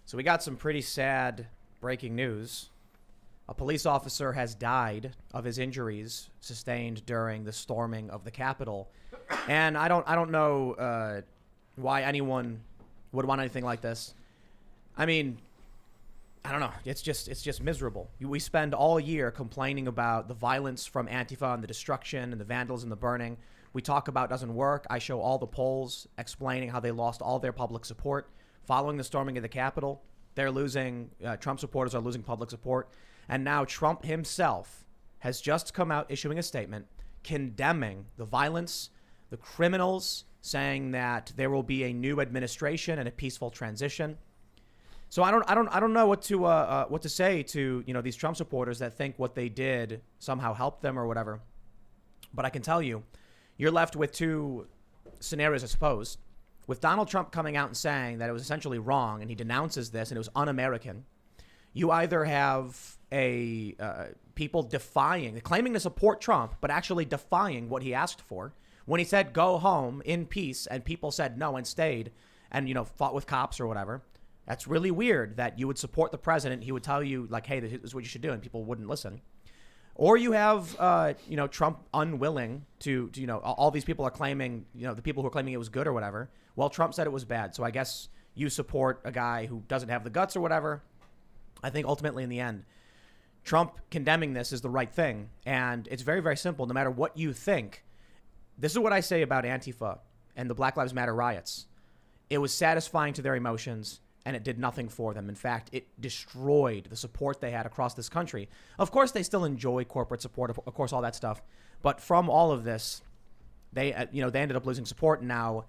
So we got some pretty sad breaking news. A police officer has died of his injuries sustained during the storming of the Capitol. And I don't know why anyone would want anything like this. I mean, I don't know. It's just miserable. We spend all year complaining about the violence from Antifa and the destruction and the vandalism, the burning. We talk about it doesn't work. I show all the polls explaining how they lost all their public support. Following the storming of the Capitol, they're losing, Trump supporters are losing public support. And now Trump himself has just come out issuing a statement condemning the violence, the criminals, saying that there will be a new administration and a peaceful transition. So I don't know what to say to these Trump supporters that think what they did somehow helped them or whatever. But I can tell you, you're left with two scenarios, I suppose. With Donald Trump coming out and saying that it was essentially wrong, and he denounces this, and it was un-American. You either have people claiming to support Trump, but actually defying what he asked for. When he said go home in peace, and people said no and stayed, and fought with cops or whatever. That's really weird that you would support the president. He would tell you like, hey, this is what you should do, and people wouldn't listen. Or you have, Trump unwilling to all these people are claiming, the people who are claiming it was good or whatever. Well, Trump said it was bad. So I guess you support a guy who doesn't have the guts or whatever. I think ultimately in the end, Trump condemning this is the right thing. And it's very, very simple. No matter what you think, this is what I say about Antifa and the Black Lives Matter riots. It was satisfying to their emotions, and it did nothing for them. In fact, it destroyed the support they had across this country. Of course, they still enjoy corporate support, of course, all that stuff. But from all of this, they ended up losing support. And now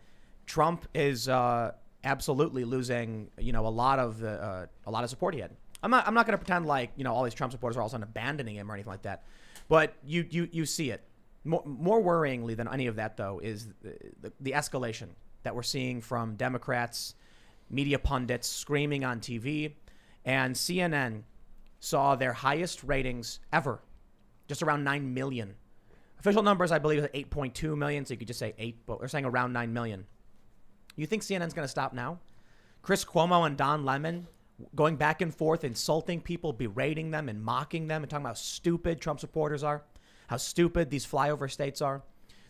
Trump is absolutely losing, a lot of support he had. I'm not going to pretend like, all these Trump supporters are all of a sudden abandoning him or anything like that. But you see it. More worryingly than any of that, though, is the escalation that we're seeing from Democrats, media pundits screaming on TV, and CNN saw their highest ratings ever, just around 9 million. Official numbers, I believe, is 8.2 million, so you could just say 8, but they're saying around 9 million. You think CNN's going to stop now? Chris Cuomo and Don Lemon going back and forth, insulting people, berating them and mocking them and talking about how stupid Trump supporters are, how stupid these flyover states are.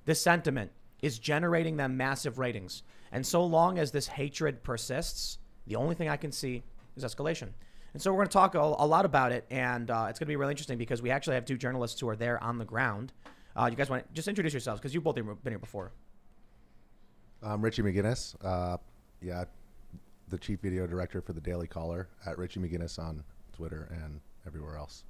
This sentiment is generating them massive ratings. And so long as this hatred persists, the only thing I can see is escalation. And so we're going to talk a lot about it. And it's going to be really interesting because we actually have two journalists who are there on the ground. You guys want to just introduce yourselves because you've both been here before. I'm Richie McGinniss. The chief video director for the Daily Caller at Richie McGinniss on Twitter and everywhere else.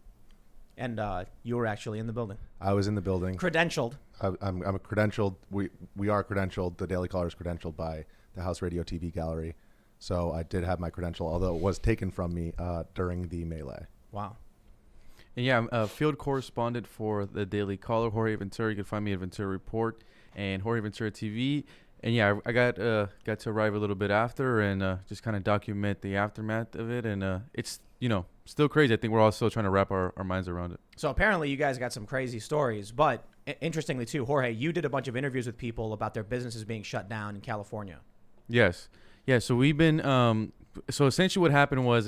And you were actually in the building. I was in the building. Credentialed. I'm a credentialed. We are credentialed. The Daily Caller is credentialed by the House Radio TV Gallery. So I did have my credential, although it was taken from me during the melee. Wow. And yeah, I'm a field correspondent for the Daily Caller, Jorge Ventura. You can find me at Ventura Report and Jorge Ventura TV. And yeah, I got to arrive a little bit after and just kind of document the aftermath of it. And it's, still crazy. I think we're all still trying to wrap our minds around it. So apparently you guys got some crazy stories. But interestingly, too, Jorge, you did a bunch of interviews with people about their businesses being shut down in California. Yes. Yeah, so we've been so essentially what happened was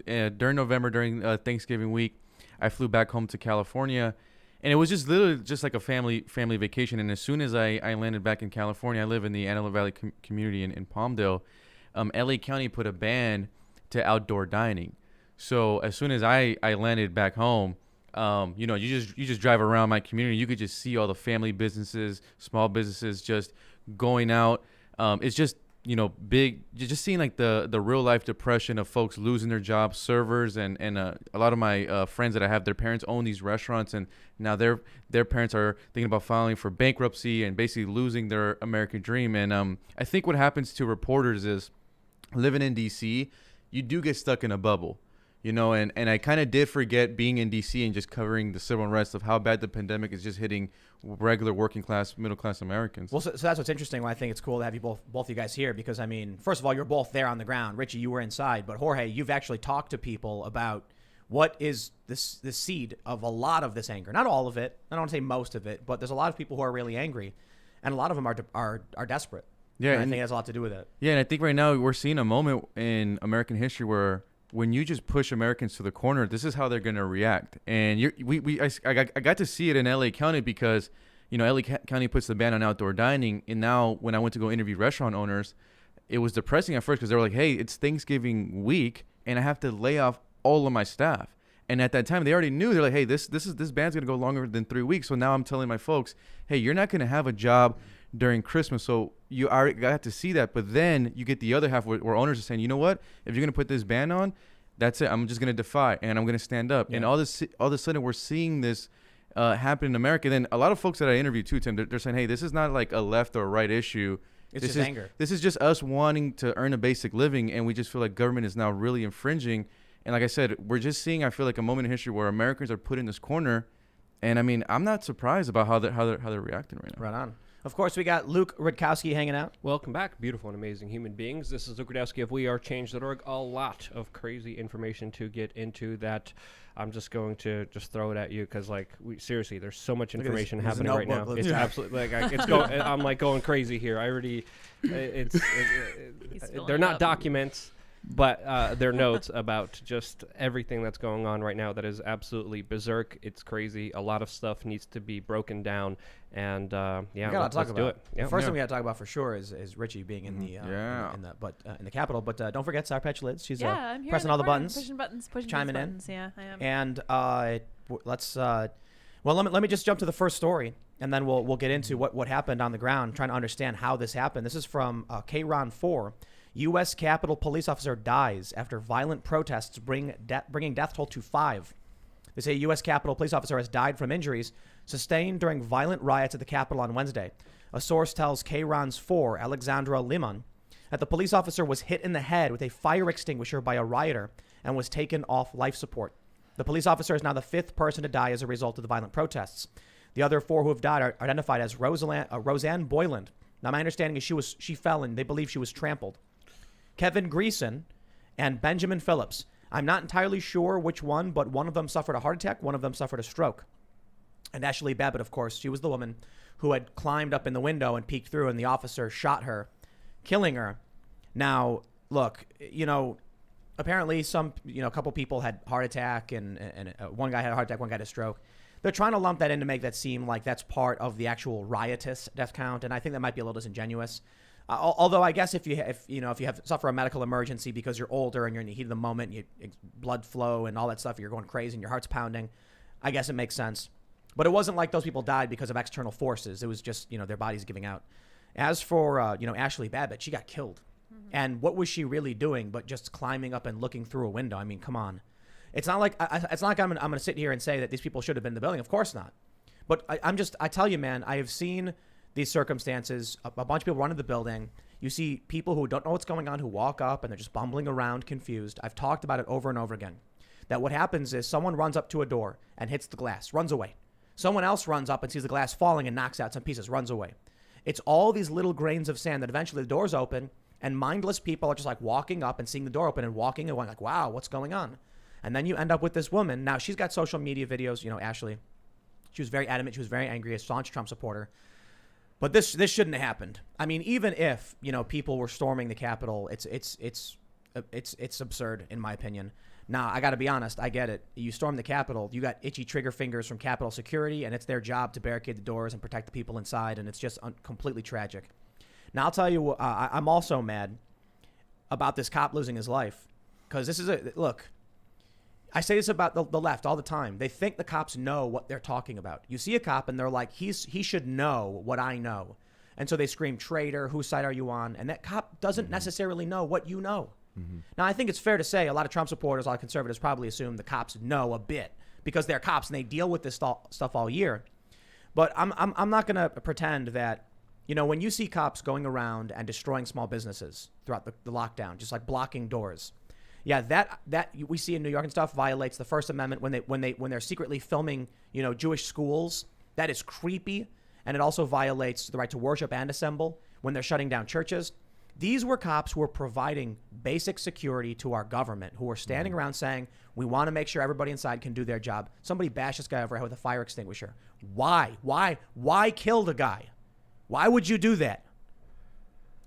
during November, during Thanksgiving week, I flew back home to California. And it was just literally just like a family vacation. And as soon as I landed back in California, I live in the Antelope Valley community in Palmdale. LA County put a ban to outdoor dining. So as soon as I landed back home, you just drive around my community. You could just see all the family businesses, small businesses just going out. It's just, big, just seeing like the real life depression of folks losing their jobs, servers, and a lot of my friends that I have, their parents own these restaurants, and now their parents are thinking about filing for bankruptcy and basically losing their American dream. And I think what happens to reporters is living in DC, you do get stuck in a bubble. And I kind of did forget being in D.C. and just covering the civil unrest of how bad the pandemic is just hitting regular working class, middle class Americans. Well, so that's what's interesting. I think it's cool to have you both you guys here because, first of all, you're both there on the ground. Richie, you were inside. But Jorge, you've actually talked to people about what is the seed of a lot of this anger. Not all of it. I don't want to say most of it. But there's a lot of people who are really angry. And a lot of them are desperate. Yeah, And I think it has a lot to do with it. Yeah, and I think right now we're seeing a moment in American history where when you just push Americans to the corner, this is how they're going to react. And I got to see it in LA County because, LA County puts the ban on outdoor dining. And now when I went to go interview restaurant owners, it was depressing at first because they were like, hey, it's Thanksgiving week and I have to lay off all of my staff. And at that time, they already knew. They're like, hey, this ban's going to go longer than 3 weeks. So now I'm telling my folks, hey, you're not going to have a job during Christmas. So you already got to see that. But then you get the other half where owners are saying, you know what? If you're going to put this ban on, that's it. I'm just going to defy and I'm going to stand up. Yeah. And all of a sudden we're seeing this happen in America. Then a lot of folks that I interviewed too, Tim, they're saying, hey, this is not like a left or right issue. It's just anger. This is just us wanting to earn a basic living. And we just feel like government is now really infringing. And like I said, we're just seeing, I feel like, a moment in history where Americans are put in this corner. And I mean, I'm not surprised about how they're reacting right now. Right on. Of course, we got Luke Rudkowski hanging out. Welcome back, beautiful and amazing human beings. This is Luke Rudkowski of WeAreChange.org. A lot of crazy information to get into that. I'm just going to throw it at you because, seriously, there's so much information happening right now. It's absolutely I'm like going crazy here. I already, they're not documents, but they're notes about just everything that's going on right now that is absolutely berserk. It's crazy. A lot of stuff needs to be broken down. And let's do it. The first thing we got to talk about for sure is Richie being in the in the Capitol. But don't forget Sarah Petulitz. She's I'm here pressing all the buttons, pushing chiming in. buttons. Yeah, I am. And let's let me just jump to the first story, and then we'll get into what happened on the ground, trying to understand how this happened. This is from KRON 4. U.S. Capitol police officer dies after violent protests bringing death toll to 5. They say a U.S. Capitol police officer has died from injuries sustained during violent riots at the Capitol on Wednesday. A source tells KRON's 4, Alexandra Limon, that the police officer was hit in the head with a fire extinguisher by a rioter and was taken off life support. The police officer is now the 5th person to die as a result of the violent protests. The other 4 who have died are identified as Roseanne Boyland. Now, my understanding is she fell and they believe she was trampled. Kevin Greason and Benjamin Phillips. I'm not entirely sure which one, but one of them suffered a heart attack. One of them suffered a stroke. And Ashley Babbitt, of course, she was the woman who had climbed up in the window and peeked through, and the officer shot her, killing her. Now, look, apparently a couple people had heart attack, and one guy had a heart attack, one guy had a stroke. They're trying to lump that in to make that seem like that's part of the actual riotous death count, and I think that might be a little disingenuous. Although I guess if you suffer a medical emergency because you're older and you're in the heat of the moment, blood flow and all that stuff, you're going crazy and your heart's pounding, I guess it makes sense. But it wasn't like those people died because of external forces. It was just, their bodies giving out. As for, Ashley Babbitt, she got killed. Mm-hmm. And what was she really doing but just climbing up and looking through a window? I mean, come on. It's not like I'm going to sit here and say that these people should have been in the building. Of course not. But I tell you, man, I have seen these circumstances. A bunch of people run into the building. You see people who don't know what's going on, who walk up and they're just bumbling around, confused. I've talked about it over and over again. That what happens is someone runs up to a door and hits the glass, runs away. Someone else runs up and sees the glass falling and knocks out some pieces, runs away. It's all these little grains of sand that eventually the door's open and mindless people are just like walking up and seeing the door open and walking and going like, wow, what's going on? And then you end up with this woman. Now, she's got social media videos, Ashley. She was very adamant. She was very angry, a staunch Trump supporter. But this shouldn't have happened. I mean, even if, people were storming the Capitol, it's absurd, in my opinion. Now, I got to be honest. I get it. You storm the Capitol, you got itchy trigger fingers from Capitol security, and it's their job to barricade the doors and protect the people inside, and it's just completely tragic. Now, I'll tell you, I'm also mad about this cop losing his life, because this is look, I say this about the left all the time. They think the cops know what they're talking about. You see a cop, and they're like, he should know what I know. And so they scream, traitor, whose side are you on? And that cop doesn't necessarily know what you know. Mm-hmm. Now, I think it's fair to say a lot of Trump supporters, a lot of conservatives probably assume the cops know a bit because they're cops and they deal with this stuff all year. But I'm not going to pretend that, when you see cops going around and destroying small businesses throughout the lockdown, just like blocking doors. Yeah, that we see in New York and stuff violates the First Amendment when they're secretly filming, Jewish schools. That is creepy. And it also violates the right to worship and assemble when they're shutting down churches. These were cops who were providing basic security to our government, who were standing around saying, we want to make sure everybody inside can do their job. Somebody bashed this guy over the head with a fire extinguisher. Why? Why kill the guy? Why would you do that?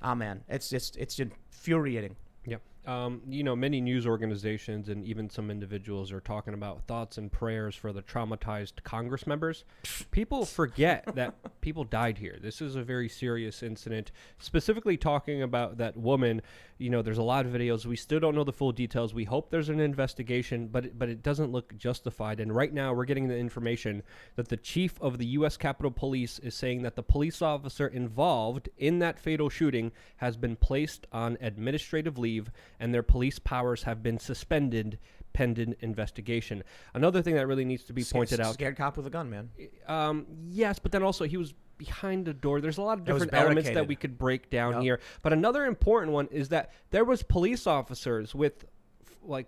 Oh man, it's infuriating. Yeah. Many news organizations and even some individuals are talking about thoughts and prayers for the traumatized Congress members. People forget that people died here. This is a very serious incident. Specifically talking about that woman, there's a lot of videos. We still don't know the full details. We hope there's an investigation, but it doesn't look justified. And right now we're getting the information that the chief of the U.S. Capitol Police is saying that the police officer involved in that fatal shooting has been placed on administrative leave and their police powers have been suspended pending investigation. Another thing that really needs to be pointed out. Scared cop with a gun, man. Yes, but then also he was behind a door. There's a lot of different elements that we could break down here. But another important one is that there was police officers with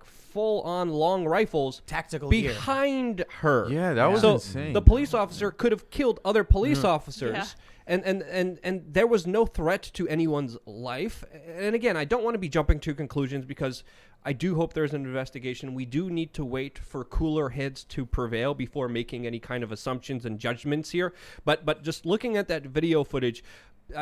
full-on long rifles tactical behind her. Yeah, that was insane. The police officer could have killed other police officers. And there was no threat to anyone's life. And again, I don't want to be jumping to conclusions because I do hope there's an investigation. We do need to wait for cooler heads to prevail before making any kind of assumptions and judgments here. But just looking at that video footage,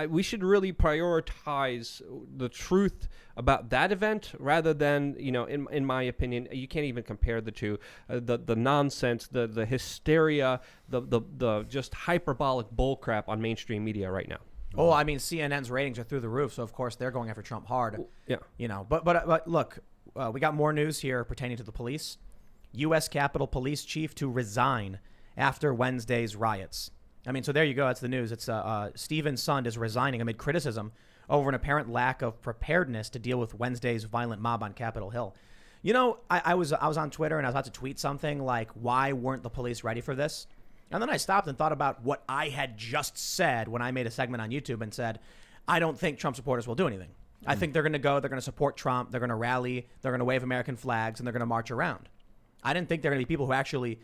we should really prioritize the truth about that event rather than, in my opinion, you can't even compare the two. The nonsense, the hysteria, the just hyperbolic bullcrap on mainstream media right now. Oh, I mean, CNN's ratings are through the roof, so of course they're going after Trump hard. Yeah. But look, we got more news here pertaining to the police. U.S. Capitol Police Chief to resign after Wednesday's riots. I mean, so there you go. That's the news. It's Stephen Sund is resigning amid criticism over an apparent lack of preparedness to deal with Wednesday's violent mob on Capitol Hill. I was on Twitter and I was about to tweet something like, why weren't the police ready for this? And then I stopped and thought about what I had just said when I made a segment on YouTube and said, I don't think Trump supporters will do anything. I think they're going to go, they're going to support Trump, they're going to rally, they're going to wave American flags, and they're going to march around. I didn't think there were going to be people who actually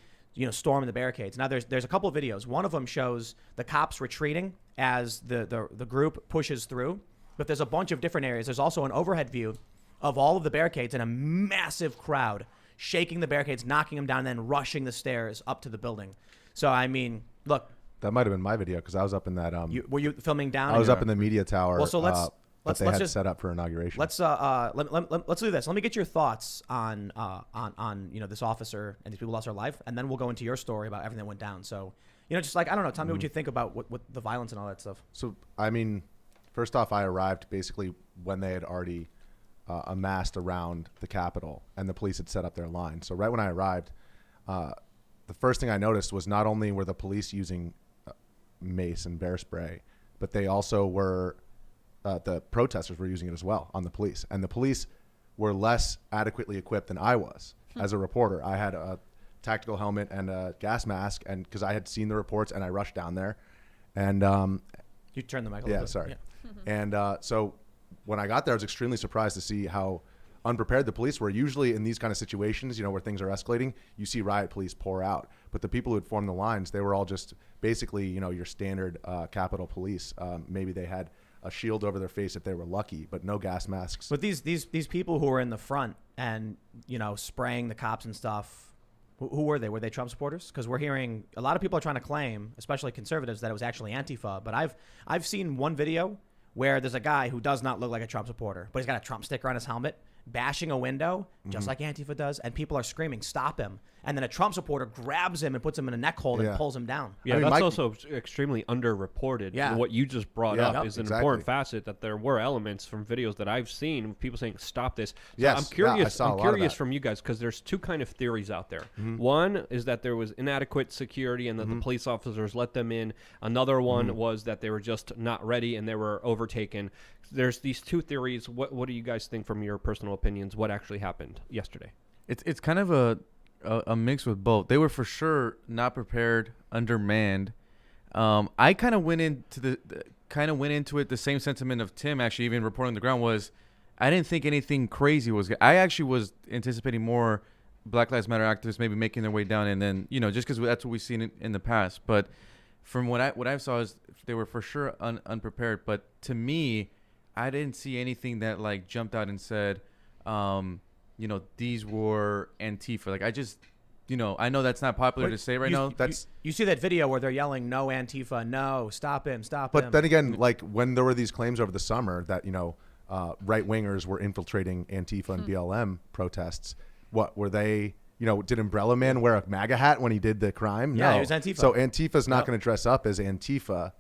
storm the barricades. Now, there's a couple of videos. One of them shows the cops retreating as the group pushes through. But there's a bunch of different areas. There's also an overhead view of all of the barricades and a massive crowd shaking the barricades, knocking them down, and then rushing the stairs up to the building. So, I mean, look. That might have been my video because I was up in that. Were you filming down? I was up in the media tower. Well, so let's had set up for inauguration. Let's do this. Let me get your thoughts on this officer and these people lost their life, and then we'll go into your story about everything that went down. So, just I don't know. Tell me what you think about what the violence and all that stuff. So, I mean, first off, I arrived basically when they had already amassed around the Capitol and the police had set up their line. So right when I arrived, the first thing I noticed was not only were the police using mace and bear spray, but they also were. The protesters were using it as well on the police. And the police were less adequately equipped than I was as a reporter. I had a tactical helmet and a gas mask, and because I had seen the reports and I rushed down there. And you turned the mic a little bit. Sorry. And so when I got there, I was extremely surprised to see how unprepared the police were. Usually in these kind of situations, where things are escalating, you see riot police pour out. But the people who had formed the lines, they were all just basically, your standard Capitol Police. Maybe they had a shield over their face if they were lucky, but no gas masks. But these people who were in the front and spraying the cops and stuff, who were they? Were they Trump supporters? Because we're hearing a lot of people are trying to claim, especially conservatives, that it was actually Antifa. But I've seen one video where there's a guy who does not look like a Trump supporter, but he's got a Trump sticker on his helmet, bashing a window just like Antifa does, and people are screaming, "Stop him!" And then a Trump supporter grabs him and puts him in a neck hold and pulls him down. Yeah, that's also extremely underreported. Yeah. What you just brought up is an important facet, that there were elements from videos that I've seen of people saying, "Stop this." So yes, I'm curious. I'm curious from you guys because there's two kind of theories out there. One is that there was inadequate security and that the police officers let them in. Another one was that they were just not ready and they were overtaken. There's these two theories. What do you guys think from your personal opinions? What actually happened yesterday? It's kind of a mix with both. They were for sure not prepared, undermanned. I kind of went into it the same sentiment of Tim. Actually, even reporting on the ground was, I didn't think anything crazy was. I actually was anticipating more Black Lives Matter activists maybe making their way down, and then just because that's what we've seen in the past. But from what I saw is they were for sure unprepared. But to me, I didn't see anything that like jumped out and said, these were Antifa. Like I know that's not popular to say right now. You see that video where they're yelling, "No Antifa, no, stop him, stop him." But then again, like when there were these claims over the summer that right wingers were infiltrating Antifa and BLM protests, what were they? Did Umbrella Man wear a MAGA hat when he did the crime? Yeah, no. he was Antifa. So Antifa's not going to dress up as Antifa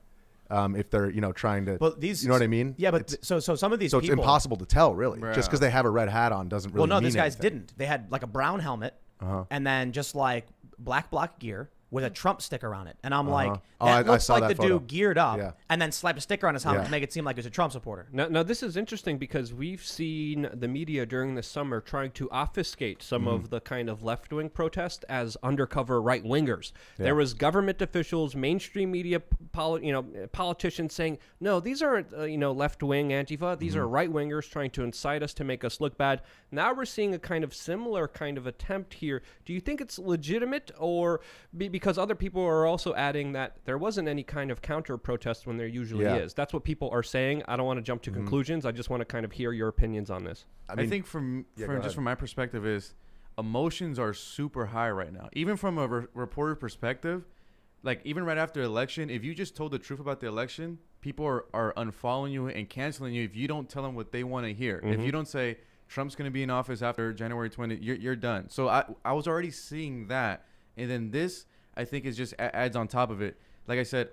if they're trying to. Well, these, you know what I mean? Yeah, but so some of these. So people, it's impossible to tell, really. Right. Just because they have a red hat on doesn't really. Well, no, mean these guys anything. didn't. They had like a brown helmet, and then just like black block gear with a Trump sticker on it. And I'm like, that I looks saw like that the photo. dude geared up, Yeah. and then slapped a sticker on his helmet Yeah. to make it seem like he was a Trump supporter. Now, this is interesting because we've seen the media during the summer trying to obfuscate some of the kind of left-wing protest as undercover right-wingers. Yeah. There was government officials, mainstream media, politicians saying, no, these aren't left-wing Antifa. These are right-wingers trying to incite us to make us look bad. Now we're seeing a kind of similar kind of attempt here. Do you think it's legitimate, or because other people are also adding that there wasn't any kind of counter-protest when there usually is? That's what people are saying. I don't want to jump to conclusions. I just want to kind of hear your opinions on this. I think from my perspective is emotions are super high right now. Even from a reporter perspective, like even right after election, if you just told the truth about the election, people are unfollowing you and canceling you if you don't tell them what they want to hear. If you don't say Trump's going to be in office after January 20th, you're done. So I was already seeing that. And then this, I think, is just adds on top of it. Like I said,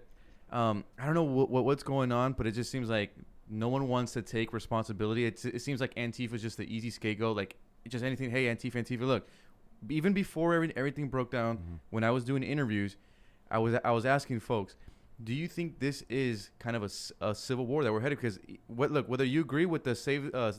I don't know what's going on, but it just seems like no one wants to take responsibility. It seems like Antifa is just the easy scapegoat. Like just anything. Hey, Antifa. Look, even before everything broke down, when I was doing interviews, I was asking folks, do you think this is kind of a civil war that we're headed? Because whether you agree with the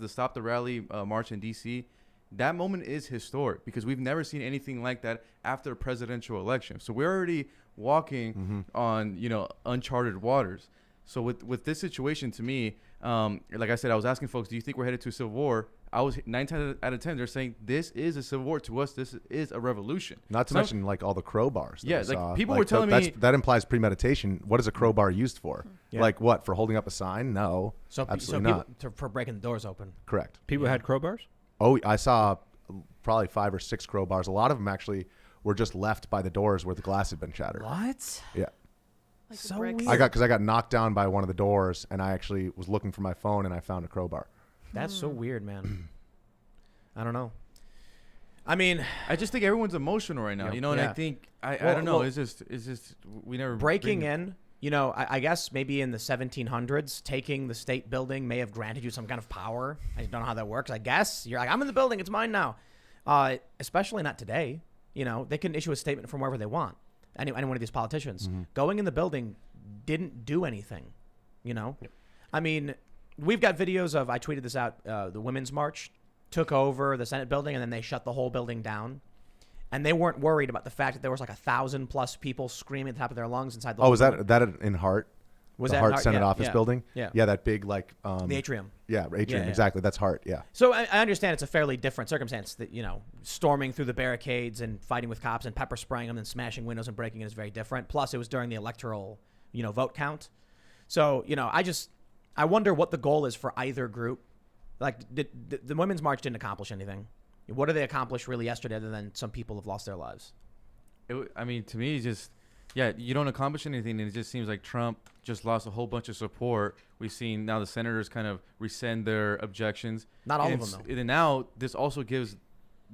Stop the Rally march in D.C., that moment is historic because we've never seen anything like that after a presidential election. So we're already walking on uncharted waters. So with this situation, to me, like I said, I was asking folks, do you think we're headed to a civil war? I was 9 times out of 10. They're saying this is a civil war. To us, this is a revolution. Not to mention like all the crowbars. Yeah, like people were telling me that implies premeditation. What is a crowbar used for? Yeah. Like what? For holding up a sign? No, absolutely not. For breaking the doors open. Correct. People had crowbars? Oh, I saw probably 5 or 6 crowbars. A lot of them actually were just left by the doors where the glass had been shattered. What? Yeah. Like So bricks. weird. I got knocked down by one of the doors, and I actually was looking for my phone, and I found a crowbar. That's so weird, man. I don't know. I mean, I just think everyone's emotional right now, and I think I don't know. It's just we never breaking in. I guess maybe in the 1700s, taking the state building may have granted you some kind of power. I don't know how that works. I guess you're like, I'm in the building, it's mine now. Especially not today. They can issue a statement from wherever they want. Any one of these politicians going in the building didn't do anything. I mean, we've got videos of. I tweeted this out. The Women's March took over the Senate building, and then they shut the whole building down. And they weren't worried about the fact that there was like 1,000+ people screaming at the top of their lungs inside the. Oh, was that in Hart? Was the that Hart Senate office building? Yeah. Yeah, that big like. The atrium. Yeah, atrium. Yeah. Exactly. That's Hart. Yeah. So I understand it's a fairly different circumstance that, storming through the barricades and fighting with cops and pepper spraying them and smashing windows and breaking in is very different. Plus, it was during the electoral, vote count. So, I wonder what the goal is for either group. Like, the Women's March didn't accomplish anything. What did they accomplish really yesterday other than some people have lost their lives? I mean, to me, just you don't accomplish anything, and it just seems like Trump just lost a whole bunch of support. We've seen now the senators kind of rescind their objections. Not all of them, though. And now this also gives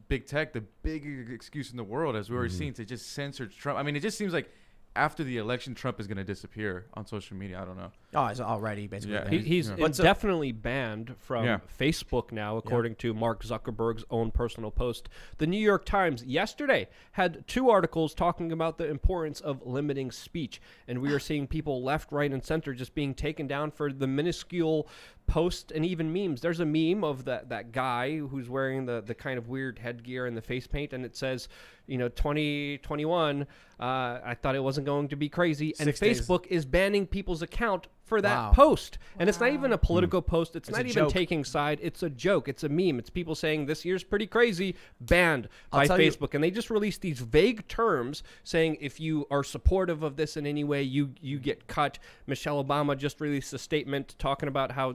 big tech the biggest excuse in the world, as we were seeing, to just censor Trump. I mean, it just seems like after the election, Trump is going to disappear on social media. I don't know. Oh, he's already basically. Yeah. there. He's definitely banned from Facebook now, according to Mark Zuckerberg's own personal post. The New York Times yesterday had 2 articles talking about the importance of limiting speech. And we are seeing people left, right, and center just being taken down for the minuscule post and even memes. There's a meme of that guy who's wearing the kind of weird headgear and the face paint, and it says, 2021, I thought it wasn't going to be crazy. And 6 days. Facebook is banning people's account for that Wow. post. And it's not even a political post. It's It's not a even joke. taking side. It's a joke. It's a meme. It's people saying this year's pretty crazy, banned by tell you- Facebook. And they just released these vague terms saying if you are supportive of this in any way, you get cut. Michelle Obama just released a statement talking about how,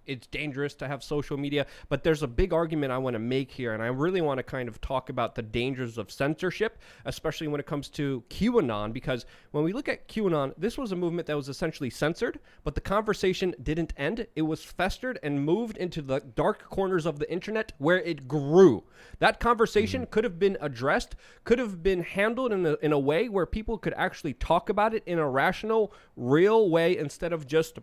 it's dangerous to have social media. But there's a big argument I want to make here, and I really want to kind of talk about the dangers of censorship, especially when it comes to QAnon, because when we look at QAnon, this was a movement that was essentially censored, but the conversation didn't end. It was festered and moved into the dark corners of the internet where it grew. That conversation could have been addressed, could have been handled in a way where people could actually talk about it in a rational, real way instead of just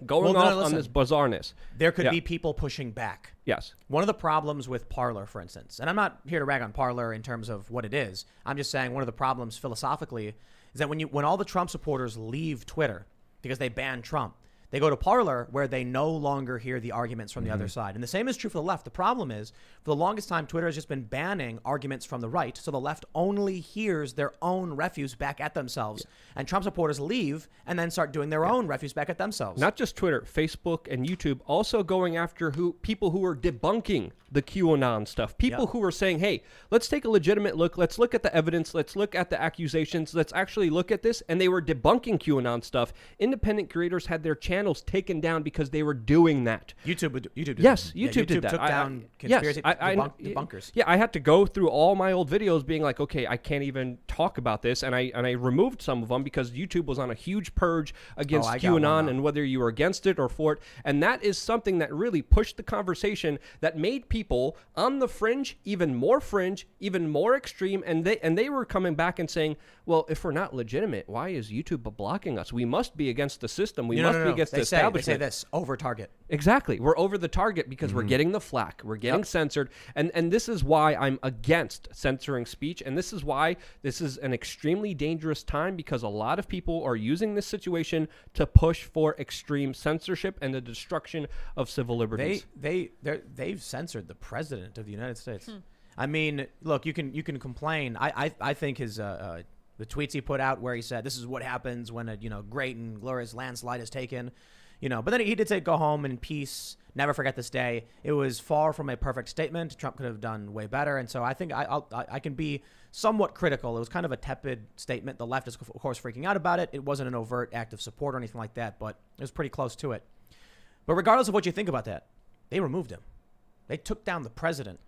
going Well, no, off on listen. this bizarreness. There could Yeah. be people pushing back. Yes. One of the problems with Parler, for instance, and I'm not here to rag on Parler in terms of what it is. I'm just saying one of the problems philosophically is that when all the Trump supporters leave Twitter because they ban Trump, they go to Parler where they no longer hear the arguments from the other side. And the same is true for the left. The problem is, for the longest time, Twitter has just been banning arguments from the right. So the left only hears their own refuse back at themselves. And Trump supporters leave and then start doing their own refuse back at themselves. Not just Twitter, Facebook and YouTube also going after people who are debunking the QAnon stuff. People who are saying, hey, let's take a legitimate look. Let's look at the evidence. Let's look at the accusations. Let's actually look at this. And they were debunking QAnon stuff. Independent creators had their channels taken down because they were doing that. YouTube did Yes, that. Yeah, YouTube did that. took down yes, conspiracy debunkers. Yeah, I had to go through all my old videos being like, okay, I can't even talk about this. And I removed some of them because YouTube was on a huge purge against I got one QAnon now. and whether you were against it or for it. And that is something that really pushed the conversation that made people on the fringe even more extreme. And they were coming back and saying, well, if we're not legitimate, why is YouTube blocking us? We must be against the system. We must be against the establishment. They say this, over target. Exactly. We're over the target because we're getting the flack. We're getting censored. And this is why I'm against censoring speech. And this is why this is an extremely dangerous time, because a lot of people are using this situation to push for extreme censorship and the destruction of civil liberties. They've censored the president of the United States. I mean, look, you can complain. I think his the tweets he put out where he said this is what happens when a great and glorious landslide is taken. But then he did say go home in peace, never forget this day. It was far from a perfect statement. Trump could have done way better. And so I think I can be somewhat critical. It was kind of a tepid statement. The left is, of course, freaking out about it. It wasn't an overt act of support or anything like that, but it was pretty close to it. But regardless of what you think about that, they removed him. They took down the president.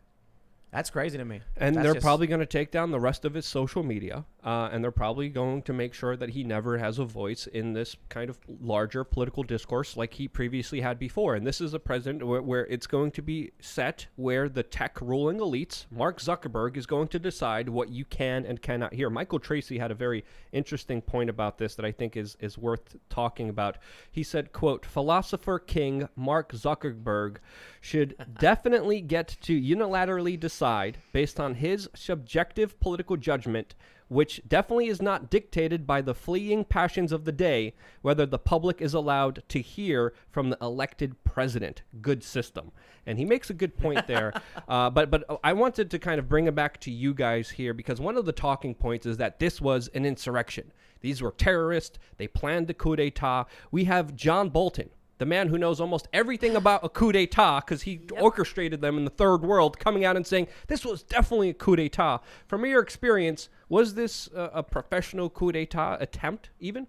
That's crazy to me. And That's they're just- probably going to take down the rest of his social media. And they're probably going to make sure that he never has a voice in this kind of larger political discourse like he previously had before. And this is a president where it's going to be set where the tech ruling elites, Mark Zuckerberg, is going to decide what you can and cannot hear. Michael Tracy had a very interesting point about this that I think is worth talking about. He said, quote, philosopher king Mark Zuckerberg should definitely get to unilaterally decide based on his subjective political judgment, which definitely is not dictated by the fleeing passions of the day, whether the public is allowed to hear from the elected president. Good system. And he makes a good point there. But I wanted to kind of bring it back to you guys here, because one of the talking points is that this was an insurrection. These were terrorists. They planned the coup d'etat. We have John Bolton, the man who knows almost everything about a coup d'etat because he orchestrated them in the third world, coming out and saying, this was definitely a coup d'etat. From your experience, was this a professional coup d'etat attempt even?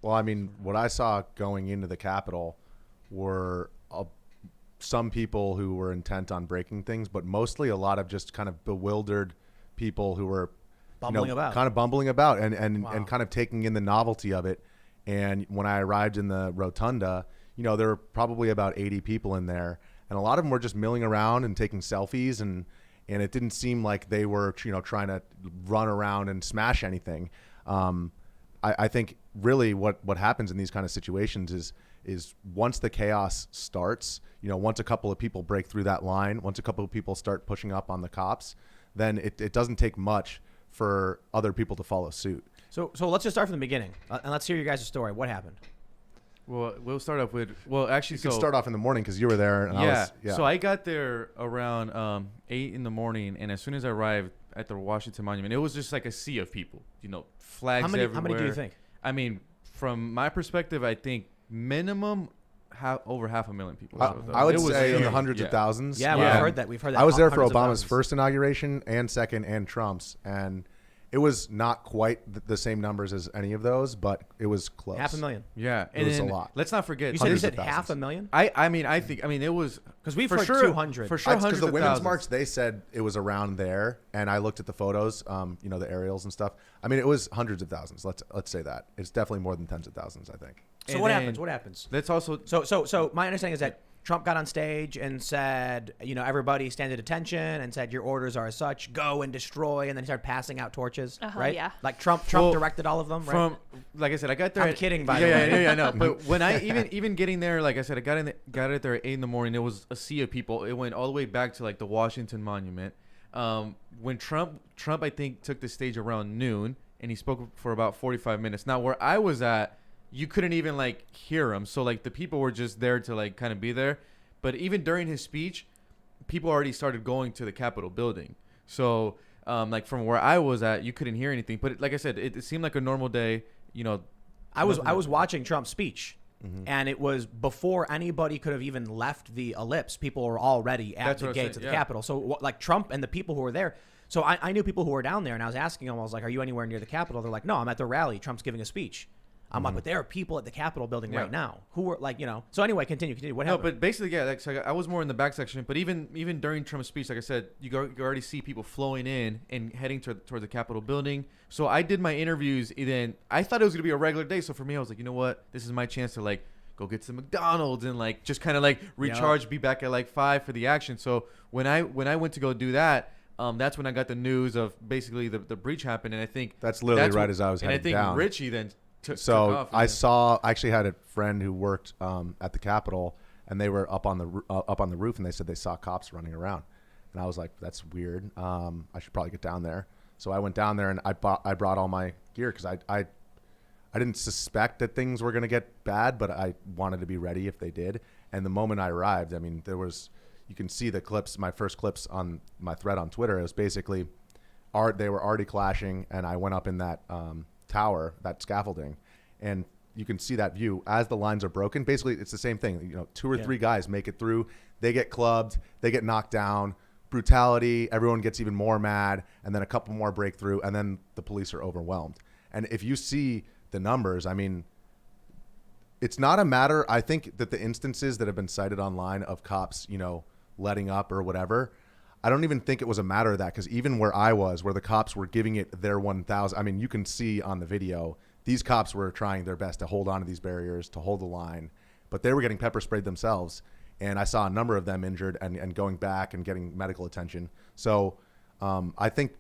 Well, I mean, what I saw going into the Capitol were some people who were intent on breaking things, but mostly a lot of just kind of bewildered people who were Bumbling about. kind of bumbling about and Wow. kind of taking in the novelty of it. And when I arrived in the rotunda, there were probably about 80 people in there, and a lot of them were just milling around and taking selfies, and it didn't seem like they were, trying to run around and smash anything. I think really what happens in these kind of situations is once the chaos starts, once a couple of people break through that line, once a couple of people start pushing up on the cops, then it doesn't take much for other people to follow suit. So let's just start from the beginning, and let's hear your guys' story. What happened? Well, we'll start off with, actually, You can start off in the morning because you were there. And So I got there around 8 in the morning, and as soon as I arrived at the Washington Monument, it was just like a sea of people, flags How many everywhere. do you think? I mean, from my perspective, I think minimum over 500,000 people. showed up. I would It was say in the huge. hundreds of thousands. Yeah, Yeah. we've heard that. I was there for hundreds of Obama's thousands. first inauguration and second and Trump's, and it was not quite the same numbers as any of those, but it was close. 500,000. Yeah, It was a then lot. Let's not forget. You Hundreds said of thousands. 500,000? I mean, it was Because we've for heard sure 200. for sure. Because Hundreds the of Women's thousands. March, they said it was around there, and I looked at the photos, the aerials and stuff. I mean, it was hundreds of thousands. Let's say that it's definitely more than tens of thousands. I think. So And what then- happens? What happens? Let's also So my understanding is that Trump got on stage and said, everybody stand at attention, and said your orders are as such, go and destroy, and then he started passing out torches, right? Yeah. Like Trump Well, directed all of them, right? from like I said, I got there. I'm kidding, by yeah, the way. Yeah, I know. But when I even getting there, like I said, I got it there at 8 a.m. It was a sea of people. It went all the way back to like the Washington Monument. When Trump I think took the stage around noon, and he spoke for about 45 minutes. Now where I was at, you couldn't even like hear him. So like the people were just there to like kind of be there. But even during his speech, people already started going to the Capitol building. So, like from where I was at, you couldn't hear anything. But like I said, it seemed like a normal day. I was watching Trump's speech, and it was before anybody could have even left the ellipse. People were already at That's the what I gates said, of the yeah. Capitol. So like Trump and the people who were there. So I knew people who were down there, and I was asking them. I was like, "Are you anywhere near the Capitol?" They're like, "No, I'm at the rally. Trump's giving a speech." I'm like, but there are people at the Capitol building Yeah. right now who were like, So anyway, continue. What No, happened? but basically, yeah. Like, so I was more in the back section. But even during Trump's speech, like I said, you already see people flowing in and heading towards the Capitol building. So I did my interviews. And then I thought it was gonna be a regular day. So for me, I was like, you know what? This is my chance to like go get some McDonald's and like just kind of like recharge, be back at like 5 for the action. So when I went to go do that. That's when I got the news of basically the breach happened, and I think That's literally right as I was and heading I think down. Richie then took So off. I actually had a friend who worked at the Capitol, and they were up on the roof, and they said they saw cops running around, and I was like, that's weird. I should probably get down there. So I went down there, and I brought all my gear because I didn't suspect that things were going to get bad, but I wanted to be ready if they did. And the moment I arrived, I mean, you can see the clips, my first clips on my thread on Twitter. It was basically they were already clashing, and I went up in that tower, that scaffolding, and you can see that view as the lines are broken. Basically, it's the same thing. 2 or 3 guys make it through. They get clubbed. They get knocked down. Brutality. Everyone gets even more mad, and then a couple more break through, and then the police are overwhelmed. And if you see the numbers, I mean, it's not a matter. I think that the instances that have been cited online of cops, letting up or whatever, I don't even think it was a matter of that, because even where I was, where the cops were giving it their 1,000, I mean, you can see on the video, these cops were trying their best to hold on to these barriers, to hold the line, but they were getting pepper sprayed themselves, and I saw a number of them injured and going back and getting medical attention. So I think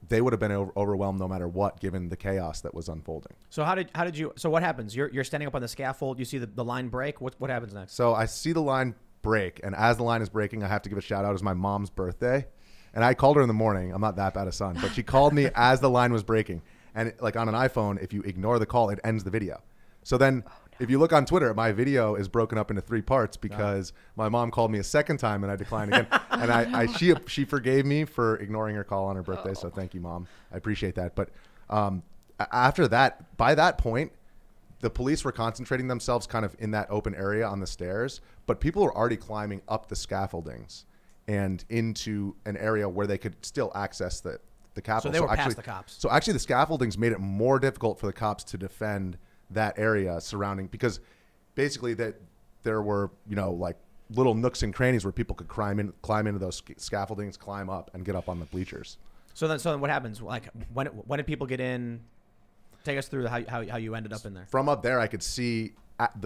they would have been overwhelmed no matter what, given the chaos that was unfolding. So how did you? So what happens? You're standing up on the scaffold. You see the line break. What happens next? So I see the line break, and as the line is breaking, I have to give a shout out. It was my mom's birthday, and I called her in the morning. I'm not that bad a son, but she called me as the line was breaking. And like on an iPhone, if you ignore the call, it ends the video. So then if you look on Twitter, my video is broken up into 3 parts because my mom called me a second time and I declined again. And she forgave me for ignoring her call on her birthday. So thank you, Mom. I appreciate that. But after that, by that point, the police were concentrating themselves kind of in that open area on the stairs, but people were already climbing up the scaffoldings and into an area where they could still access the Capitol. So they were actually, past the cops. So actually the scaffoldings made it more difficult for the cops to defend that area surrounding, because basically that there were, like little nooks and crannies where people could climb into those scaffoldings, climb up and get up on the bleachers. So then what happens? Like when did people get in? Take us through how you ended up in there. From up there, I could see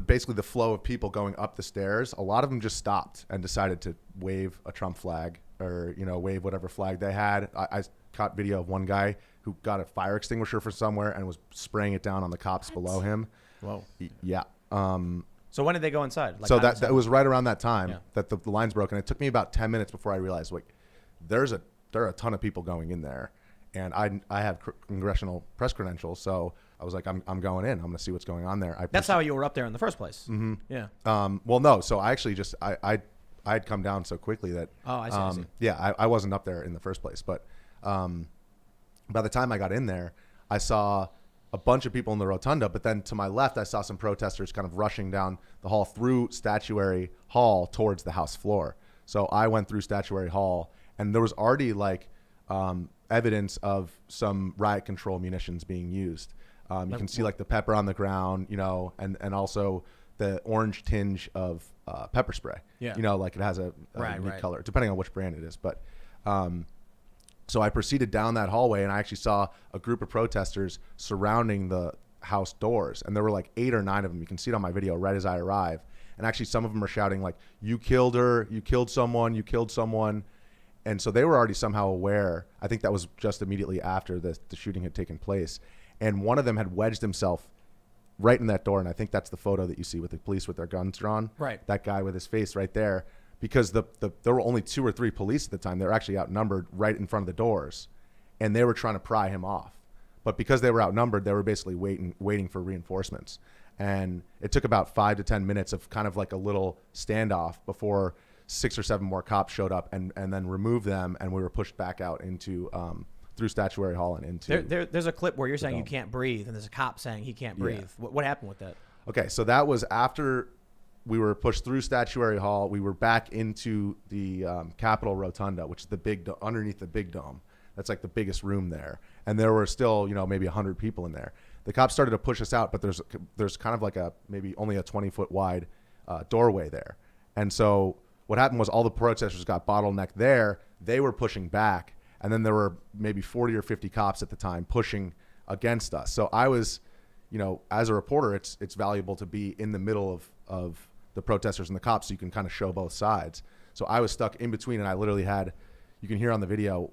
basically the flow of people going up the stairs. A lot of them just stopped and decided to wave a Trump flag or, wave whatever flag they had. I caught video of one guy who got a fire extinguisher from somewhere and was spraying it down on the cops below him. Whoa. Yeah. So when did they go inside? Like, So how that was right around that time Yeah. that the lines broke. And it took me about 10 minutes before I realized, there are a ton of people going in there. And I have congressional press credentials, so I was like, I'm going in. I'm going to see what's going on there. That's how you were up there in the first place. Mm-hmm. Yeah. Well, no. So I actually just I had come down so quickly that I see. yeah, I wasn't up there in the first place. But by the time I got in there, I saw a bunch of people in the rotunda, but then to my left, I saw some protesters kind of rushing down the hall through Statuary Hall towards the House floor. So I went through Statuary Hall, and there was already like evidence of some riot control munitions being used. You can see like the pepper on the ground, you know, and also the orange tinge of pepper spray. Yeah. You know, like it has a unique color, depending on which brand it is. But so I proceeded down that hallway, and I actually saw a group of protesters surrounding the house doors. And there were like 8 or 9 of them. You can see it on my video right as I arrive. And actually some of them are shouting like, "You killed her, you killed someone, you killed someone." And so they were already somehow aware. I think that was just immediately after the shooting had taken place. And one of them had wedged himself right in that door. And I think that's the photo that you see with the police with their guns drawn. Right. That guy with his face right there. Because there were only 2 or 3 police at the time. They were actually outnumbered right in front of the doors. And they were trying to pry him off. But because they were outnumbered, they were basically waiting for reinforcements. And it took about 5 to 10 minutes of kind of like a little standoff before 6 or 7 more cops showed up and then removed them. And we were pushed back out into through Statuary Hall and into. There's a clip where you're saying you can't breathe, and there's a cop saying he can't breathe. Yeah. What happened with that? Okay, so that was after we were pushed through Statuary Hall. We were back into the Capitol Rotunda, which is the big underneath the big dome. That's like the biggest room there, and there were still, you know, maybe 100 people in there. The cops started to push us out, but there's kind of like maybe only a 20-foot wide doorway there, and so what happened was all the protesters got bottlenecked there. They were pushing back, and then there were maybe 40 or 50 cops at the time pushing against us. So I was, you know, as a reporter, it's valuable to be in the middle of the protesters and the cops so you can kind of show both sides. So I was stuck in between, and I literally had, you can hear on the video,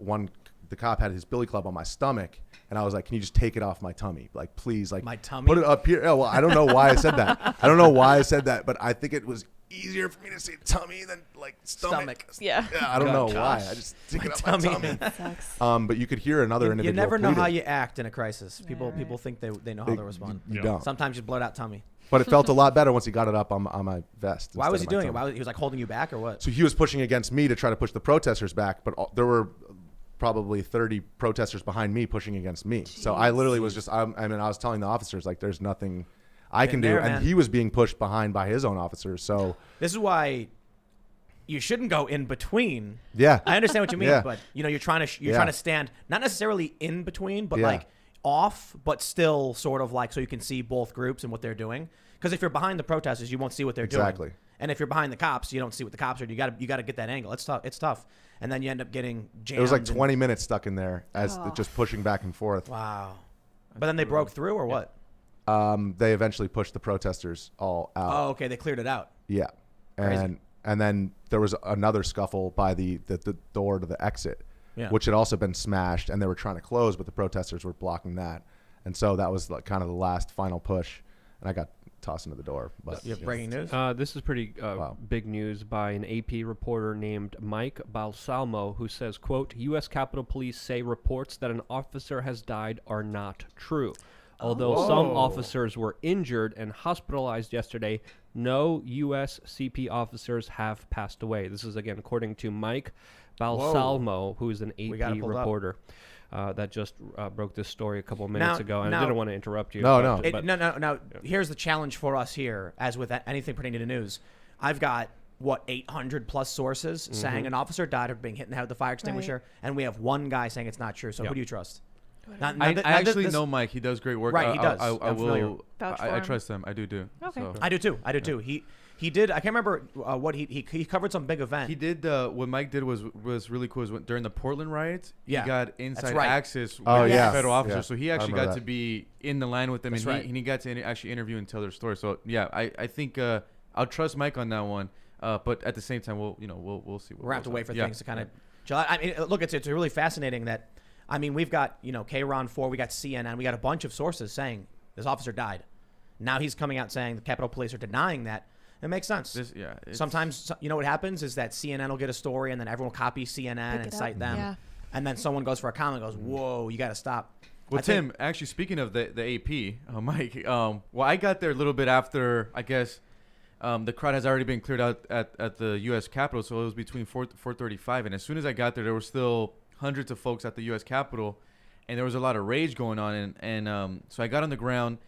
the cop had his billy club on my stomach, and I was like, "Can you just take it off my tummy? Like, please, like, My tummy? put it up here." Oh, well, I don't know why I said that. I don't know why I said that, but I think it was easier for me to say tummy than like stomach. Yeah. I don't know why. I just take it off my tummy. That sucks. But you could hear another You individual. never know how pleading. you act in a crisis. People think they know how to respond. You don't. Sometimes you blurt out tummy. But it felt a lot better once he got it up on my vest. Why was he instead of doing my it? tummy. He was like holding you back or what? So he was pushing against me to try to push the protesters back, but there were probably 30 protesters behind me pushing against me. So I literally was just, I was telling the officers, like, there's nothing I can do. There, and man. he was being pushed behind by his own officers. So This is why you shouldn't go in between. yeah, I understand what you mean, Yeah. but you know you're trying to stand not necessarily in between, but Yeah. like off, but still sort of like so you can see both groups and what they're doing. Because if you're behind the protesters, you won't see what they're Exactly. doing. And if you're behind the cops, you don't see what the cops are doing. You got to get that angle. It's tough. It's tough. And then you end up getting jammed. it was like and- 20 minutes stuck in there as just pushing back and forth. Wow. But then they broke through or what? They eventually pushed the protesters all out. Oh, okay. They cleared it out. Yeah. Crazy. And then there was another scuffle by the door to the exit, which had also been smashed, and they were trying to close, but the protesters were blocking that. And so that was like kind of the last final push, and I got tossed into the door. But You have breaking news? This is pretty Wow. big news by an AP reporter named Mike Balsamo, who says, quote, U.S. Capitol Police say reports that an officer has died are not true. Although some officers were injured and hospitalized yesterday, no U.S. CP officers have passed away. This is, again, according to Mike Balsamo, who is an AP reporter. That just broke this story a couple of minutes ago. And I didn't want to interrupt you. No. No. Here's the challenge for us here, as with anything pertaining to news. I've got, 800 plus sources saying an officer died of being hit in the head with a fire extinguisher, and we have one guy saying it's not true. So who do you trust? I actually know Mike. He does great work. Right, he does. I I'm familiar. will. Vouch for I him. trust him. I do. Okay. So. I do too. He did. I can't remember what he covered some big event. He did. What Mike did was really cool. Is during the Portland riots, Yeah, he got inside right. access with Oh, the yeah. federal officers. Yeah. So he I actually remember got that. to be in the line with them, That's and right. he got to actually interview and tell their story. So yeah, I think I'll trust Mike on that one. But at the same time, we'll see. We're gonna have to wait for things to kind of chill out. I mean, look, it's really fascinating that. I mean, we've got K-Ron4, we got CNN, we got a bunch of sources saying this officer died. Now he's coming out saying the Capitol Police are denying that. It makes sense. Sometimes, what happens is that CNN will get a story and then everyone will copy CNN and cite them. Yeah. And then someone goes for a comment and goes, whoa, you got to stop. Well, Tim, actually, speaking of the AP, Mike, I got there a little bit after, I guess, the crowd has already been cleared out at the U.S. Capitol, so it was between 4:35, and as soon as I got there were still hundreds of folks at the U.S. Capitol, and there was a lot of rage going on, and so I got on the ground,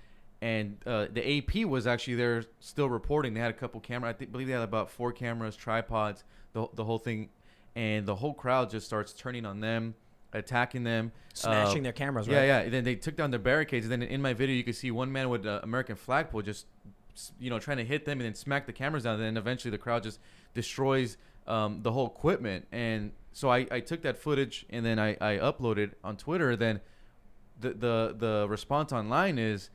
and the AP was actually there still reporting. They had a couple cameras. Believe they had about 4 cameras, tripods, the whole thing, and the whole crowd just starts turning on them, attacking them, smashing their cameras. Right? Yeah. Then they took down the barricades. And then in my video, you could see one man with an American flagpole just, trying to hit them and then smack the cameras down. And then eventually the crowd just destroys the whole equipment. And so I took that footage and then I uploaded on Twitter. Then the response online is,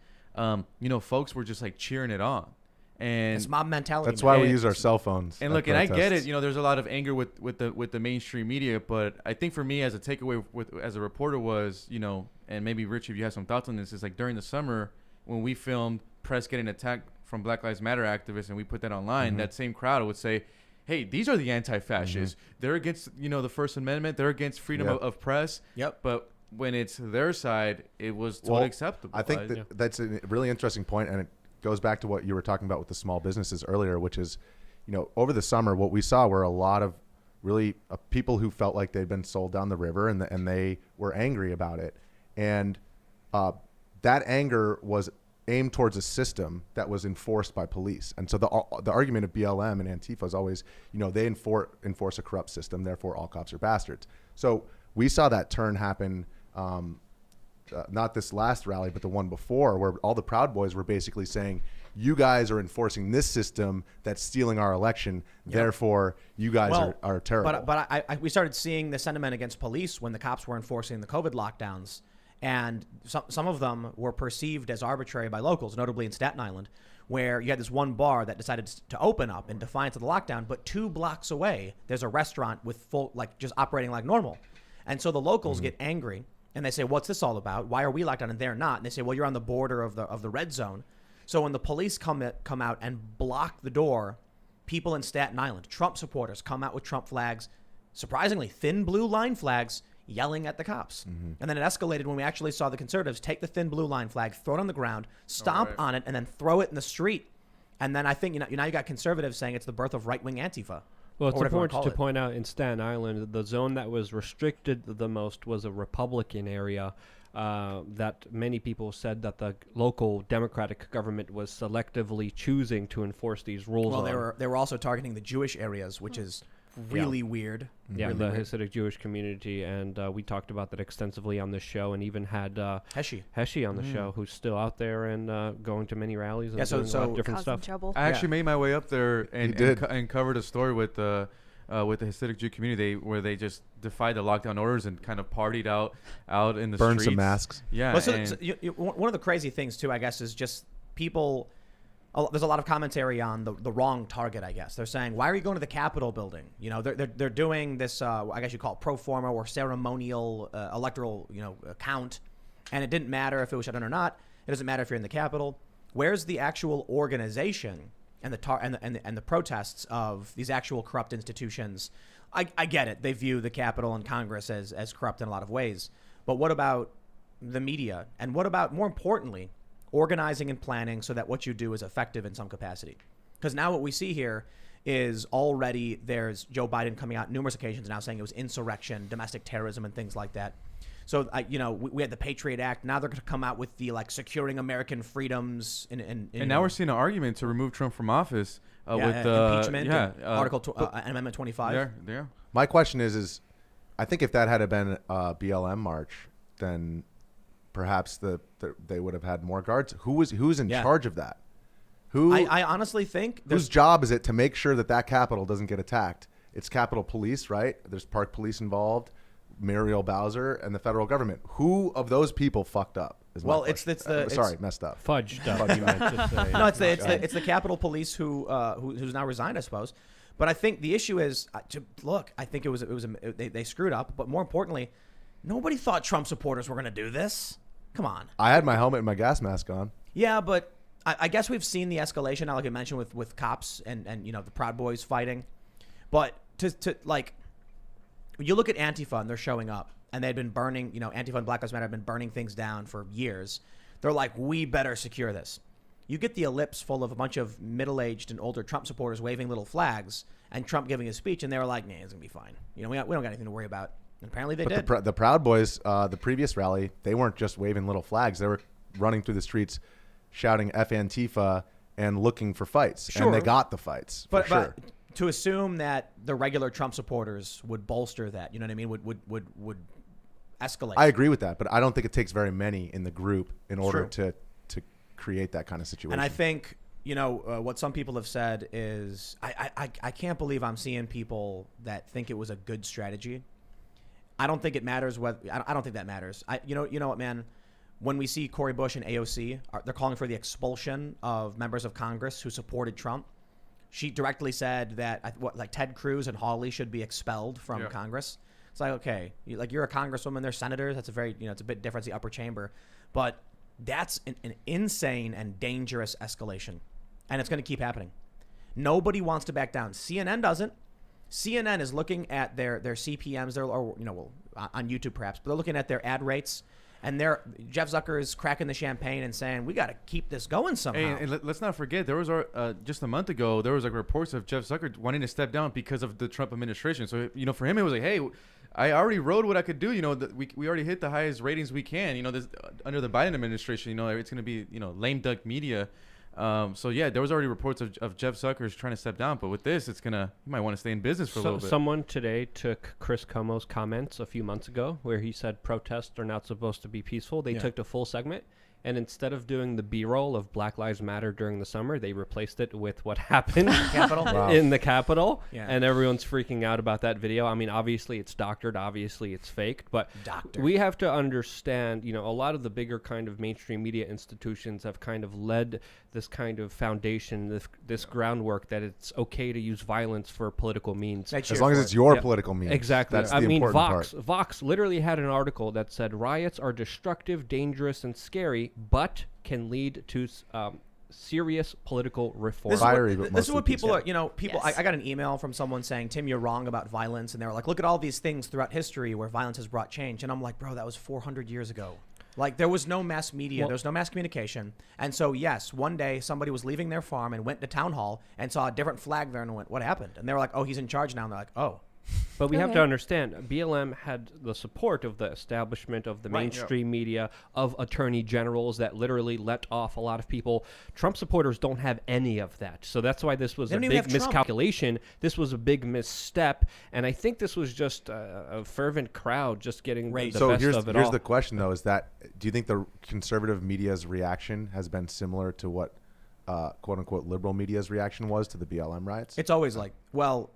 folks were just like cheering it on. And it's mob mentality. That's why we use our cell phones. And look, and I get it. There's a lot of anger with the mainstream media, but I think for me, as a takeaway as a reporter was, and maybe Richie, if you have some thoughts on this, is like during the summer when we filmed press getting attacked from Black Lives Matter activists, and we put that online, that same crowd would say, "Hey, these are the anti-fascists. They're against the First Amendment. They're against freedom of press." Yep. But when it's their side, it was totally acceptable. I think that's a really interesting point, and it goes back to what you were talking about with the small businesses earlier, which is, over the summer, what we saw were a lot of really people who felt like they'd been sold down the river, and they were angry about it. And that anger was aimed towards a system that was enforced by police. And so the argument of BLM and Antifa is always, they enforce a corrupt system, therefore all cops are bastards. So we saw that turn happen, not this last rally, but the one before, where all the Proud Boys were basically saying, you guys are enforcing this system that's stealing our election, therefore you guys are terrible. But we started seeing the sentiment against police when the cops were enforcing the COVID lockdowns, and some of them were perceived as arbitrary by locals, notably in Staten Island, where you had this one bar that decided to open up in defiance of the lockdown, but 2 blocks away, there's a restaurant with full, just operating like normal. And so the locals get angry. And they say, what's this all about? Why are we locked down and they're not? And they say, well, you're on the border of the red zone. So when the police come out and block the door, people in Staten Island, Trump supporters, come out with Trump flags, surprisingly thin blue line flags, yelling at the cops. And then it escalated when we actually saw the conservatives take the thin blue line flag, throw it on the ground, stomp on it, and then throw it in the street. And then I think now you got conservatives saying it's the birth of right-wing Antifa. Well, it's important to point out in Staten Island, the zone that was restricted the most was a Republican area that many people said that the local Democratic government was selectively choosing to enforce these rules on. Well, they were also targeting the Jewish areas, which is really weird. Yeah, really the weird. Hasidic Jewish community, and we talked about that extensively on this show, and even had Heshi on the show, who's still out there and going to many rallies and doing a lot of different stuff. Trouble. I actually made my way up there and covered a story with the Hasidic Jew community where they just defied the lockdown orders and kind of partied out in the streets. Burned some masks. Yeah. Well, one of the crazy things too, I guess, is just people. There's a lot of commentary on the wrong target, I guess. They're saying, why are you going to the Capitol building? They're doing this, I guess you call it pro forma or ceremonial electoral, count. And it didn't matter if it was shut down or not. It doesn't matter if you're in the Capitol. Where's the actual organization and the protests of these actual corrupt institutions? I get it. They view the Capitol and Congress as corrupt in a lot of ways. But what about the media? And what about, more importantly, organizing and planning so that what you do is effective in some capacity? Because now what we see here is already there's Joe Biden coming out numerous occasions now saying it was insurrection, domestic terrorism, and things like that. So, we had the Patriot Act. Now they're going to come out with the securing American freedoms. And now we're seeing an argument to remove Trump from office with impeachment, Amendment 25. Yeah. My question is I think if that had been a BLM march, then perhaps they would have had more guards. Who's in charge of that? I honestly think whose job is it to make sure that Capitol doesn't get attacked? It's Capitol Police, right? There's Park Police involved, Muriel Bowser, and the federal government. Who of those people fucked up? Messed up. Fudged up. You meant to say. No, it's the Capitol Police who's now resigned, I suppose. But I think the issue is, I think they screwed up. But more importantly, nobody thought Trump supporters were going to do this. Come on. I had my helmet and my gas mask on. Yeah, but I guess we've seen the escalation, like I mentioned, with cops and the Proud Boys fighting. But you look at Antifa and they're showing up, and they'd been burning, Antifa and Black Lives Matter have been burning things down for years. They're like, we better secure this. You get the ellipse full of a bunch of middle-aged and older Trump supporters waving little flags, and Trump giving his speech, and they were like, nah, it's going to be fine. We don't got anything to worry about. And apparently they But did. the Proud Boys, the previous rally, they weren't just waving little flags. They were running through the streets, shouting "F Antifa" and looking for fights. Sure. And they got the fights. But, for sure. but to assume that the regular Trump supporters would bolster that, you know what I mean, would escalate. I agree with that, but I don't think it takes very many in the group in order True. to create that kind of situation. And I think, what some people have said is, I can't believe I'm seeing people that think it was a good strategy. I don't think it matters whether, I don't think that matters. You know what, man? When we see Cori Bush and AOC, they're calling for the expulsion of members of Congress who supported Trump. She directly said that Ted Cruz and Hawley should be expelled from Congress. It's like, okay, you're a congresswoman, they're senators. That's a very, it's a bit different, it's the upper chamber. But that's an insane and dangerous escalation. And it's going to keep happening. Nobody wants to back down. CNN doesn't. CNN is looking at their CPMs, on YouTube perhaps, but they're looking at their ad rates. And Jeff Zucker is cracking the champagne and saying, we got to keep this going somehow. Hey, and let's not forget, there was just a month ago, there was reports of Jeff Zucker wanting to step down because of the Trump administration. So, for him, it was like, hey, I already rode what I could do. We already hit the highest ratings we can. This under the Biden administration, it's going to be, lame duck media. So yeah, there was already reports of Jeff Zucker trying to step down, but with this, you might want to stay in business for a little bit. Someone today took Chris Cuomo's comments a few months ago, where he said protests are not supposed to be peaceful. They took the full segment, and instead of doing the B-roll of Black Lives Matter during the summer, they replaced it with what happened in the Capitol, and everyone's freaking out about that video. I mean, obviously it's doctored, obviously it's faked, but we have to understand, a lot of the bigger kind of mainstream media institutions have kind of led this kind of foundation, this groundwork that it's okay to use violence for political means. As long as it's your political means. Exactly. That's the important part. Vox literally had an article that said riots are destructive, dangerous, and scary, but can lead to serious political reform. This is what people are, people, I got an email from someone saying, Tim, you're wrong about violence. And they were like, look at all these things throughout history where violence has brought change. And I'm like, bro, that was 400 years ago. Like, there was no mass media, there was no mass communication. And so, yes, one day somebody was leaving their farm and went to town hall and saw a different flag there and went, what happened? And they were like, oh, he's in charge now. And they're like, oh. But we have to understand, BLM had the support of the establishment of the mainstream media, of attorney generals that literally let off a lot of people. Trump supporters don't have any of that. So that's why this was a big miscalculation. This was a big misstep. And I think this was just a fervent crowd just getting the best of it all. Here's the question, though, is that do you think the conservative media's reaction has been similar to what, quote-unquote, liberal media's reaction was to the BLM riots? It's always like, well,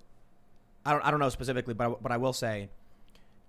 I don't know specifically, but I will say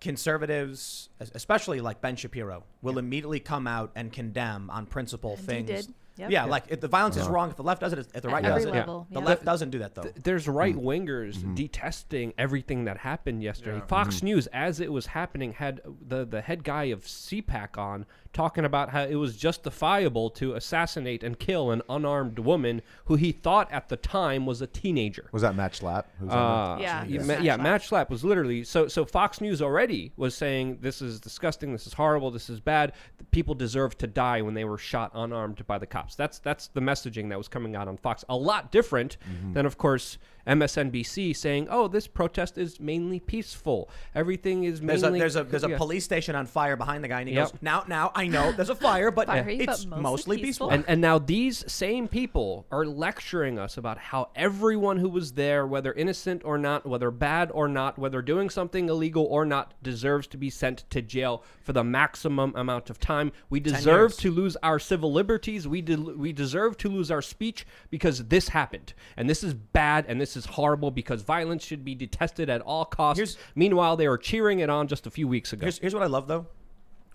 conservatives, especially like Ben Shapiro, will immediately come out and condemn on principle things. He did. Yep. Yeah, like if the violence is wrong, if the left does it, if the right does it, the left doesn't do that though. There's right-wingers detesting everything that happened yesterday. Fox News, as it was happening, had the head guy of CPAC on talking about how it was justifiable to assassinate and kill an unarmed woman who he thought at the time was a teenager. Was that Matt Schlapp? Matt Schlapp was literally so Fox News already was saying this is disgusting, this is horrible, this is bad. People deserve to die when they were shot unarmed by the cops. That's the messaging that was coming out on Fox. A lot different than, of course, MSNBC saying, "Oh, this protest is mainly peaceful. Everything is mainly." There's a police station on fire behind the guy, and he goes, "Now I know there's a fire, but it's mostly peaceful." And now these same people are lecturing us about how everyone who was there, whether innocent or not, whether bad or not, whether doing something illegal or not, deserves to be sent to jail for the maximum amount of time. We deserve to lose our civil liberties. We deserve to lose our speech because this happened, and this is bad, and this is horrible because violence should be detested at all costs. Meanwhile, they are cheering it on just a few weeks ago. Here's what I love, though.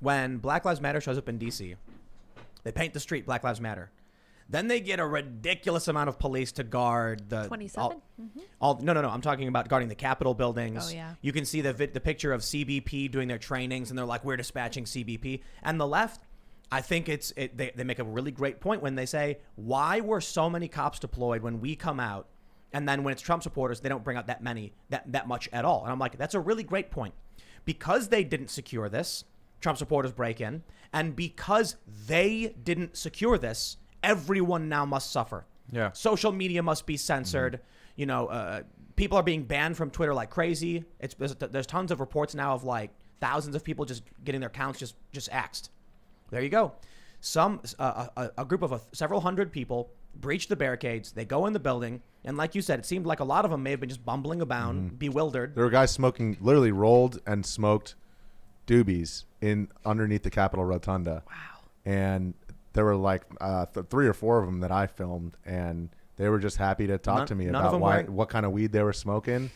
When Black Lives Matter shows up in D.C., they paint the street Black Lives Matter. Then they get a ridiculous amount of police to guard the 27. No. I'm talking about guarding the Capitol buildings. Oh, yeah. You can see the picture of CBP doing their trainings, and they're like, "We're dispatching CBP." And the left, I think they make a really great point when they say, "Why were so many cops deployed when we come out?" And then when it's Trump supporters, they don't bring out that much at all. And I'm like, that's a really great point. Because they didn't secure this, Trump supporters break in. And because they didn't secure this, everyone now must suffer. Yeah. Social media must be censored. People are being banned from Twitter like crazy. There's tons of reports now of like thousands of people just getting their accounts just axed. There you go. A group of several hundred people breach the barricades. They go in the building, and like you said, it seemed like a lot of them may have been just bumbling about, bewildered. There were guys smoking, literally rolled and smoked doobies underneath the Capitol Rotunda. Wow. And there were like 3 or 4 of them that I filmed, and they were just happy to talk to me about what kind of weed they were smoking.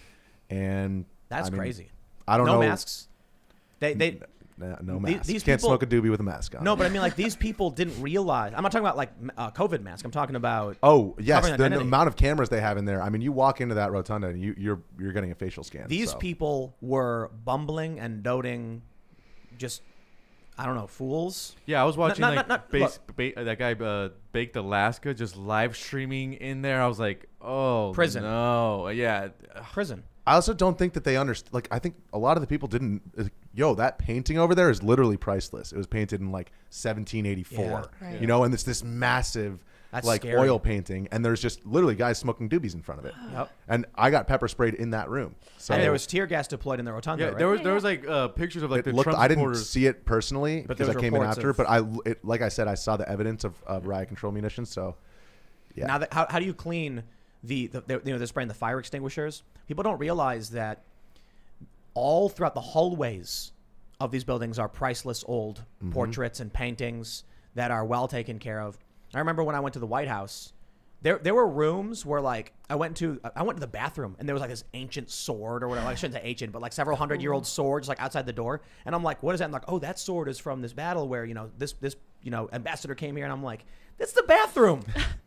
And that's crazy. I don't know. No masks. No mask. These can't people, smoke a doobie with a mask on. No, but I mean, like, these people didn't realize. I'm not talking about like COVID mask. I'm talking about. Oh yes, the amount of cameras they have in there. I mean, you walk into that rotunda and you're getting a facial scan. These people were bumbling and doting, just I don't know, fools. Yeah, I was watching that guy Baked Alaska just live streaming in there. I was like, oh, prison. No, yeah, prison. I also don't think that they understand. Like, I think a lot of the people didn't. Yo, that painting over there is literally priceless. It was painted in like 1784. Yeah. Right. You know, and it's this massive scary. oil painting, and there's just literally guys smoking doobies in front of it. Yep. And I got pepper sprayed in that room. So And there was tear gas deployed in the rotunda. yeah. Right? There was like pictures of like the Trump I didn't supporters. see it personally because I there was came in reports after. of- But like I said, I saw the evidence of riot control munitions. So yeah. Now, how do you clean they're spraying the fire extinguishers? People don't realize that all throughout the hallways of these buildings are priceless old portraits and paintings that are well taken care of. I remember when I went to the White House, there were rooms where like I went to the bathroom and there was like this ancient sword or whatever. I shouldn't say ancient, but like several 100-year-old swords like outside the door. And I'm like, what is that? I'm like, oh, that sword is from this battle where this ambassador came here. And I'm like, that's the bathroom.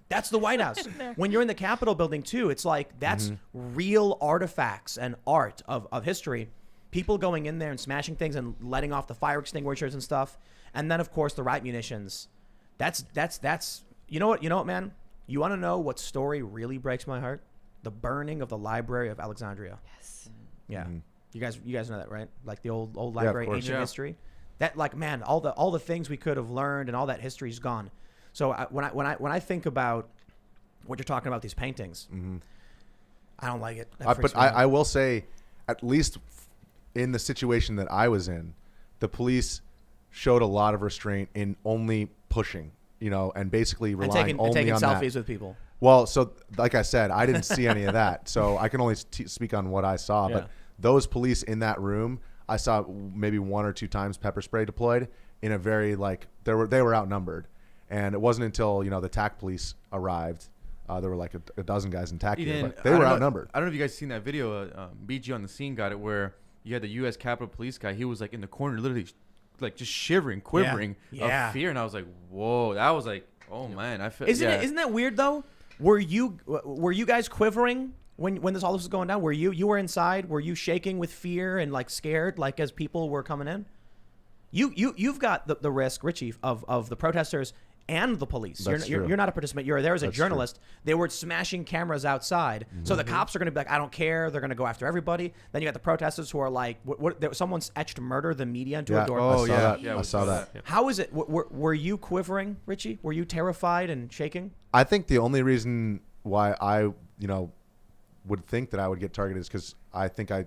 That's the White House. When you're in the Capitol building too, it's like that's real artifacts and art of history. People going in there and smashing things and letting off the fire extinguishers and stuff. And then of course the riot munitions. That's you know what, man? You want to know what story really breaks my heart? The burning of the Library of Alexandria. Yes. Yeah. You guys know that, right? Like the old library, course. ancient history. That like, man, all the things we could have learned and all that history's gone. So when I think about what you're talking about, these paintings, I don't like it. But I will say, at least in the situation that I was in, the police showed a lot of restraint in only pushing, and basically relying only taking on selfies that. with people. Well, so like I said, I didn't see any of that, so I can only speak on what I saw. Yeah. But those police in that room, I saw maybe 1 or 2 times pepper spray deployed in a very they were outnumbered, and it wasn't until the TAC police arrived. There were like a dozen guys in TAC gear, but they were outnumbered. I don't know if you guys seen that video. BG on the scene got it, where you had the U.S. Capitol Police guy. He was like in the corner, literally like just shivering, quivering of fear, and I was like, whoa, that was like, oh man, I feel. Isn't that weird though? Were you guys quivering when all this was going down? Were you were inside? Were you shaking with fear and like scared, like as people were coming in? You've got the risk, Richie, of the protesters and the police. That's You're not a participant. You're there as a That's journalist. They were smashing cameras outside. So the cops are going to be like, I don't care. They're going to go after everybody. Then you got the protesters who are like, someone's etched murder the media into a door. Oh yeah, Yeah, I saw that. Yeah. How is it? Were you quivering, Richie? Were you terrified and shaking? I think the only reason why I would think that I would get targeted is because I think I'm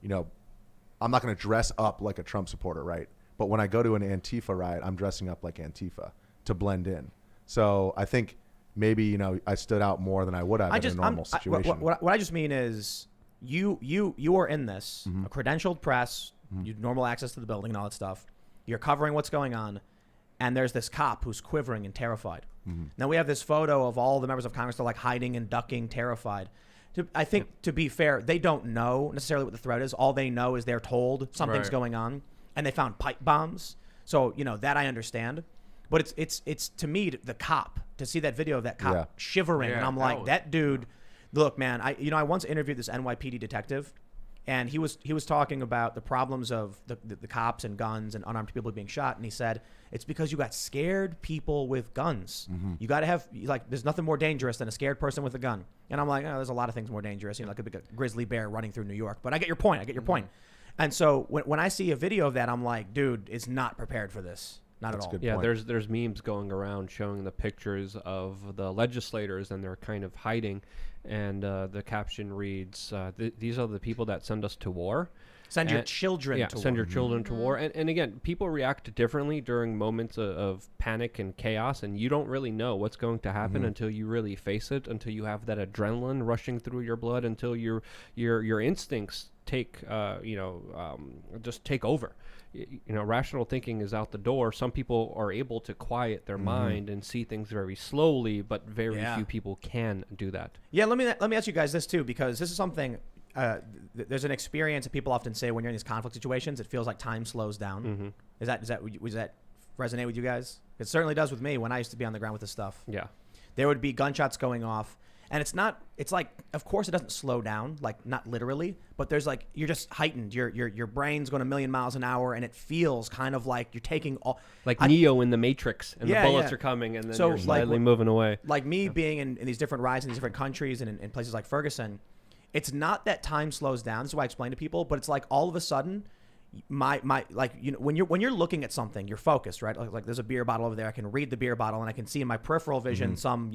not going to dress up like a Trump supporter, right? But when I go to an Antifa riot, I'm dressing up like Antifa to blend in. So I think maybe I stood out more than I would have in a normal situation. What I just mean is you are in this a credentialed press, you normal access to the building and all that stuff. You're covering what's going on, and there's this cop who's quivering and terrified. Now we have this photo of all the members of Congress. They're like hiding and ducking, terrified. I think to be fair, they don't know necessarily what the threat is. All they know is they're told something's going on, and they found pipe bombs. So that I understand. But it's to me, the cop, to see that video of that cop shivering, and I'm like, that dude. Look, man, I once interviewed this NYPD detective, and he was talking about the problems of the cops and guns and unarmed people being shot, and he said it's because you got scared people with guns. You got to have there's nothing more dangerous than a scared person with a gun. And I'm like, there's a lot of things more dangerous, like a grizzly bear running through New York. But I get your point. And so when I see a video of that, I'm like, dude, it's not prepared for this. Not That's at all. good. Yeah, point. there's memes going around showing the pictures of the legislators, and they're kind of hiding, and the caption reads, "These are the people that send us to war." Send your And- children yeah, to send war. your children to war. And again, people react differently during moments of panic and chaos, and you don't really know what's going to happen until you really face it, until you have that adrenaline rushing through your blood, until your instincts take just take over. Rational thinking is out the door. Some people are able to quiet their mind and see things very slowly, but very few people can do that. Yeah, let me ask you guys this too, because this is something. There's an experience that people often say when you're in these conflict situations. It feels like time slows down. Does that resonate with you guys? It certainly does with me when I used to be on the ground with this stuff. Yeah. There would be gunshots going off, and it's like, of course it doesn't slow down, like not literally, but there's like, you're just heightened. Your brain's going a million miles an hour, and it feels kind of like you're taking all, Like Neo in the Matrix, and Yeah, the bullets yeah. are coming, and then So, you're like, slightly moving away. like me being in these different rides in these different countries and in places like Ferguson. It's not that time slows down. This is why I explain to people, but it's like all of a sudden, my like, when you're looking at something, you're focused, right? Like there's a beer bottle over there. I can read the beer bottle and I can see in my peripheral vision some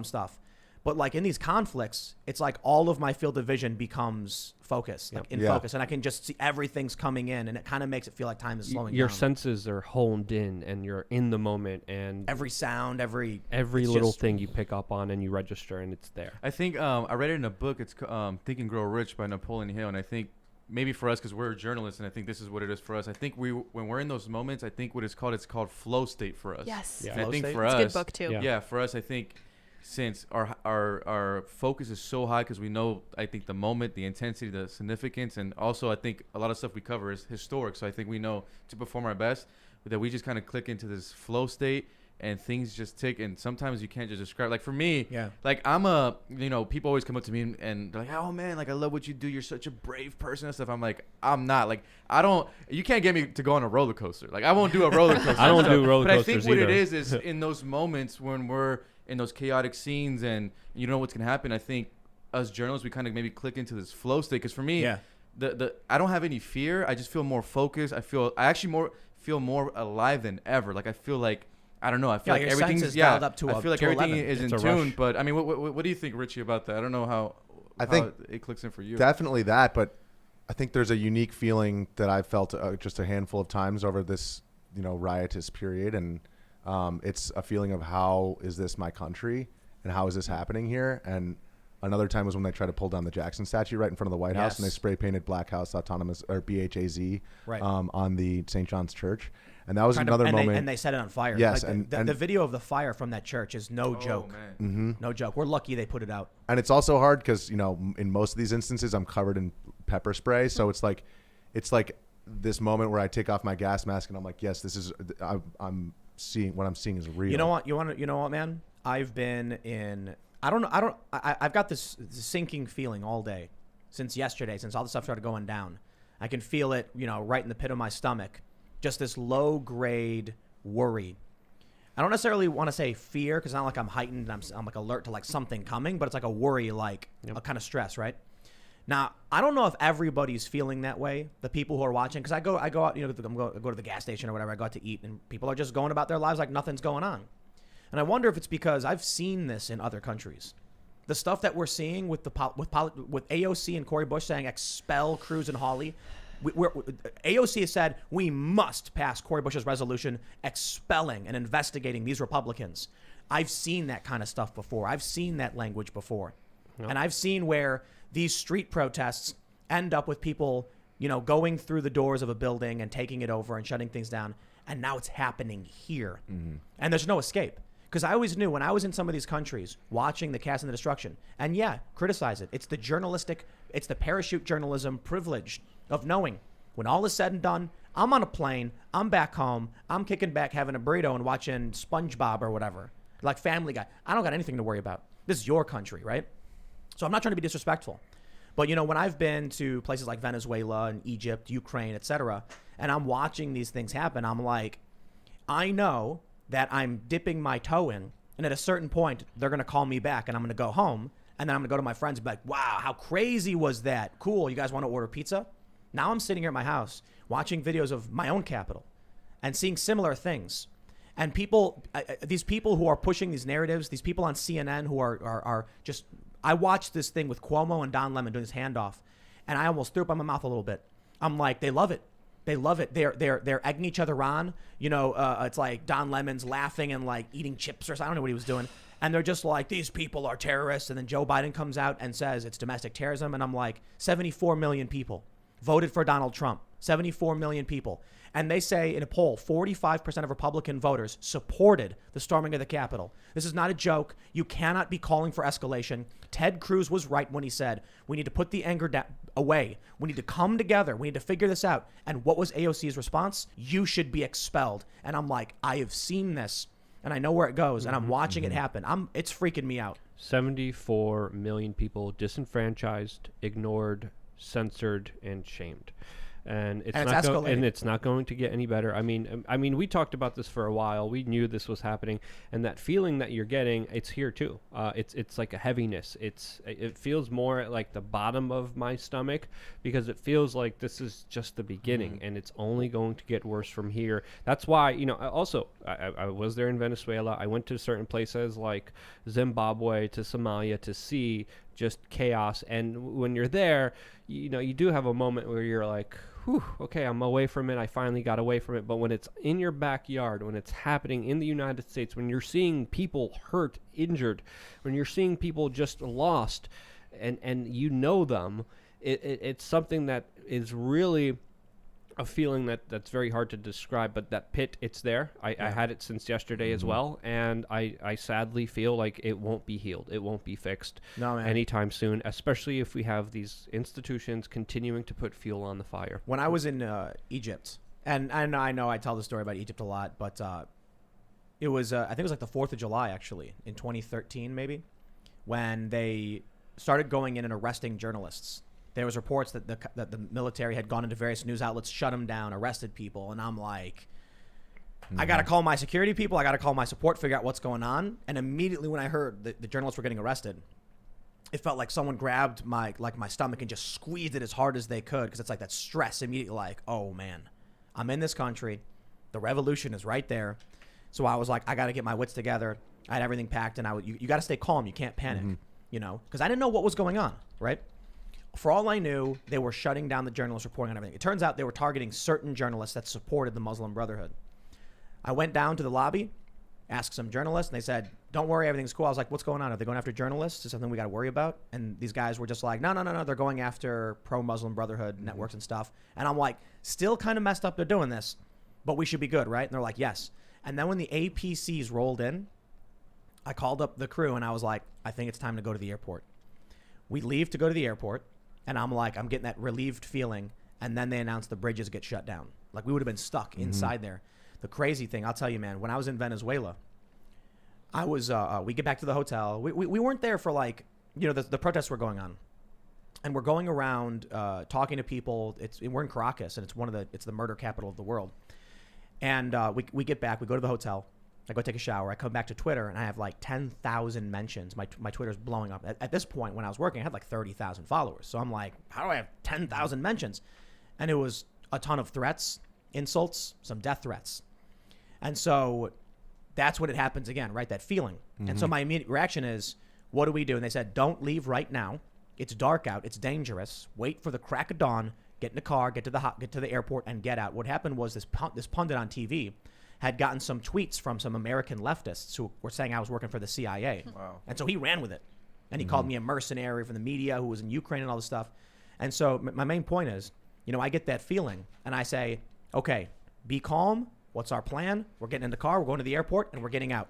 stuff. But like in these conflicts, it's like all of my field of vision becomes focused, like in focus, and I can just see everything's coming in, and it kind of makes it feel like time is slowing Your down. senses are honed in, and you're in the moment, and Every sound, every every it's little just- thing you pick up on and you register, and it's there. I think I read it in a book. It's Think and Grow Rich by Napoleon Hill, and I think maybe for us, because we're journalists, and I think this is what it is for us. I think when we're in those moments, I think it's called flow state for us. Yes. Yeah. And I Flow think state? for It's us, a good book too. Yeah. yeah, for us, I think since our focus is so high because we know, I think, the moment, the intensity, the significance, and also I think a lot of stuff we cover is historic. So I think we know to perform our best that we just kind of click into this flow state and things just tick. And sometimes you can't just describe. Like for me, like people always come up to me and they're like, oh man, like I love what you do. You're such a brave person and stuff. I'm like, I'm not. Like you can't get me to go on a roller coaster. Like I won't do a roller coaster. I don't do roller But I coasters think what it either. is in those moments when we're in those chaotic scenes and you know what's gonna happen. I think us journalists, we kind of maybe click into this flow state. Because for me, the I don't have any fear. I just feel more focused. I actually feel more alive than ever. Like I feel like I don't know. I feel like your everything's senses dialed up to I feel like to everything 11. is It's in a tune. rush. But I mean, what do you think, Richie, about that? I don't know how think it clicks in for you. Definitely that, but I think there's a unique feeling that I've felt just a handful of times over this, riotous period, and it's a feeling of how is this my country and how is this happening here? And another time was when they tried to pull down the Jackson statue right in front of the White House, and they spray painted Black House Autonomous or BHAZ on the St. John's Church, and that was another moment. And they set it on fire. Yes, like and the video of the fire from that church is no joke. Man. No joke. We're lucky they put it out. And it's also hard because in most of these instances I'm covered in pepper spray, so it's like this moment where I take off my gas mask and I'm like, yes, this is I'm seeing what I'm seeing is real. You know what, man? I've been in. I've got this sinking feeling all day since yesterday, since all the stuff started going down. I can feel it, right in the pit of my stomach. Just this low grade worry. I don't necessarily want to say fear because it's not like I'm heightened and I'm like alert to like something coming, but it's like a worry, like a kind of stress, right? Now, I don't know if everybody's feeling that way. The people who are watching, because I go out, I go to the gas station or whatever. I go out to eat, and people are just going about their lives like nothing's going on. And I wonder if it's because I've seen this in other countries. The stuff that we're seeing with AOC and Cori Bush saying expel Cruz and Hawley. AOC has said we must pass Cori Bush's resolution expelling and investigating these Republicans. I've seen that kind of stuff before. I've seen that language before. And I've seen where these street protests end up with people, going through the doors of a building and taking it over and shutting things down. And now it's happening here. And there's no escape. Because I always knew when I was in some of these countries watching the chaos and the destruction, and criticize it. It's the parachute journalism privilege of knowing when all is said and done, I'm on a plane, I'm back home, I'm kicking back, having a burrito and watching SpongeBob or whatever, like Family Guy. I don't got anything to worry about. This is your country, right? So I'm not trying to be disrespectful. But, when I've been to places like Venezuela and Egypt, Ukraine, etc., and I'm watching these things happen, I'm like, I know that I'm dipping my toe in, and at a certain point, they're going to call me back, and I'm going to go home, and then I'm going to go to my friends and be like, wow, how crazy was that? Cool, you guys want to order pizza? Now I'm sitting here at my house watching videos of my own capital, and seeing similar things. And people, these people who are pushing these narratives, these people on CNN who are just, I watched this thing with Cuomo and Don Lemon doing this handoff, and I almost threw up in my mouth a little bit. I'm like, they love it. They love it. They're egging each other on. You know, it's like Don Lemon's laughing and like eating chips or something. I don't know what he was doing. And they're just like, these people are terrorists. And then Joe Biden comes out and says it's domestic terrorism. And I'm like, 74 million people voted for Donald Trump. 74 million people. And they say in a poll, 45% of Republican voters supported the storming of the Capitol. This is not a joke. You cannot be calling for escalation. Ted Cruz was right when he said, we need to put the anger away. We need to come together. We need to figure this out. And what was AOC's response? You should be expelled. And I'm like, I have seen this and I know where it goes and I'm watching it happen. It's freaking me out. 74 million people disenfranchised, ignored, censored, and shamed. And it's not going to get any better. I mean, we talked about this for a while. We knew this was happening, and that feeling that you're getting, it's here too. It's like a heaviness. It feels more like the bottom of my stomach because it feels like this is just the beginning, and it's only going to get worse from here. That's why, you know. Also, I was there in Venezuela. I went to certain places like Zimbabwe, to Somalia, to see just chaos. And when you're there, you know, you do have a moment where you're like, whew, okay, I'm away from it. I finally got away from it. But when it's in your backyard, when it's happening in the United States, when you're seeing people hurt, injured, when you're seeing people just lost, and you know them, it's something that is really a feeling that's very hard to describe. But that pit, it's there. I had it since yesterday as well, and I sadly feel like it won't be healed. It won't be fixed anytime soon, especially if we have these institutions continuing to put fuel on the fire. When I was in Egypt, and I know I tell the story about Egypt a lot, but it was I think it was like the 4th of July actually in 2013 maybe, when they started going in and arresting journalists. There was reports that the military had gone into various news outlets, shut them down, arrested people. And I'm like, I got to call my security people. I got to call my support, figure out what's going on. And immediately when I heard the journalists were getting arrested, it felt like someone grabbed my stomach and just squeezed it as hard as they could. Because it's like that stress immediately, like, oh man, I'm in this country. The revolution is right there. So I was like, I got to get my wits together. I had everything packed, and you got to stay calm. You can't panic, you know, because I didn't know what was going on, right? For all I knew, they were shutting down the journalists reporting on everything. It turns out they were targeting certain journalists that supported the Muslim Brotherhood. I went down to the lobby, asked some journalists, and they said, don't worry, everything's cool. I was like, what's going on? Are they going after journalists? Is something we got to worry about? And these guys were just like, no. They're going after pro-Muslim Brotherhood networks and stuff. And I'm like, still kind of messed up they're doing this, but we should be good, right? And they're like, yes. And then when the APCs rolled in, I called up the crew, and I was like, I think it's time to go to the airport. We leave to go to the airport. And I'm like, I'm getting that relieved feeling. And then they announced the bridges get shut down. Like we would have been stuck inside there. The crazy thing, I'll tell you, man, when I was in Venezuela, I was, we get back to the hotel. We weren't there for like, you know, the protests were going on. And we're going around talking to people. We're in Caracas, and it's the murder capital of the world. And we get back, we go to the hotel. I go take a shower. I come back to Twitter, and I have like 10,000 mentions. My Twitter's blowing up. At this point, when I was working, I had like 30,000 followers. So I'm like, how do I have 10,000 mentions? And it was a ton of threats, insults, some death threats. And so that's when it happens again, right? That feeling. And so my immediate reaction is, what do we do? And they said, don't leave right now. It's dark out. It's dangerous. Wait for the crack of dawn. Get in the car. Get to the airport and get out. What happened was this pundit on TV had gotten some tweets from some American leftists who were saying I was working for the CIA. Wow. And so he ran with it. And he called me a mercenary from the media who was in Ukraine and all this stuff. And so my main point is, you know, I get that feeling and I say, okay, be calm. What's our plan? We're getting in the car. We're going to the airport and we're getting out.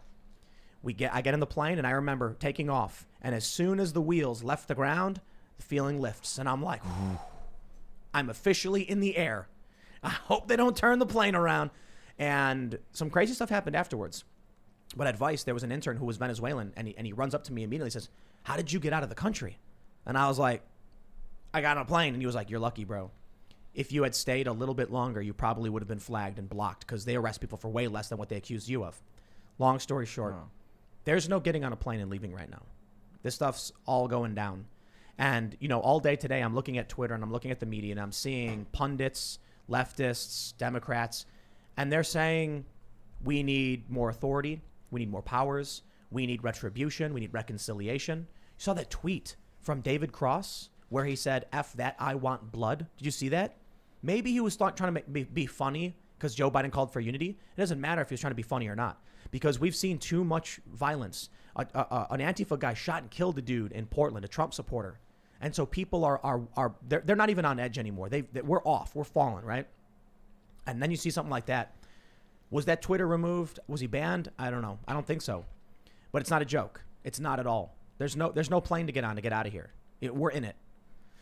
I get in the plane and I remember taking off. And as soon as the wheels left the ground, the feeling lifts. And I'm like, I'm officially in the air. I hope they don't turn the plane around. And some crazy stuff happened afterwards. But at Vice, there was an intern who was Venezuelan, and he runs up to me immediately and says, how did you get out of the country? And I was like, I got on a plane. And he was like, you're lucky, bro. If you had stayed a little bit longer, you probably would have been flagged and blocked because they arrest people for way less than what they accused you of. Long story short, there's no getting on a plane and leaving right now. This stuff's all going down. And, you know, all day today, I'm looking at Twitter and I'm looking at the media and I'm seeing pundits, leftists, Democrats, And they're saying we need more authority, we need more powers, we need retribution, we need reconciliation. You saw that tweet from David Cross where he said, F that, I want blood. Did you see that? Maybe he was trying to be funny because Joe Biden called for unity. It doesn't matter if he was trying to be funny or not, because we've seen too much violence. An Antifa guy shot and killed a dude in Portland, a Trump supporter. And so people they're not even on edge anymore. We're off. We're falling, right? And then you see something like that. Was that Twitter removed? Was he banned? I don't know. I don't think so. But it's not a joke. It's not at all. There's no plane to get on to get out of here. We're in it.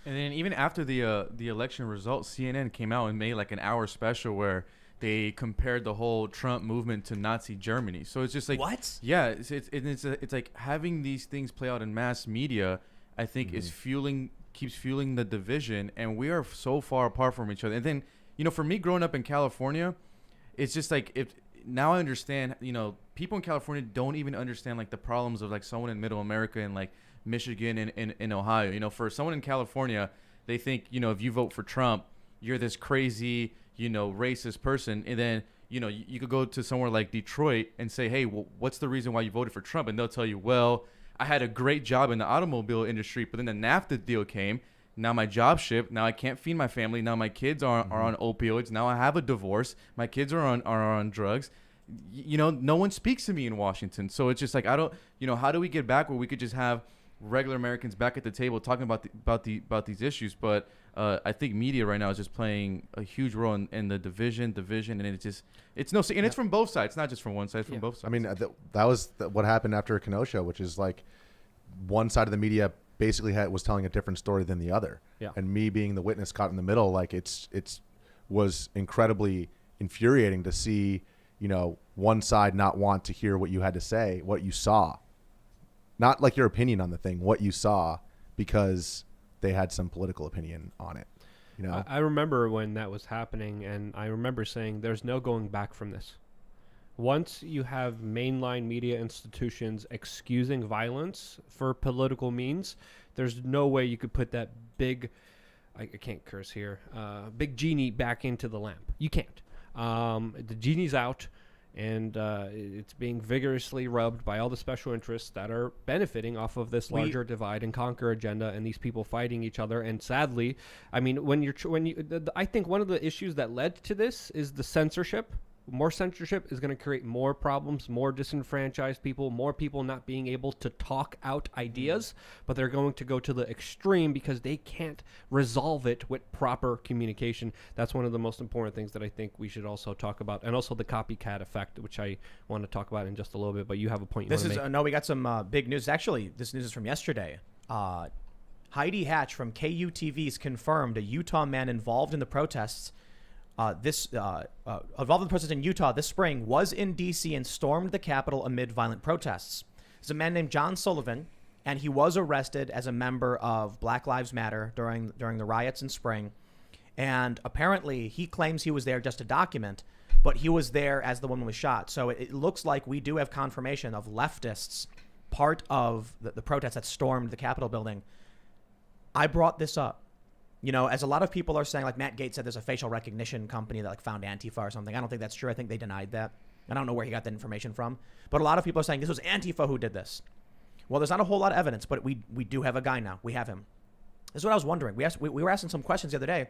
And then even after the election results, CNN came out and made like an hour special where they compared the whole Trump movement to Nazi Germany. So it's just like, what? Yeah, it's like having these things play out in mass media, I think keeps fueling the division, and we are so far apart from each other. And then, for me growing up in California, it's just like, now I understand, people in California don't even understand like the problems of like someone in middle America and like Michigan and in Ohio. For someone in California, they think, if you vote for Trump, you're this crazy, racist person. And then, you could go to somewhere like Detroit and say, hey, well, what's the reason why you voted for Trump? And they'll tell you, well, I had a great job in the automobile industry, but then the NAFTA deal came. Now my job shipped. Now I can't feed my family. Now my kids are on opioids. Now I have a divorce. My kids are on drugs. No one speaks to me in Washington. So it's just like, I don't, how do we get back where we could just have regular Americans back at the table talking about these issues? But I think media right now is just playing a huge role in the division, and it's from both sides, not just from one side, from both sides. I mean, that was what happened after Kenosha, which is like one side of the media basically was telling a different story than the other. Yeah. And me being the witness caught in the middle, like it's was incredibly infuriating to see, one side not want to hear what you had to say, what you saw. Not like your opinion on the thing, what you saw, because they had some political opinion on it. I remember when that was happening, and I remember saying there's no going back from this. Once you have mainline media institutions excusing violence for political means, there's no way you could put that big, I can't curse here, big genie back into the lamp. You can't. The genie's out. And it's being vigorously rubbed by all the special interests that are benefiting off of this larger divide and conquer agenda, and these people fighting each other. And sadly, I mean, I think one of the issues that led to this is the censorship. More censorship is going to create more problems, more disenfranchised people, more people not being able to talk out ideas, but they're going to go to the extreme because they can't resolve it with proper communication. That's one of the most important things that I think we should also talk about, and also the copycat effect, which I want to talk about in just a little bit, but you have a point you want to make. No, we got some big news. Actually, this news is from yesterday. Heidi Hatch from KUTV's confirmed a Utah man involved in the protests involved in the protests in Utah this spring was in D.C. and stormed the Capitol amid violent protests. There's a man named John Sullivan, and he was arrested as a member of Black Lives Matter during the riots in spring. And apparently he claims he was there just to document, but he was there as the woman was shot. So it looks like we do have confirmation of leftists part of the protests that stormed the Capitol building. I brought this up. As a lot of people are saying, like Matt Gaetz said, there's a facial recognition company that like found Antifa or something. I don't think that's true. I think they denied that. I don't know where he got that information from. But a lot of people are saying this was Antifa who did this. Well, there's not a whole lot of evidence, but we do have a guy now. We have him. This is what I was wondering. We were asking some questions the other day.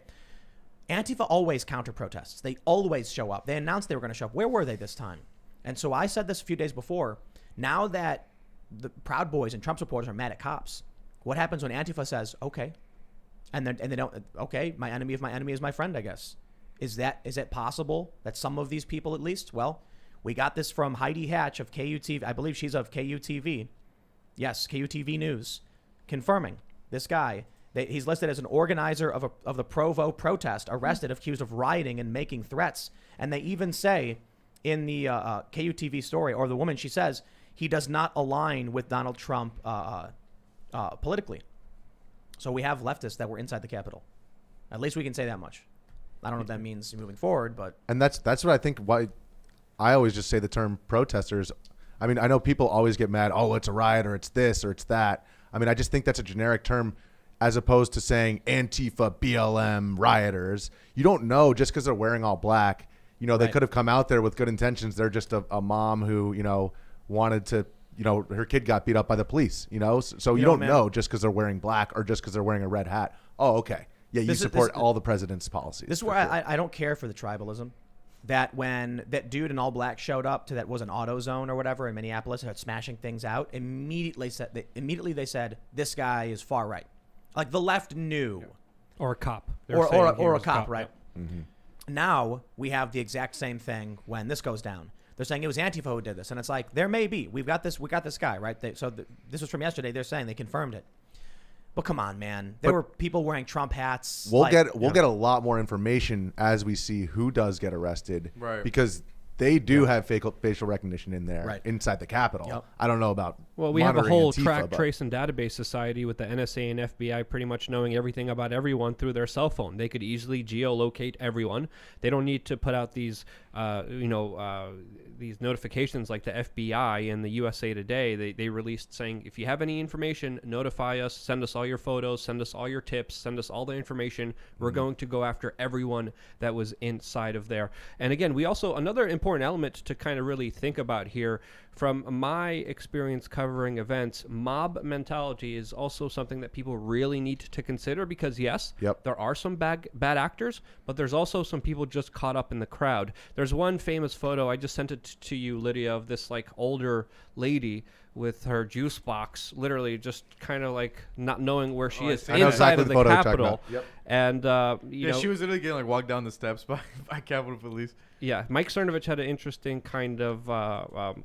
Antifa always counter protests. They always show up. They announced they were going to show up. Where were they this time? And so I said this a few days before. Now that the Proud Boys and Trump supporters are mad at cops, what happens when Antifa says, okay, and they don't, okay, my enemy of my enemy is my friend, I guess. Is it possible that some of these people at least, well, we got this from Heidi Hatch of KUTV. I believe she's of KUTV. Yes, KUTV News, confirming this guy. He's listed as an organizer of the Provo protest, arrested, accused of rioting and making threats. And they even say in the KUTV story, or the woman, she says, he does not align with Donald Trump politically. So we have leftists that were inside the Capitol. At least we can say that much. I don't know what that means moving forward, but... And that's what I think why I always just say the term protesters. I mean, I know people always get mad, oh, it's a riot or it's this or it's that. I mean, I just think that's a generic term as opposed to saying Antifa, BLM, rioters. You don't know just because they're wearing all black. You know, they Right. could have come out there with good intentions. They're just a mom who, you know, wanted to, you know, her kid got beat up by the police, you know? So you don't man. know just because they're wearing black or just because they're wearing a red hat. Oh, okay. Yeah, you support all the president's policies. This is where I don't care for the tribalism. That when that dude in all black showed up to that was an auto zone or whatever in Minneapolis, started smashing things out, immediately they said this guy is far right. Like the left knew. Or a cop. Or a cop, right? Yeah. Mm-hmm. Now we have the exact same thing when this goes down. They're saying it was Antifa who did this, and it's like there may be. We got this guy, right? This was from yesterday. They're saying they confirmed it. But come on, man. There were people wearing Trump hats. We'll get a lot more information as we see who does get arrested, Right. Because they do have facial recognition in there, Right. inside the Capitol. Yep. I don't know about. Well, we have a monitoring whole Antifa, track, but- trace, and database society with the NSA and FBI pretty much knowing everything about everyone through their cell phone. They could easily geolocate everyone. They don't need to put out these, these notifications like the FBI and the USA Today. They released saying, if you have any information, notify us, send us all your photos, send us all your tips, send us all the information. We're going to go after everyone that was inside of there. And again, we also, another important element to kind of really think about here, from my experience covering events, mob mentality is also something that people really need to consider because, yes, Yep. there are some bad actors, but there's also some people just caught up in the crowd. There's one famous photo, I just sent it to you, Lydia, of this like older lady with her juice box, literally just kind of like not knowing where she is I know inside exactly of the the photo you're talking Capitol. about. Yep. And, you Yeah, know, she was literally getting like walked down the steps by Capitol Police. yeah, Mike Cernovich had an interesting kind of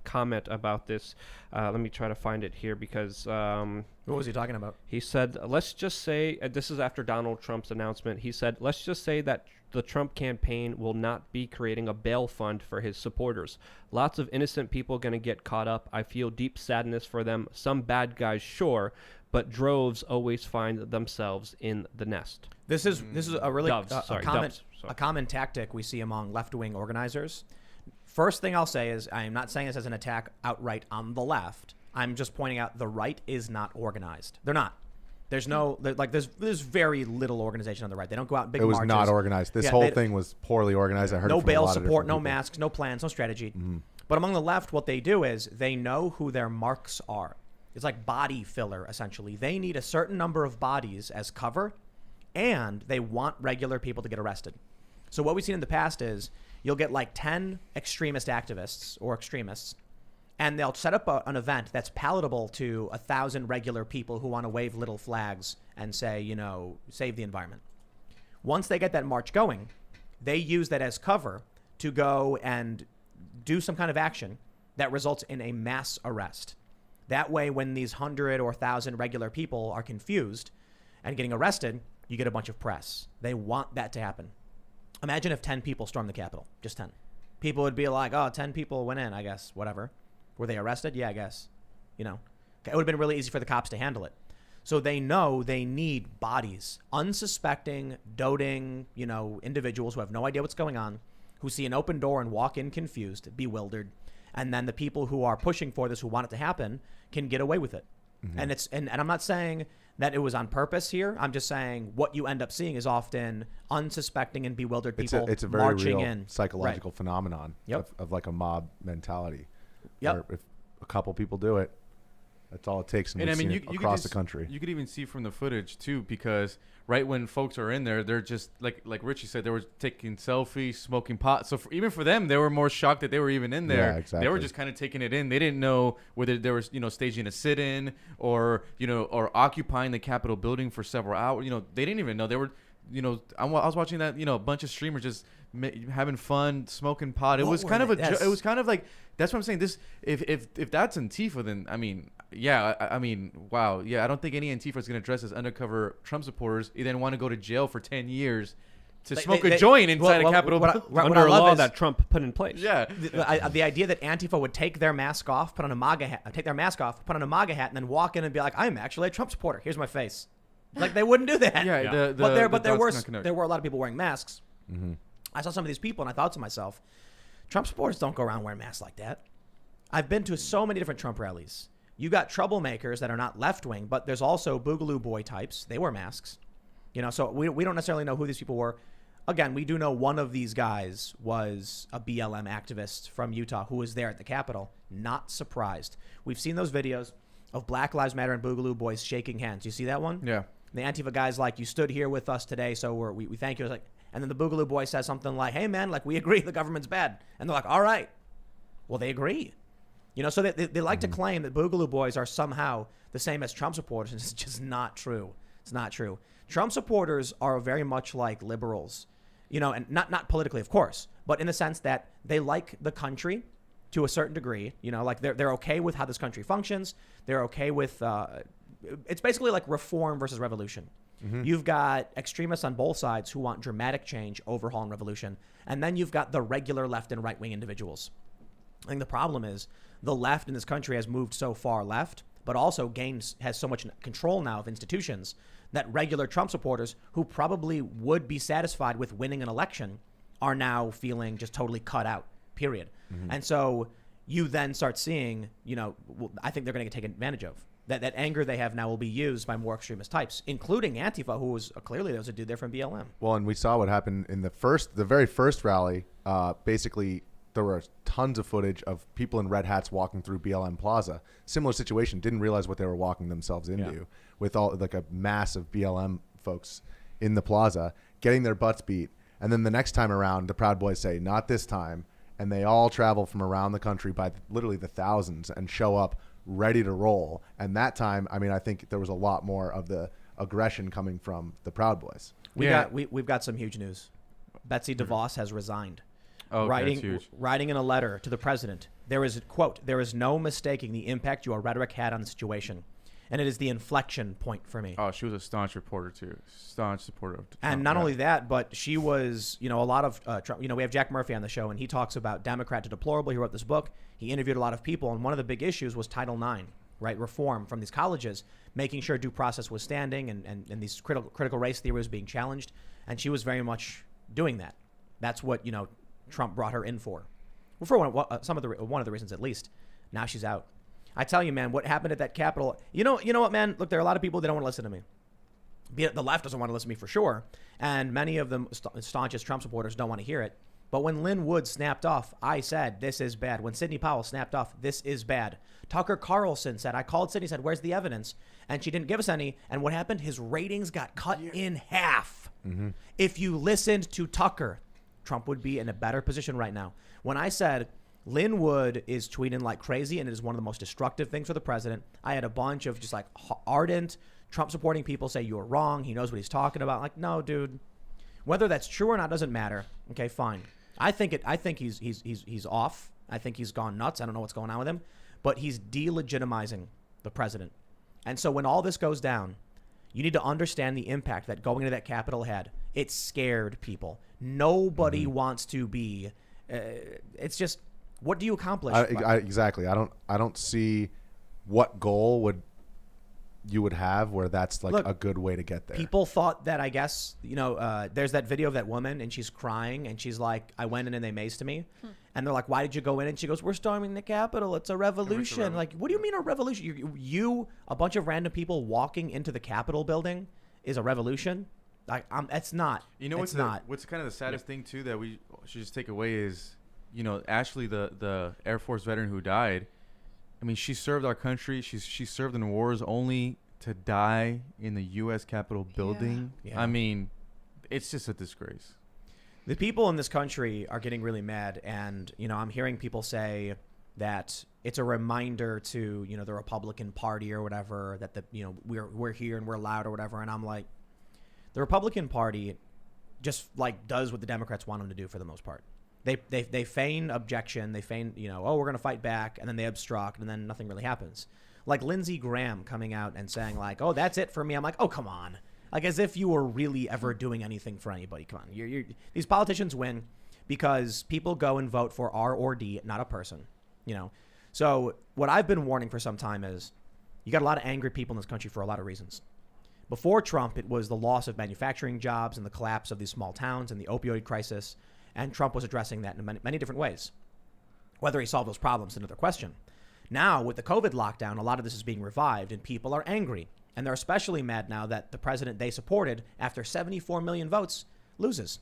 comment about this. Let me try to find it here because What was he talking about? he said, let's just say, this is after Donald Trump's announcement, he said, let's just say that the Trump campaign will not be creating a bail fund for his supporters. Lots of innocent people going to get caught up. I feel deep sadness for them. Some bad guys, sure, but droves always find themselves in the nest. This is a really Doves, sorry, common doves, sorry. a common tactic we see among left-wing organizers. First thing I'll say is I am not saying this as an attack outright on the left. I'm just pointing out the right is not organized. They're not. There's no there's very little organization on the right. They don't go out in big It was marches. not organized. This Yeah, whole they- thing was poorly organized. I heard it No from a bail lot of support, different no people. masks, no plans, no strategy. But among the left, what they do is they know who their marks are. It's like body filler, essentially. They need a certain number of bodies as cover, and they want regular people to get arrested. So what we've seen in the past is you'll get like 10 extremist activists or extremists, and they'll set up an event that's palatable to 1,000 regular people who want to wave little flags and say, you know, save the environment. Once they get that march going, they use that as cover to go and do some kind of action that results in a mass arrest. That way, when these 100 or 1,000 regular people are confused and getting arrested, you get a bunch of press. They want that to happen. Imagine if 10 people stormed the Capitol, just 10. People would be like, oh, 10 people went in, I guess, whatever. Were they arrested? Yeah, I guess. You know, it would have been really easy for the cops to handle it. So they know they need bodies, unsuspecting, doting, you know, individuals who have no idea what's going on, who see an open door and walk in confused, bewildered. And then the people who are pushing for this, who want it to happen, can get away with it. Mm-hmm. And I'm not saying that it was on purpose here. I'm just saying what you end up seeing is often unsuspecting and bewildered people It's a very marching real in. psychological phenomenon of like a mob mentality. Yep. Where if a couple people do it, that's all it takes. And, And I we've mean, seen you it could across just- the country. You could even see from the footage too, because right when folks are in there, they're just like Richie said, they were taking selfies, smoking pot. So even for them, they were more shocked that they were even in there. Yeah, exactly. They were just kind of taking it in. They didn't know whether they were, you know, staging a sit-in or, you know, or occupying the Capitol building for several hours. You know, they didn't even know. They were, you know, I was watching that, you know, a bunch of streamers just having fun, smoking pot. It was kind of it was kind of like, that's what I'm saying. This, if that's Antifa, then I mean, yeah, I mean, wow, yeah. I don't think any Antifa is going to dress as undercover Trump supporters. They then want to go to jail for 10 years to smoke a joint inside a Capitol under a law that Trump put in place. Yeah. The idea that Antifa would take their mask off, put on a MAGA hat, take their mask off, put on a MAGA hat, and then walk in and be like, "I'm actually a Trump supporter. Here's my face." Like they wouldn't do that. Yeah. But there dots cannot were a lot of people wearing masks. Mm-hmm. I saw some of these people and I thought to myself, Trump supporters don't go around wearing masks like that. I've been to so many different Trump rallies. You got troublemakers that are not left wing, but there's also Boogaloo Boy types. They wear masks. You know, so we don't necessarily know who these people were. again, we do know one of these guys was a BLM activist from Utah who was there at the Capitol. Not surprised. We've seen those videos of Black Lives Matter and Boogaloo Boys shaking hands. You see that one? Yeah. The Antifa guy's like, you stood here with us today, so we thank you. It's like, and then the Boogaloo Boy says something like, hey, man, like, we agree the government's bad. And they're like, all right. Well, they agree. You know, so they like to claim that Boogaloo Boys are somehow the same as Trump supporters. It's just not true. It's not true. Trump supporters are very much like liberals, you know, and not politically, of course, but in the sense that they like the country to a certain degree. You know, like they're okay with how this country functions. They're okay with it's basically like reform versus revolution. You've got extremists on both sides who want dramatic change, overhaul, and revolution. And then you've got the regular left and right-wing individuals. I think the problem is the left in this country has moved so far left, but also has so much control now of institutions that regular Trump supporters who probably would be satisfied with winning an election are now feeling just totally cut out, period. And so you then start seeing, you know, I think they're going to get taken advantage of. That anger they have now will be used by more extremist types, including Antifa, who was clearly there was a dude there from BLM. Well, and we saw what happened in the very first rally. Basically, there were tons of footage of people in red hats walking through BLM Plaza. Similar situation, didn't realize what they were walking themselves into, with all like a mass of BLM folks in the plaza getting their butts beat. And then the next time around, the Proud Boys say, not this time. And they all travel from around the country by literally the thousands and show up ready to roll. And that time, I mean, I think there was a lot more of the aggression coming from the Proud Boys. We've got some huge news. Betsy DeVos has resigned. Oh, that's huge. Writing in a letter to the president, there is, quote, there is no mistaking the impact your rhetoric had on the situation. And it is the inflection point for me. Oh, she was a staunch reporter, too. Staunch supporter of Trump. And not only that, but she was, you know, a lot of Trump. You know, we have Jack Murphy on the show, and he talks about Democrat to deplorable. He wrote this book. He interviewed a lot of people, and one of the big issues was Title IX, right? Reform from these colleges, making sure due process was standing and these critical race theory was being challenged. And she was very much doing that. That's what, you know, Trump brought her in for. Well, for one of the reasons, at least. Now she's out. I tell you, man, what happened at that Capitol. You know what, man? Look, there are a lot of people that don't want to listen to me. The left doesn't want to listen to me for sure. And many of them, staunchest Trump supporters, don't want to hear it. But when Lynn Wood snapped off, I said, this is bad. When Sidney Powell snapped off, this is bad. Tucker Carlson said, I called Sidney, said, where's the evidence? And she didn't give us any. And what happened? His ratings got cut in half. If you listened to Tucker, Trump would be in a better position right now. When I said Lynn Wood is tweeting like crazy and it is one of the most destructive things for the president, I had a bunch of just like ardent Trump supporting people say you're wrong. He knows what he's talking about. Like, no, dude. Whether that's true or not doesn't matter. Okay, fine. I think he's off. I think he's gone nuts. I don't know what's going on with him, but he's delegitimizing the president. And so when all this goes down, you need to understand the impact that going into that Capitol had. It scared people. Nobody wants to be. It's just, what do you accomplish? Exactly. I don't see what goal you would have where that's like a good way to get there. People thought that, I guess, you know, there's that video of that woman and she's crying and she's like, I went in and they maced me. And they're like, why did you go in? And she goes, we're storming the Capitol. It's a revolution. Like, what do you mean a revolution? You, a bunch of random people walking into the Capitol building is a revolution? Like, it's not. You know what's kind of the saddest thing too that we should just take away is, you know, Ashley, the Air Force veteran who died. I mean, she served our country. She served in wars only to die in the U.S. Capitol building. Yeah. I mean, it's just a disgrace. The people in this country are getting really mad, and you know, I'm hearing people say that it's a reminder to, you know, the Republican Party or whatever, that we're here and we're loud or whatever. And I'm like, the Republican Party just like does what the Democrats want them to do for the most part. They feign objection. They feign, you know, oh, we're going to fight back. And then they obstruct and then nothing really happens. Like Lindsey Graham coming out and saying like, oh, that's it for me. I'm like, oh, come on. Like as if you were really ever doing anything for anybody. Come on. These politicians win because people go and vote for R or D, not a person, you know. So what I've been warning for some time is you got a lot of angry people in this country for a lot of reasons. Before Trump, it was the loss of manufacturing jobs and the collapse of these small towns and the opioid crisis. And Trump was addressing that in many different ways. Whether he solved those problems is another question. Now, with the COVID lockdown, a lot of this is being revived and people are angry. And they're especially mad now that the president they supported, after 74 million votes, loses.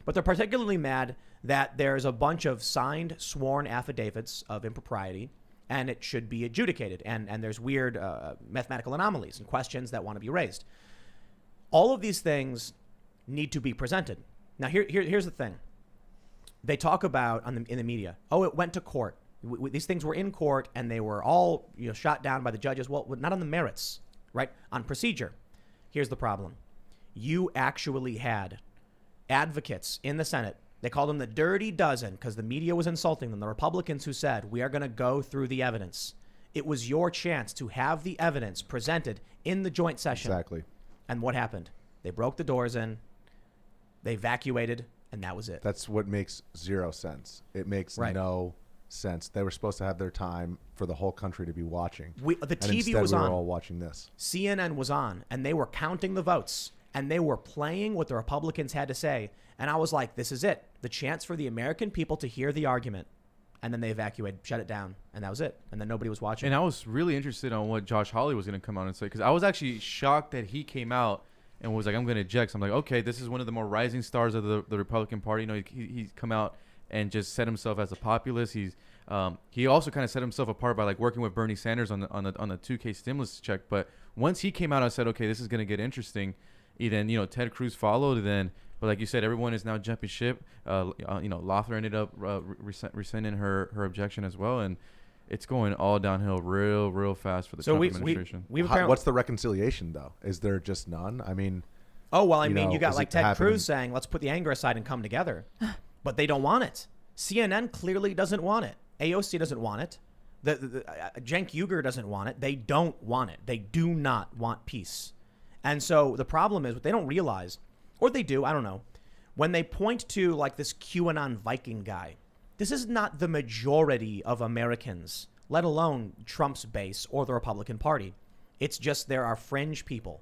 But they're particularly mad that there's a bunch of signed, sworn affidavits of impropriety, and it should be adjudicated. And there's weird mathematical anomalies and questions that want to be raised. All of these things need to be presented. Now, here's the thing. They talk about in the media, oh, it went to court. These things were in court, and they were all shot down by the judges. Well, not on the merits, right? On procedure. Here's the problem. You actually had advocates in the Senate. They called them the Dirty Dozen because the media was insulting them. The Republicans who said, we are going to go through the evidence. It was your chance to have the evidence presented in the joint session. Exactly. And what happened? They broke the doors in, they evacuated, and that was it. That's what makes zero sense. It makes no sense. They were supposed to have their time for the whole country to be watching. The TV was we on. were all watching this. CNN was on, and they were counting the votes, and they were playing what the Republicans had to say. And I was like, this is it. The chance for the American people to hear the argument. And then they evacuated, shut it down, and that was it. And then nobody was watching. And I was really interested on what Josh Hawley was going to come out and say, because I was actually shocked that he came out and was like, I'm going to eject. So I'm like, okay, this is one of the more rising stars of the Republican Party. You know, he's come out and just set himself as a populist. He also kind of set himself apart by like working with Bernie Sanders on the 2K stimulus check. But once he came out and said, okay, this is going to get interesting, then Ted Cruz followed. But like you said, everyone is now jumping ship. Loeffler ended up rescinding her objection as well, and it's going all downhill real fast for the Trump administration. What's the reconciliation though? Is there just none? I mean, you got like Ted Cruz saying, let's put the anger aside and come together. But they don't want it. CNN clearly doesn't want it. AOC doesn't want it. Cenk Uygur doesn't want it. They don't want it. They do not want peace. And so the problem is what they don't realize, or they do, I don't know, when they point to like this QAnon Viking guy, this is not the majority of Americans, let alone Trump's base or the Republican Party. It's just there are fringe people.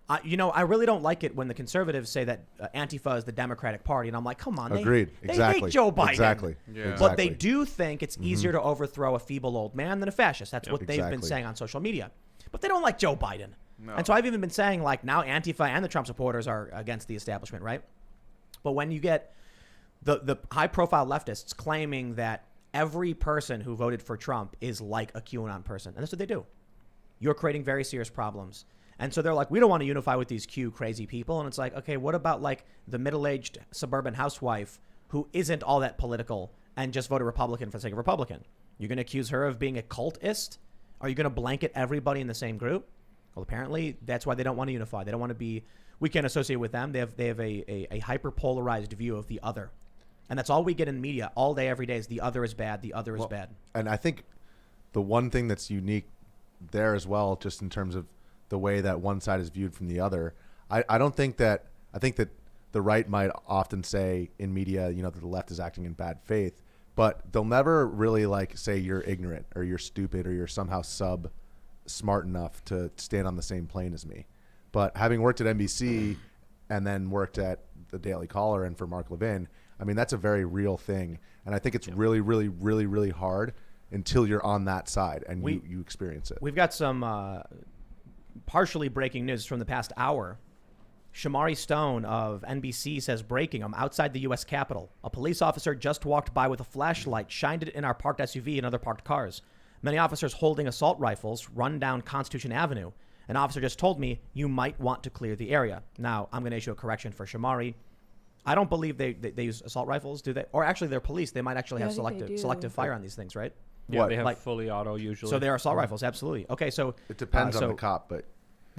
I really don't like it when the conservatives say that Antifa is the Democratic Party, and I'm like, come on, agreed. They hate Joe Biden. Exactly. Yeah. But they do think it's easier to overthrow a feeble old man than a fascist. That's what they've been saying on social media. But they don't like Joe Biden. No. And so I've even been saying, like, now Antifa and the Trump supporters are against the establishment, right? But when you get the high-profile leftists claiming that every person who voted for Trump is like a QAnon person, and that's what they do, you're creating very serious problems. And so they're like, we don't want to unify with these Q crazy people. And it's like, okay, what about like the middle-aged suburban housewife who isn't all that political and just voted Republican for the sake of Republican? You're going to accuse her of being a cultist? Are you going to blanket everybody in the same group? Well, apparently that's why they don't want to unify. They don't want to be, we can't associate with them. They have a hyper-polarized view of the other. And that's all we get in media all day, every day is the other is bad, the other is bad. And I think the one thing that's unique there as well, just in terms of the way that one side is viewed from the other, I think that the right might often say in media, that the left is acting in bad faith, but they'll never really like say you're ignorant or you're stupid or you're somehow smart enough to stand on the same plane as me. But having worked at NBC and then worked at the Daily Caller and for Mark Levin, I mean, that's a very real thing. And I think it's really, really, really, really hard until you're on that side and you experience it. We've got some partially breaking news from the past hour. Shamari Stone of NBC says, breaking, I'm outside the U.S. Capitol. A police officer just walked by with a flashlight, shined it in our parked SUV and other parked cars. Many officers holding assault rifles run down Constitution Avenue. An officer just told me you might want to clear the area. Now, I'm going to issue a correction for Shamari. I don't believe they use assault rifles, do they? Or actually, they're police. They might actually have selective fire on these things, right? Yeah, they have fully auto usually. So they're assault rifles, absolutely. Okay, so it depends on the cop, but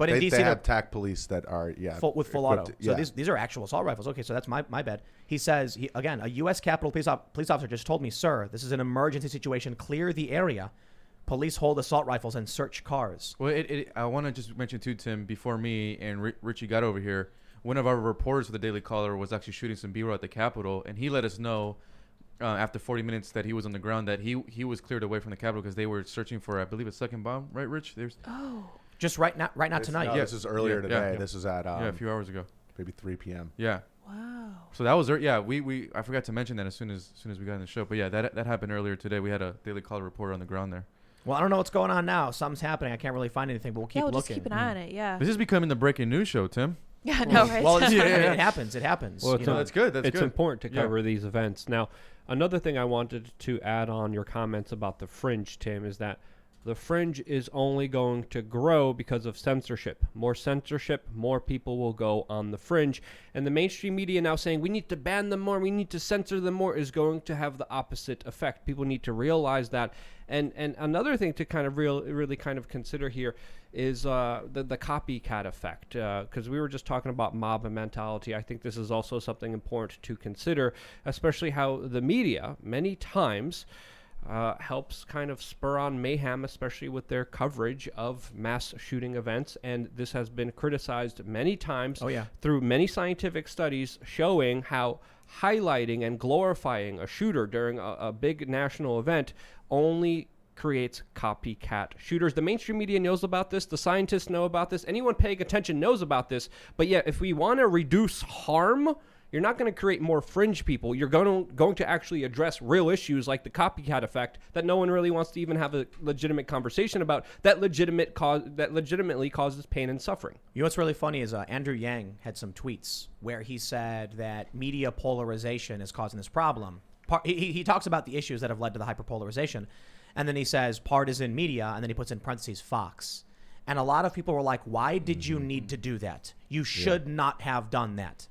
in DC they have TAC police that are with full auto. So these are actual assault rifles. Okay, so that's my bad. He says again, a U.S. Capitol police officer just told me, sir, this is an emergency situation. Clear the area. Police hold assault rifles and search cars. Well, I want to just mention too, Tim, before me and Richie got over here, one of our reporters for the Daily Caller was actually shooting some B-roll at the Capitol, and he let us know after 40 minutes that he was on the ground that he was cleared away from the Capitol because they were searching for, I believe, a second bomb. Right, Rich? Just right now tonight. No, this is earlier today. Yeah. This was at a few hours ago. Maybe 3 p.m. Yeah. Wow. So that was we I forgot to mention that as soon as we got in the show. But yeah, that happened earlier today. We had a Daily Caller reporter on the ground there. Well, I don't know what's going on now. Something's happening. I can't really find anything, but we'll keep looking. Just keep an eye on it. Yeah. This is becoming the breaking news show, Tim. Yeah, no, right? Well, it happens. It happens. Well, you No, know. that's good. That's It's good. important to cover these events. Now, another thing I wanted to add on your comments about the fringe, Tim, is that the fringe is only going to grow because of censorship. More censorship, more people will go on the fringe. And the mainstream media now saying we need to ban them more, we need to censor them more, is going to have the opposite effect. People need to realize that. And another thing to kind of really kind of consider here is the copycat effect. Because we were just talking about mob mentality. I think this is also something important to consider, especially how the media many times helps kind of spur on mayhem, especially with their coverage of mass shooting events. And this has been criticized many times through many scientific studies showing how highlighting and glorifying a shooter during a big national event only creates copycat shooters. The mainstream media knows about this. The scientists know about this. Anyone paying attention knows about this. But yet, if we want to reduce harm, you're not going to create more fringe people. You're going to actually address real issues like the copycat effect that no one really wants to even have a legitimate conversation about, that legitimately causes pain and suffering. You know what's really funny is Andrew Yang had some tweets where he said that media polarization is causing this problem. He talks about the issues that have led to the hyperpolarization, and then he says partisan media, and then he puts in parentheses Fox. And a lot of people were like, why did you need to do that? You should not have done that.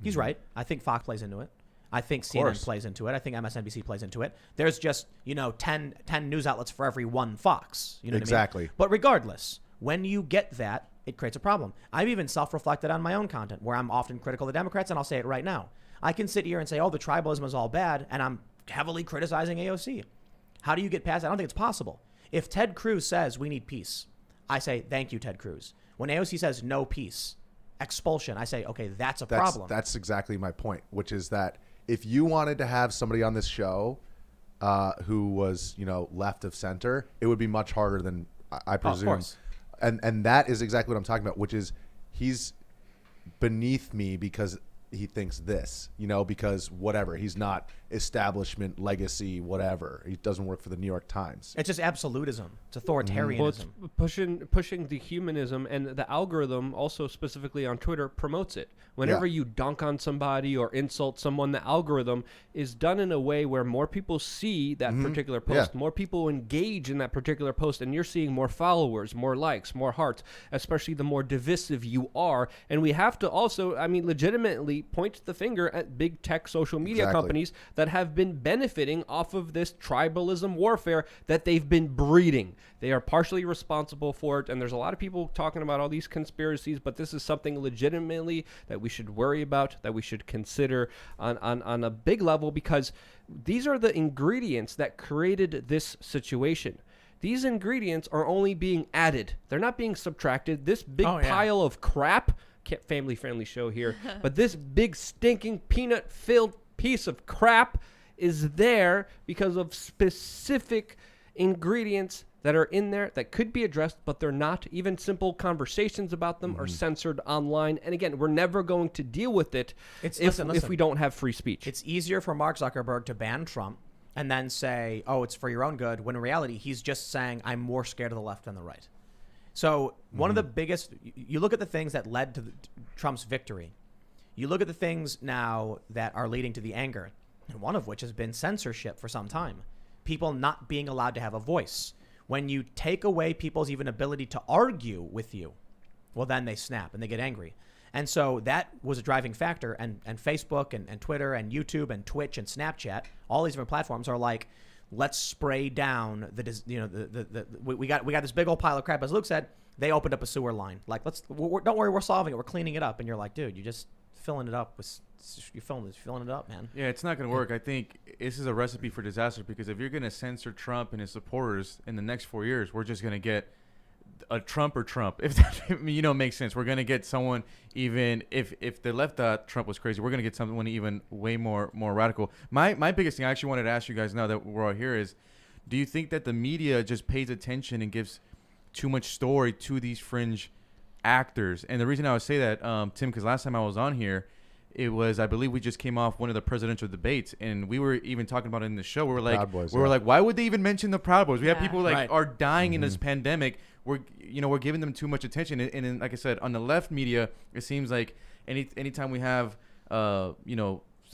He's right. I think Fox plays into it. I think CNN plays into it. I think MSNBC plays into it. There's just, 10 news outlets for every one Fox. You know Exactly. what I mean? But regardless, when you get that, it creates a problem. I've even self-reflected on my own content where I'm often critical of the Democrats, and I'll say it right now. I can sit here and say, oh, the tribalism is all bad, and I'm heavily criticizing AOC. How do you get past that? I don't think it's possible. If Ted Cruz says we need peace, I say, thank you, Ted Cruz. When AOC says no peace, expulsion, I say, okay, that's a problem. That's exactly my point, which is that if you wanted to have somebody on this show who was, left of center, it would be much harder than I presume. Of course. And that is exactly what I'm talking about, which is he's beneath me because he thinks this, because whatever, he's not establishment, legacy, whatever. He doesn't work for the New York Times. It's just absolutism. It's authoritarianism. Well, it's pushing the humanism, and the algorithm also specifically on Twitter promotes it. Whenever you dunk on somebody or insult someone, the algorithm is done in a way where more people see that particular post, more people engage in that particular post, and you're seeing more followers, more likes, more hearts, especially the more divisive you are. And we have to also, legitimately point the finger at big tech social media companies that have been benefiting off of this tribalism warfare that they've been breeding. They are partially responsible for it, and there's a lot of people talking about all these conspiracies, but this is something legitimately that we should worry about, that we should consider on a big level, because these are the ingredients that created this situation. These ingredients are only being added. They're not being subtracted. This big pile of crap, family-friendly show here, but this big stinking peanut-filled piece of crap is there because of specific ingredients that are in there that could be addressed, but they're not. Even simple conversations about them are censored online. And again, we're never going to deal with it if we don't have free speech. It's easier for Mark Zuckerberg to ban Trump and then say, oh, it's for your own good, when in reality, he's just saying, I'm more scared of the left than the right. So one of the biggest, you look at the things that led to Trump's victory. You look at the things now that are leading to the anger, and one of which has been censorship for some time. People not being allowed to have a voice. When you take away people's even ability to argue with you, well, then they snap and they get angry. And so that was a driving factor. And Facebook and Twitter and YouTube and Twitch and Snapchat, all these different platforms are like, let's spray down we got this big old pile of crap. As Luke said, they opened up a sewer line. Like, don't worry, we're solving it. We're cleaning it up. And you're like, dude, you're just filling it up with, you're filling it up, man. Yeah, it's not going to work. I think this is a recipe for disaster, because if you're going to censor Trump and his supporters in the next 4 years, we're just going to get a Trump or Trump. If that makes sense. We're going to get someone, even if the left thought Trump was crazy, we're going to get someone even way more radical. My biggest thing I actually wanted to ask you guys now that we're all here is, do you think that the media just pays attention and gives too much story to these fringe actors? And the reason I would say that, Tim, because last time I was on here, it was, I believe we just came off one of the presidential debates, and we were even talking about it in the show. We were like, Proud Boys, we were yeah. like, why would they even mention the Proud Boys? We have Yeah. people like Right. are dying in this pandemic. We're giving them too much attention. And then, like I said, on the left media, it seems like anytime we have,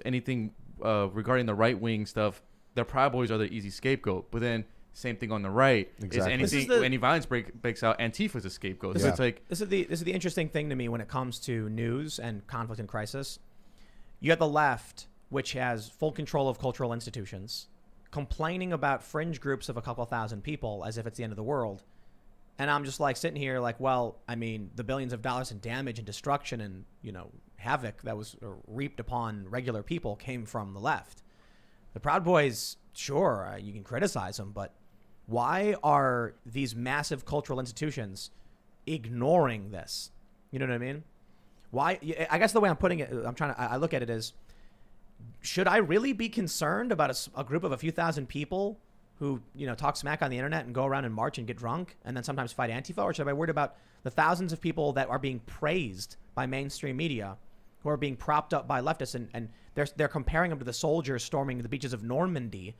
anything regarding the right wing stuff, the Proud Boys are the easy scapegoat. But then same thing on the right. Exactly. Is anything, any violence breaks out, Antifa's a scapegoat. So Yeah. it's like, This is the interesting thing to me when it comes to news and conflict and crisis. You have the left, which has full control of cultural institutions, complaining about fringe groups of a couple thousand people as if it's the end of the world. And I'm just like sitting here like, well, I mean, the billions of dollars in damage and destruction and, havoc that was reaped upon regular people came from the left. The Proud Boys, sure, you can criticize them, but why are these massive cultural institutions ignoring this? You know what I mean? Why? I guess the way I'm putting it, I look at it as, should I really be concerned about a group of a few thousand people who, talk smack on the internet and go around and march and get drunk and then sometimes fight Antifa? Or should I be worried about the thousands of people that are being praised by mainstream media, who are being propped up by leftists, and they're comparing them to the soldiers storming the beaches of Normandy?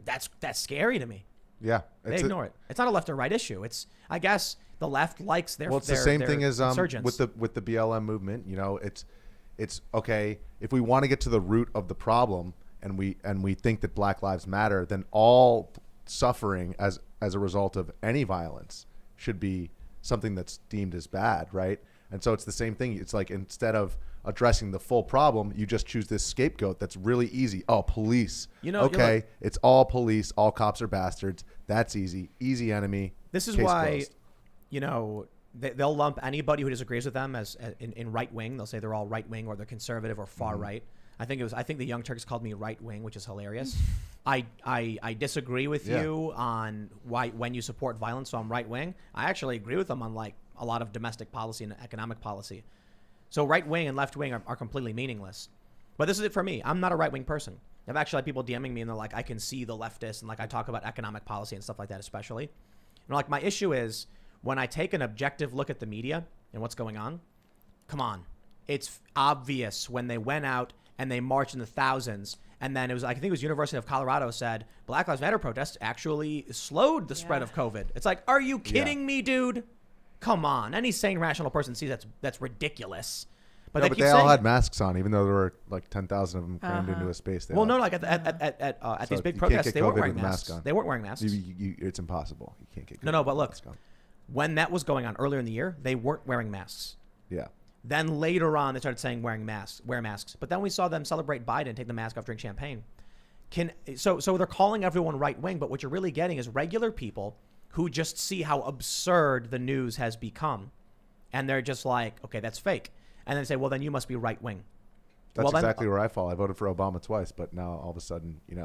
That's scary to me. Yeah. They ignore it. It's not a left or right issue. It's, I guess, the left likes their. Well, it's their, the same their thing as insurgents. with the BLM movement. It's okay if we want to get to the root of the problem, and we think that Black Lives Matter, then all suffering as a result of any violence should be something that's deemed as bad, right? And so it's the same thing. It's like, instead of addressing the full problem, you just choose this scapegoat that's really easy. Oh, police. Okay, it's all police. All cops are bastards. That's easy. Easy enemy. This is Case why, closed. they'll lump anybody who disagrees with them as in right wing. They'll say they're all right wing or they're conservative or far right. I think the Young Turks called me right wing, which is hilarious. I disagree with you on when you support violence, so I'm right wing. I actually agree with them on like a lot of domestic policy and economic policy. So right wing and left wing are completely meaningless. But this is it for me. I'm not a right wing person. I've actually had people DMing me and they're like, I can see the leftists, and like I talk about economic policy and stuff like that, especially. And like, my issue is when I take an objective look at the media and what's going on. Come on, it's obvious when they went out and they marched in the thousands. And then I think it was University of Colorado said Black Lives Matter protests actually slowed the spread of COVID. It's like, are you kidding me, dude? Come on. Any sane, rational person sees that's ridiculous. But they all had masks on, even though there were like 10,000 of them crammed into a space. Well, no, like at these big protests, they weren't wearing masks. They weren't wearing masks. It's impossible. You can't get COVID no. But with a look, mask on. when that was going on earlier in the year, they weren't wearing masks. Yeah. Then later on, they started saying wear masks. But then we saw them celebrate Biden, take the mask off, drink champagne. So they're calling everyone right wing, but what you're really getting is regular people who just see how absurd the news has become, and they're just like, okay, that's fake, and then say, well, then you must be right wing. That's exactly where I fall. I voted for Obama twice, but now all of a sudden, you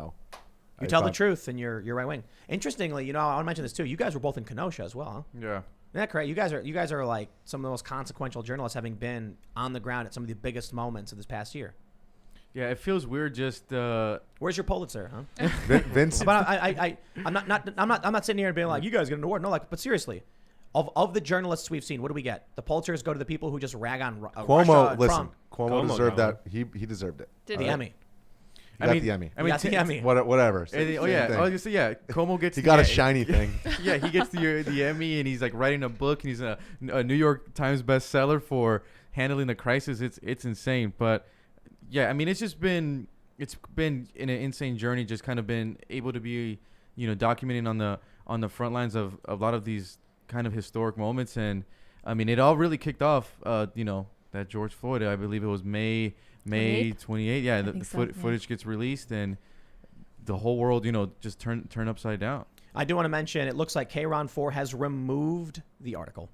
tell the truth and you're right wing. Interestingly, I want to mention this too. You guys were both in Kenosha as well, huh? yeah. Isn't that correct? You guys are like some of the most consequential journalists, having been on the ground at some of the biggest moments of this past year. Yeah, it feels weird. Just where's your Pulitzer, huh? Vince. But I'm not sitting here and being like, you guys get an award. No, like, but seriously, of the journalists we've seen, what do we get? The Pulitzers go to the people who just rag on Cuomo. Russia, Listen, Trump. Cuomo deserved that. He deserved it. Did The he? Emmy. He got the Emmy. I mean, the Emmy. Whatever. I was gonna say, yeah. Cuomo gets. He got a shiny thing. Yeah, he gets the Emmy, and he's like writing a book, and he's a New York Times bestseller for handling the crisis. It's insane, but yeah, I mean, it's been an insane journey. Just kind of been able to be, documenting on the front lines of a lot of these kind of historic moments, and I mean, it all really kicked off. That George Floyd, I believe it was May 28th. Yeah, the footage gets released, and the whole world, just turn upside down. I do want to mention, it looks like Kron 4 has removed the article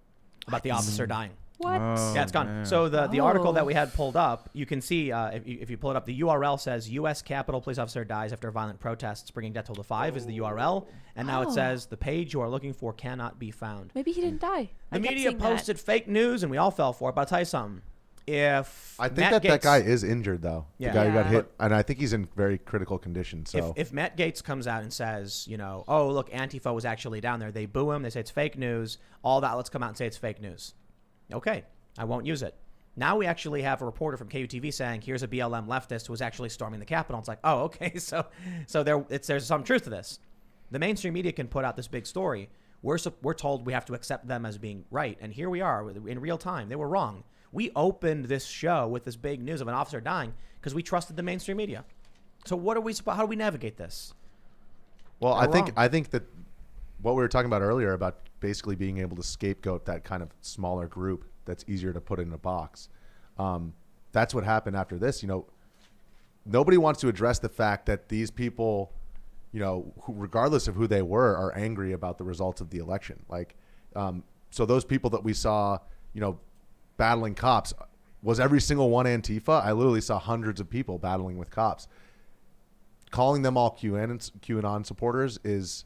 about the officer dying. What? Oh, Yeah, it's gone. man. So the article that we had pulled up, you can see if you pull it up, the URL says U.S. Capitol police officer dies after violent protests, bringing death toll to 5 is the URL, and now it says the page you are looking for cannot be found. Maybe he didn't die. The media posted fake news, and we all fell for it. But I'll tell you something. If I think Matt that Gaetz, guy is injured though. Yeah. The guy who got Yeah. hit, and I think he's in very critical condition. So if Matt Gaetz comes out and says, oh look, Antifa was actually down there, they boo him, they say it's fake news. All the outlets come out and say it's fake news. Okay, I won't use it. Now we actually have a reporter from KUTV saying, here's a BLM leftist who was actually storming the Capitol. It's like, oh, okay, so there's some truth to this. The mainstream media can put out this big story. We're told we have to accept them as being right, and here we are in real time. They were wrong. We opened this show with this big news of an officer dying because we trusted the mainstream media. So how do we navigate this? Well, They're I think that what we were talking about earlier about basically being able to scapegoat that kind of smaller group that's easier to put in a box. That's what happened after this. Nobody wants to address the fact that these people, who, regardless of who they were, are angry about the results of the election. So those people that we saw, battling cops, was every single one Antifa? I literally saw hundreds of people battling with cops. Calling them all QAnon supporters is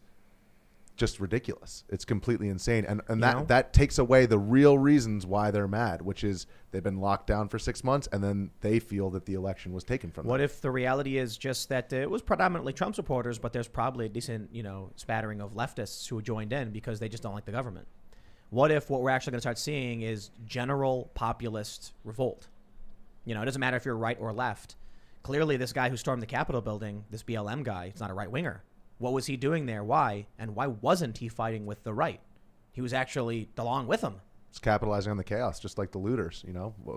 just ridiculous. It's completely insane. And that takes away the real reasons why they're mad, which is they've been locked down for 6 months and then they feel that the election was taken from them. What if the reality is just that it was predominantly Trump supporters, but there's probably a decent, spattering of leftists who joined in because they just don't like the government? What if what we're actually going to start seeing is general populist revolt? It doesn't matter if you're right or left. Clearly, this guy who stormed the Capitol building, this BLM guy, he's not a right-winger. What was he doing there? Why? And why wasn't he fighting with the right? He was actually along with them. It's capitalizing on the chaos, just like the looters,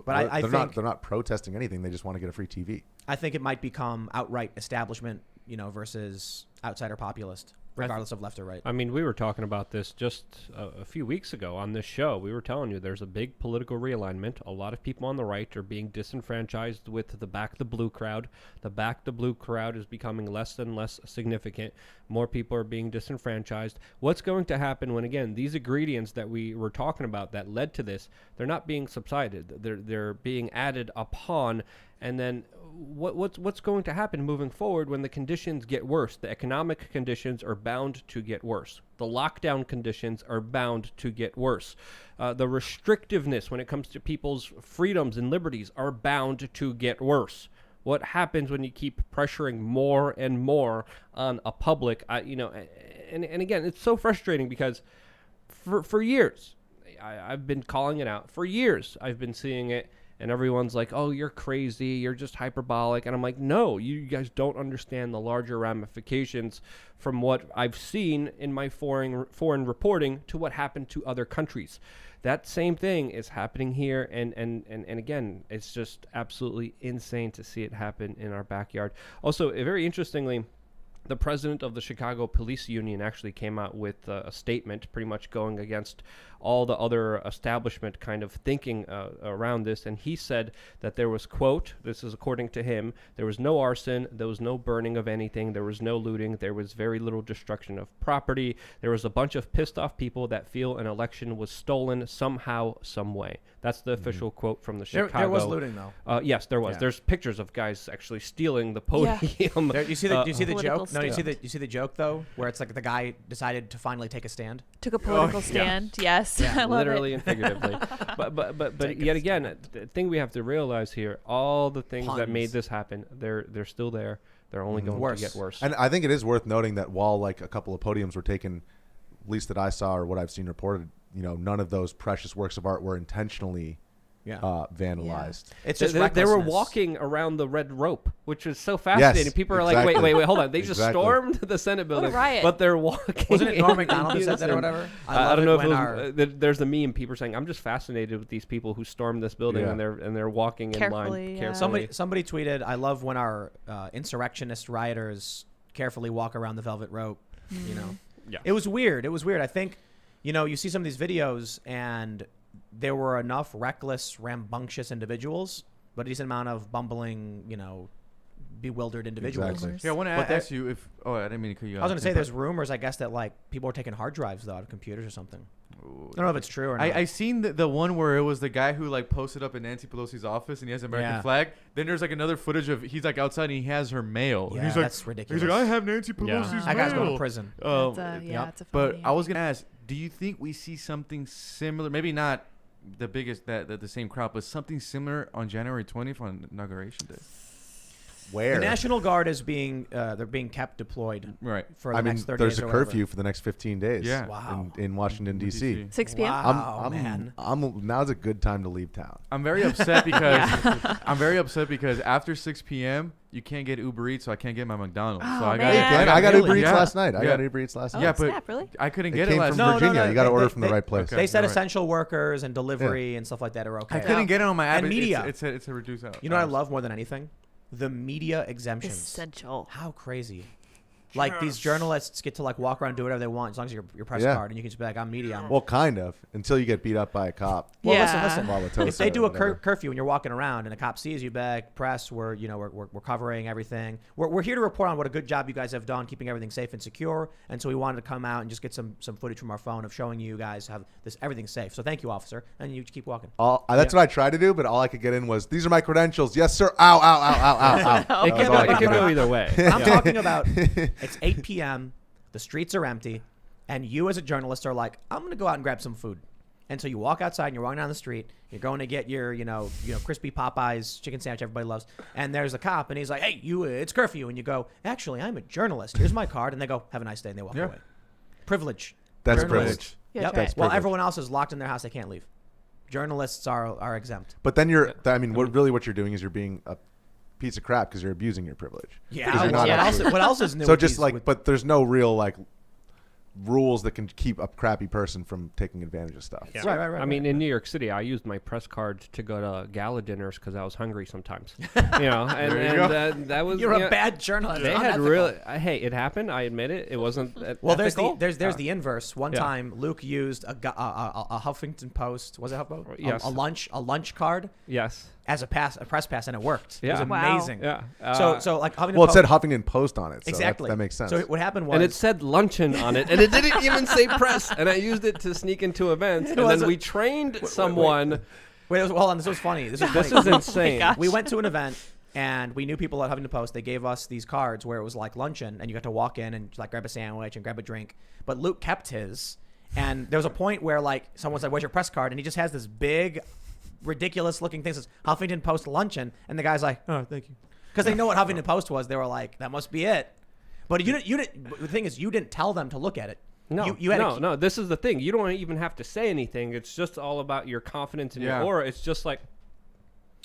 But they're not protesting anything. They just want to get a free TV. I think it might become outright establishment, versus outsider populist, regardless of left or right. I mean, we were talking about this just a few weeks ago on this show. We were telling you there's a big political realignment. A lot of people on the right are being disenfranchised with the Back the Blue crowd. The Back the Blue crowd is becoming less and less significant. More people are being disenfranchised. What's going to happen when, again, these ingredients that we were talking about that led to this, they're not being subsided. They're being added upon. And then what's going to happen moving forward when the conditions get worse? The economic conditions are bound to get worse. The lockdown conditions are bound to get worse. The restrictiveness when it comes to people's freedoms and liberties are bound to get worse. What happens when you keep pressuring more and more on a public? And again, it's so frustrating because for years, I've been calling it out. For years, I've been seeing it. And everyone's like, oh, you're crazy. You're just hyperbolic. And I'm like, no, you guys don't understand the larger ramifications from what I've seen in my foreign reporting to what happened to other countries. That same thing is happening here. And again, it's just absolutely insane to see it happen in our backyard. Also, very interestingly, the president of the Chicago Police Union actually came out with a statement pretty much going against all the other establishment kind of thinking around this. And he said that there was, quote, this is according to him, there was no arson, there was no burning of anything, there was no looting, there was very little destruction of property. There was a bunch of pissed off people that feel an election was stolen somehow, some way. That's the official quote from the Chicago. There was looting, though. Yes, there was. Yeah. There's pictures of guys actually stealing the podium. Yeah. You see the joke? No, you see the joke though, where it's like the guy decided to finally take a stand. Took a political stand. Yes, yeah. I love literally it. and figuratively. but yet again, the thing we have to realize here, all the things that made this happen, they're still there. They're only going to get worse. And I think it is worth noting that while like a couple of podiums were taken, at least that I saw or what I've seen reported, none of those precious works of art were intentionally vandalized. Yeah. It's just they were walking around the red rope, which was so fascinating. Yes, People are exactly. like, wait, hold on. They just stormed the Senate building, but they're walking. Wasn't it Norm Macdonald who said that or whatever? I don't know if it was, there's a meme. People are saying, I'm just fascinated with these people who stormed this building and they're walking carefully, in line carefully. Somebody tweeted, I love when our insurrectionist rioters carefully walk around the velvet rope. Yeah. It was weird. I think, you see some of these videos and there were enough reckless, rambunctious individuals, but a decent amount of bumbling, bewildered individuals. Exactly. Yeah, I want to ask you if. Oh, I didn't mean to cut you off. I was going to say there's rumors, I guess, that like people are taking hard drives though out of computers or something. I don't know if it's true or not. I seen the one where it was the guy who like posted up in Nancy Pelosi's office and he has an American flag. Then there's like another footage of he's like outside and he has her mail. Yeah, and he's like, that's ridiculous. He's like, I have Nancy Pelosi's mail. That guy's going to prison. It's a but funny, I was gonna ask, do you think we see something similar? Maybe not the biggest the same crowd, but something similar on January 20th on Inauguration Day. Where? The National Guard is being they're being kept deployed Right. for the I mean, next 30 there's days a or whatever. curfew for the next 15 days. Yeah. Wow. In Washington D.C. 6 p.m. Wow, man. Now's a good time to leave town. I'm very upset because I'm very upset because after 6 p.m. you can't get Uber Eats, so I can't get my McDonald's. Oh, so I man. I got Really? Uber Eats Yeah. last night. I Yeah. got Uber Eats last Oh, night. Yeah, but snap, really? I couldn't It get came it last from No, no, Virginia. no, You got to they- order they- from the right place. Okay. They said Right. essential workers and delivery and stuff like that are okay. I couldn't get it on my app. And media. It's a reduced out. You know what I love more than anything? The media exemptions. Essential. How crazy. Like these journalists get to like walk around and do whatever they want as long as your press Yeah. card and you can just be like, I'm media. Well, kind of, until you get beat up by a cop. Well, Yeah. listen. Wauwatosa If they do or a whatever. curfew and you're walking around and a cop sees you back, press, we're covering everything. We're here to report on what a good job you guys have done keeping everything safe and secure. And so we wanted to come out and just get some footage from our phone of showing you guys have this everything's safe. So thank you, officer. And you just keep walking. That's what I tried to do, but all I could get in was, these are my credentials. Yes, sir. Ow, ow, ow, ow, ow, ow. It That was can, all I it could can get go in. either way. I'm talking about it's 8 p.m. The streets are empty, and you as a journalist are like, I'm gonna go out and grab some food. And so you walk outside and you're walking down the street. You're going to get your, crispy Popeyes chicken sandwich everybody loves. And there's a cop, and he's like, "Hey, it's curfew." And you go, "Actually, I'm a journalist. Here's my card." And they go, "Have a nice day," and they walk away. Privilege. That's Journalists- privilege. Yeah, Yep. that's right. Well, privilege. everyone else is locked in their house. They can't leave. Journalists are exempt. But then what you're doing is you're being a piece of crap because you're abusing your privilege. Yeah. Because you're not actually- What else is new? So with just these- like, with- but there's no real like rules that can keep a crappy person from taking advantage of stuff. Yeah. Right. I mean, in New York City, I used my press card to go to gala dinners because I was hungry sometimes. And, There you and that was you're a bad journalist. They had Unethical. really. Hey, it happened. I admit it. It wasn't. Well, ethical. there's the inverse. One Yeah. time, Luke used a Huffington Post. Was it Huffington? Yes. A lunch card Yes. as a press pass, and it worked. It was Yeah. Wow. amazing. Yeah. So like Huffington Well, it Post. said Huffington Post on it. So Exactly. That makes sense. So what happened was, And it said luncheon on it, and it didn't even say press. And I used it to sneak into events. And then wasn't- we trained someone. wait, hold on. This was funny. This This was is insane. gosh. We went to an event. And we knew people at Huffington Post. They gave us these cards where it was like luncheon, and you got to walk in and like grab a sandwich and grab a drink. But Luke kept his, and there was a point where like someone said, "Where's your press card?" And he just has this big, ridiculous-looking thing that says Huffington Post luncheon, and the guy's like, "Oh, thank you," because they know what Huffington Post was. They were like, "That must be it." But you didn't. The thing is, you didn't tell them to look at it. No, you had no. This is the thing. You don't even have to say anything. It's just all about your confidence in Yeah. your aura. It's just like.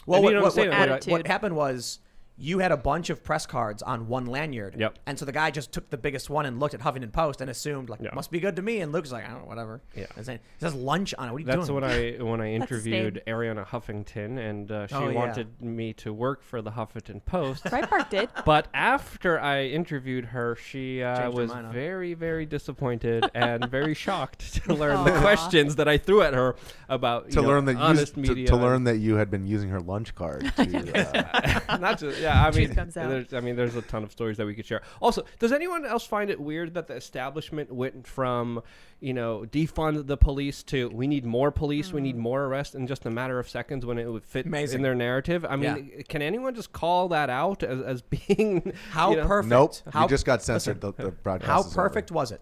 Well, And you don't what, say what, that, what, Attitude. what happened was you had a bunch of press cards on one lanyard. Yep. And so the guy just took the biggest one and looked at Huffington Post and assumed like, Yeah. must be good to me. And Luke's like, I don't know, whatever. Yeah. And it says lunch on it. What are you That's doing? when I That's his interviewed Ariana Huffington, and she Oh, yeah. wanted me to work for the Huffington Post. Breitbart did. But after I interviewed her, she Changed her was mind, huh? very, very disappointed and very shocked to learn the Aw. questions that I threw at her about to learn that honest media. to learn that you had been using her lunch card. Not just I mean, Truth comes out. there's a ton of stories that we could share. Also, does anyone else find it weird that the establishment went from defund the police to we need more police, we need more arrests in just a matter of seconds when it would fit Amazing. in their narrative? I mean, can anyone just call that out as being How perfect. Nope. How, You just got censored. listen, The broadcast. how is over. perfect was it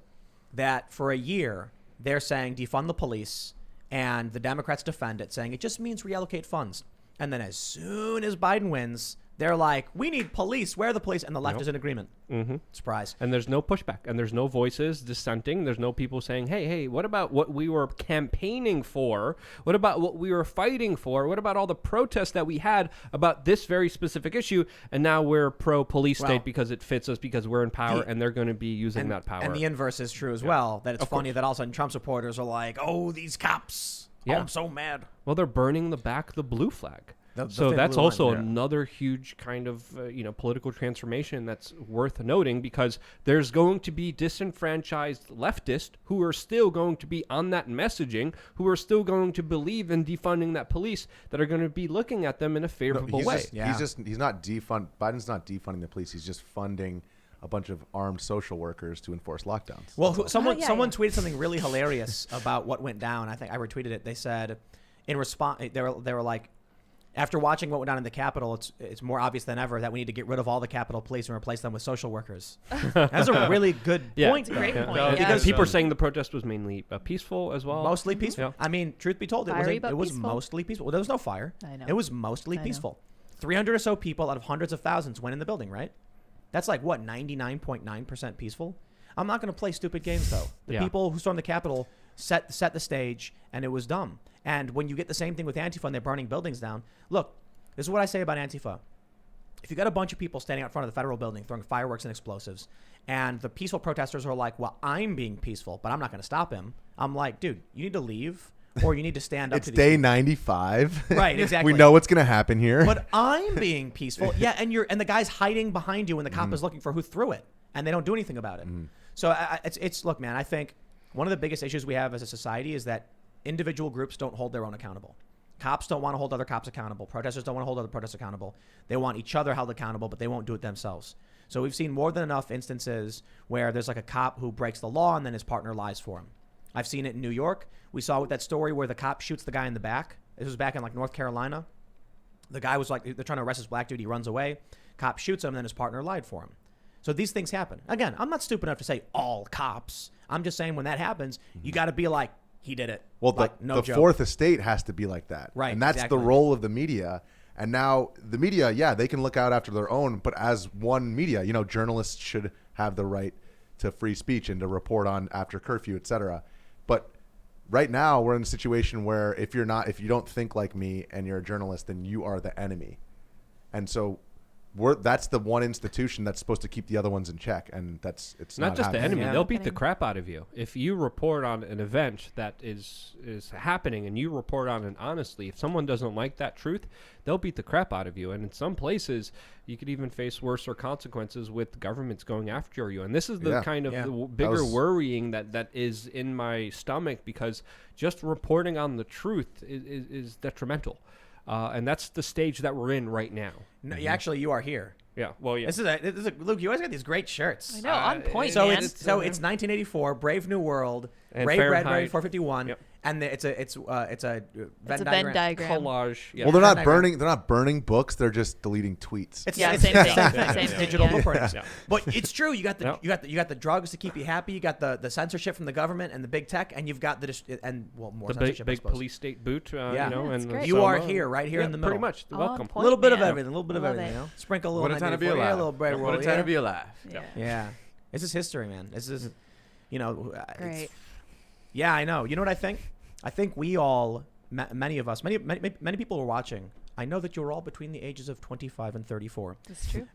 that for a year they're saying defund the police and the Democrats defend it, saying it just means reallocate funds. And then as soon as Biden wins, they're like, we need police. Where are the police? And the left is in agreement. Mm-hmm. Surprise. And there's no pushback, and there's no voices dissenting. There's no people saying, hey, what about what we were campaigning for? What about what we were fighting for? What about all the protests that we had about this very specific issue? And now we're pro-police Well, state because it fits us, because we're in power, and they're going to be using that power. And the inverse is true as well. That it's Of funny course. that all of a sudden Trump supporters are like, oh, these cops. Oh, Yeah. I'm so mad. Well, they're burning the blue flag. The So thin that's blue also line, yeah. another huge kind of political transformation that's worth noting, because there's going to be disenfranchised leftists who are still going to be on that messaging, who are still going to believe in defunding that police, that are going to be looking at them in a favorable way. He's not Biden's not defunding the police. He's just funding a bunch of armed social workers to enforce lockdowns. Well, someone yeah, someone yeah. tweeted something really hilarious about what went down. I think I retweeted it. They said, in response, they were like, after watching what went down in the Capitol, it's more obvious than ever that we need to get rid of all the Capitol Police and replace them with social workers. That's a really good point. It's a great though. point, Yeah. yeah. Because people are saying the protest was mainly peaceful as well. Mostly peaceful. Yeah. I mean, truth be told, Fiery, it but was peaceful. mostly peaceful. Well, there was no fire. I know. It was mostly I know. peaceful. 300 or so people out of hundreds of thousands went in the building, right? That's like, what, 99.9% peaceful? I'm not going to play stupid games, though. The people who stormed the Capitol set the stage, and it was dumb. And when you get the same thing with Antifa and they're burning buildings down, look, this is what I say about Antifa. If you got a bunch of people standing out front of the federal building throwing fireworks and explosives, and the peaceful protesters are like, well, I'm being peaceful, but I'm not going to stop him. I'm like, dude, you need to leave, or you need to stand up It's to these day people. 95. Right, exactly. We know what's going to happen here. But I'm being peaceful. Yeah, and the guy's hiding behind you, and the cop is looking for who threw it, and they don't do anything about it. So it's look, man, I think one of the biggest issues we have as a society is that individual groups don't hold their own accountable. Cops don't want to hold other cops accountable. Protesters don't want to hold other protesters accountable. They want each other held accountable, but they won't do it themselves. So we've seen more than enough instances where there's like a cop who breaks the law and then his partner lies for him. I've seen it in New York. We saw with that story where the cop shoots the guy in the back. This was back in like North Carolina. The guy was like, they're trying to arrest this black dude. He runs away. Cop shoots him, and then his partner lied for him. So these things happen. Again, I'm not stupid enough to say all cops. I'm just saying when that happens, you got to be like, he did it. Well, like, the fourth estate has to be like that. Right, And that's exactly. the role of the media. And now the media, yeah, they can look out after their own, but as one media, you know, journalists should have the right to free speech and to report on after curfew, et cetera. But right now we're in a situation where if you don't think like me and you're a journalist, then you are the enemy. And so that's the one institution that's supposed to keep the other ones in check, and it's not just the happening. enemy. Yeah. They'll beat the crap out of you if you report on an event that is happening, and you report on it honestly. If someone doesn't like that truth, they'll beat the crap out of you. And in some places, you could even face worse consequences with governments going after you. And this is the kind of the bigger worrying that is in my stomach, because just reporting on the truth is detrimental. And that's the stage that we're in right now. No, actually, you are here. Yeah. Well, yeah. This is Luke. You always got these great shirts. I know, on point, So man. it's 1984, Brave New World, And Ray Fahrenheit. Bradbury 451, Yep. and it's a It's Venn a Venn diagram. Collage. Yeah. Well, they're not diagram. burning books. They're just deleting tweets. It's Yeah, it's same thing. Same Same thing. thing, Digital yeah. blueprints. Yeah. But it's true. You got the Yep. you got the drugs to keep you happy. You got the censorship from the government and the big tech, and you've got more The censorship. big I suppose. police state boot. Yeah. You know, Yeah, it's and great. You so, are here, right here in the middle. Pretty much. On Welcome. A point, little bit of man. everything. A little bit of Love everything. it. You know, sprinkle a little. What a time to be 1984, yeah, a alive. little Brave What a World, time yeah. to be alive. Yeah. Yeah, this is history, man. This is, you know, Great. Yeah, I know. You know what I think? I think we all, many of us, many people who are watching. I know that you're all between the ages of 25 and 34. That's true.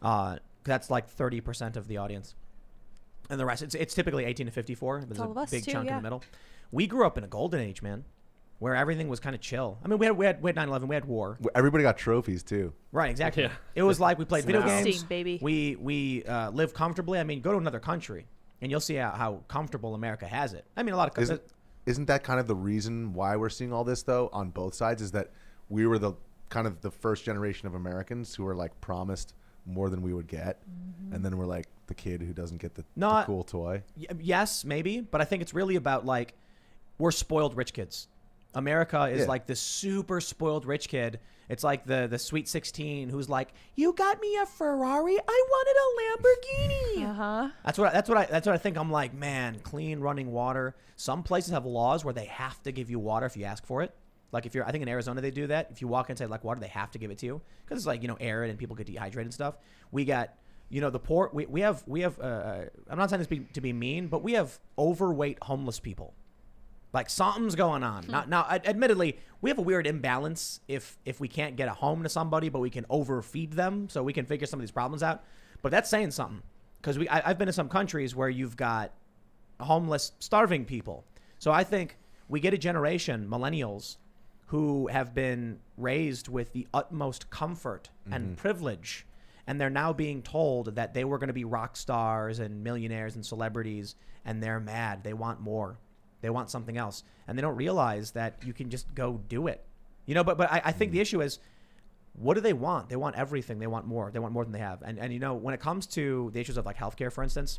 That's like 30% of the audience, and the rest it's typically 18 to 54. There's all a of us big too, chunk in yeah. the middle. We grew up in a golden age, man, where everything was kind of chill. I mean, we had 9/11, we had war. Everybody got trophies too. Right, exactly. Yeah. It was like we played video Steam, games. baby. We lived comfortably. I mean, go to another country, and you'll see how comfortable America has it. I mean, a lot of Isn't that kind of the reason why we're seeing all this though on both sides? Is that we were the kind of the first generation of Americans who were like promised more than we would get, and then we're like the kid who doesn't get the cool toy. Yes, maybe, but I think it's really about like we're spoiled rich kids. America is like this super spoiled rich kid. It's like the sweet 16 who's like, "You got me a Ferrari, I wanted a Lamborghini." Uh-huh. That's what I think. I'm like, man, clean running water. Some places have laws where they have to give you water if you ask for it. Like I think in Arizona they do that. If you walk in and say like water, they have to give it to you because it's like, you know, arid and people get dehydrated and stuff. We got, you know, the poor. We have. I'm not saying this to be mean, but we have overweight homeless people. Like something's going on. Now, admittedly, we have a weird imbalance if we can't get a home to somebody, but we can overfeed them, so we can figure some of these problems out. But that's saying something, because I've been to some countries where you've got homeless, starving people. So I think we get a generation, millennials, who have been raised with the utmost comfort and privilege, and they're now being told that they were going to be rock stars and millionaires and celebrities, and they're mad. They want more. They want something else, and they don't realize that you can just go do it. You know, but I think the issue is, what do they want? They want everything. They want more. They want more than they have. And you know, when it comes to the issues of like healthcare, for instance,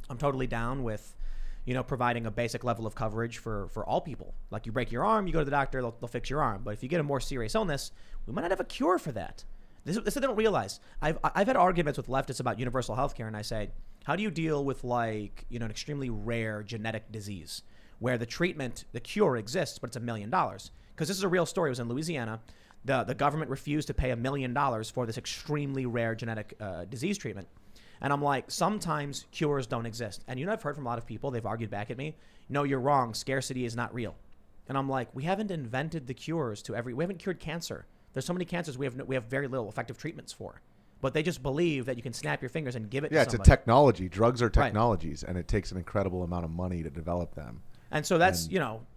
I'm totally down with, you know, providing a basic level of coverage for all people. Like you break your arm, you go to the doctor, they'll fix your arm. But if you get a more serious illness, we might not have a cure for that. This they don't realize. I've had arguments with leftists about universal healthcare, and I say, how do you deal with like, you know, an extremely rare genetic disease where the cure exists, but it's $1 million? Because this is a real story. It was in Louisiana. The government refused to pay $1 million for this extremely rare genetic disease treatment. And I'm like, sometimes cures don't exist. And I've heard from a lot of people, they've argued back at me, no, you're wrong, scarcity is not real. And I'm like, we haven't invented the cures we haven't cured cancer. There's so many cancers we have very little effective treatments for. But they just believe that you can snap your fingers and give it to somebody. Yeah, it's a technology. Drugs are technologies, and it takes an incredible amount of money to develop them. And so that's,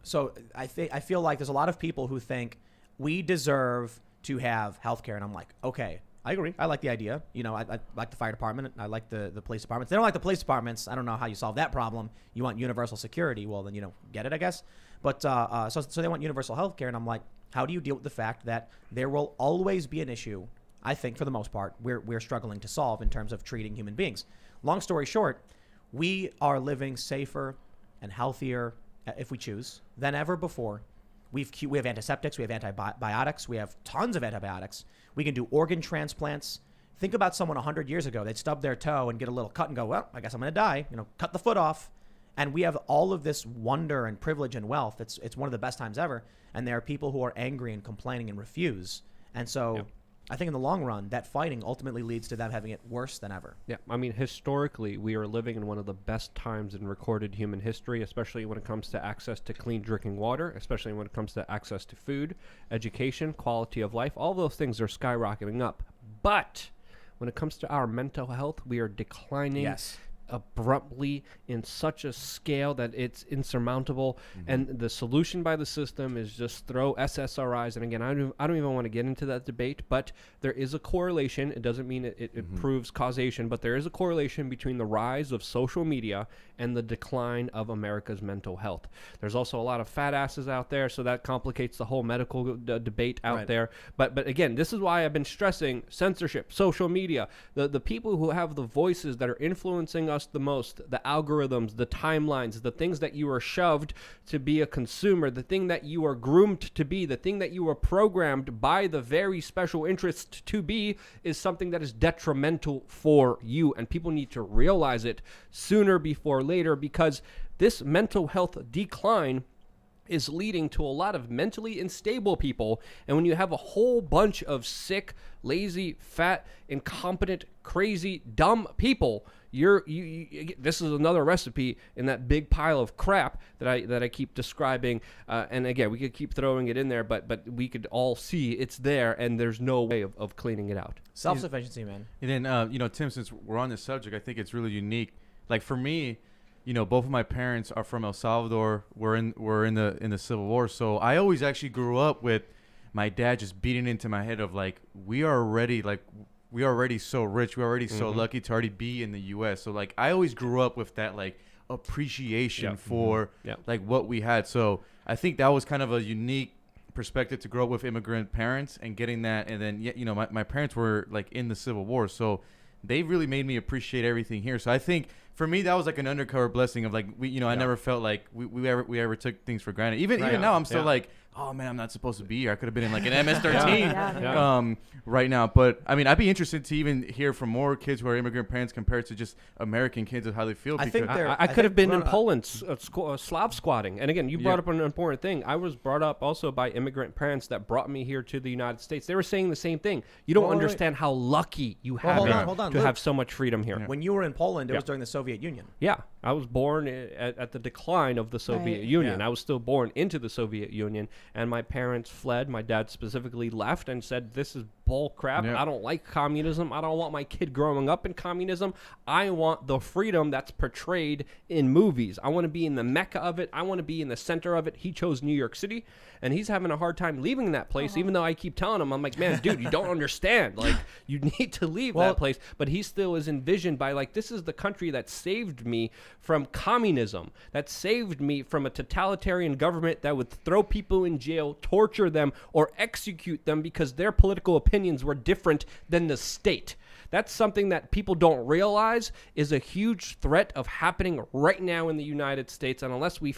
so I feel like there's a lot of people who think we deserve to have healthcare. And I'm like, okay, I agree. I like the idea. I like the fire department. I like the police departments. They don't like the police departments. I don't know how you solve that problem. You want universal security. Well, then, get it, I guess. But so they want universal health care. And I'm like, how do you deal with the fact that there will always be an issue, I think, for the most part, we're struggling to solve in terms of treating human beings. Long story short, we are living safer and healthier, if we choose, than ever before. We have antiseptics, we have antibiotics, we have tons of antibiotics. We can do organ transplants. Think about someone 100 years ago. They'd stub their toe and get a little cut and go, well, I guess I'm going to die. Cut the foot off. And we have all of this wonder and privilege and wealth. It's one of the best times ever. And there are people who are angry and complaining and refuse. And so I think in the long run, that fighting ultimately leads to them having it worse than ever. Yeah, I mean, historically, we are living in one of the best times in recorded human history, especially when it comes to access to clean drinking water, especially when it comes to access to food, education, quality of life. All those things are skyrocketing up. But when it comes to our mental health, we are declining abruptly in such a scale that it's insurmountable. And the solution by the system is just throw SSRIs. And again, I don't even want to get into that debate, but there is a correlation. It doesn't mean it proves causation, but there is a correlation between the rise of social media and the decline of America's mental health. There's also a lot of fat asses out there, so that complicates the whole medical debate out there. But again, this is why I've been stressing censorship, social media, the people who have the voices that are influencing us the most, the algorithms, the timelines, the things that you are shoved to be a consumer, the thing that you are groomed to be, the thing that you are programmed by the very special interest to be, is something that is detrimental for you. And people need to realize it sooner before later, because this mental health decline is leading to a lot of mentally unstable people. And when you have a whole bunch of sick, lazy, fat, incompetent, crazy, dumb people, this is another recipe in that big pile of crap that I keep describing. And again, we could keep throwing it in there, but we could all see it's there, and there's no way of cleaning it out. Self-sufficiency, man. And then, Tim, since we're on this subject, I think it's really unique. Like for me, both of my parents are from El Salvador. We're in the Civil War, so I always actually grew up with my dad just beating into my head of like, we are already so rich, we're already so lucky to already be in the U.S. So like, I always grew up with that like appreciation for like what we had. So I think that was kind of a unique perspective to grow up with immigrant parents and getting that. And then my parents were like in the Civil War, so they really made me appreciate everything here. So I think for me, that was like an undercover blessing of like, I never felt like we ever took things for granted. Even now, I'm still like, oh man, I'm not supposed to be here. I could have been in like an MS-13 right now. But I mean, I'd be interested to even hear from more kids who are immigrant parents compared to just American kids of how they feel. I think I could have been in Poland Slav squatting. And again, you brought up an important thing. I was brought up also by immigrant parents that brought me here to the United States. They were saying the same thing. You don't understand how lucky you have to have so much freedom here. When you were in Poland, it was during the Soviet Union. Yeah, I was born at the decline of the Soviet Union. I was still born into the Soviet Union, and my parents fled. My dad specifically left and said, this is bull crap. I don't like communism. I don't want my kid growing up in communism. I want the freedom that's portrayed in movies. I want to be in the mecca of it. I want to be in the center of it. He chose New York City, and he's having a hard time leaving that place, even though I keep telling him, I'm like, man, dude, you don't understand. Like, you need to leave that place. But he still is envisioned by, like, this is the country that saved me from communism, that saved me from a totalitarian government that would throw people in jail, torture them, or execute them because their political opinion opinions were different than the state. That's something that people don't realize is a huge threat of happening right now in the United States. And unless we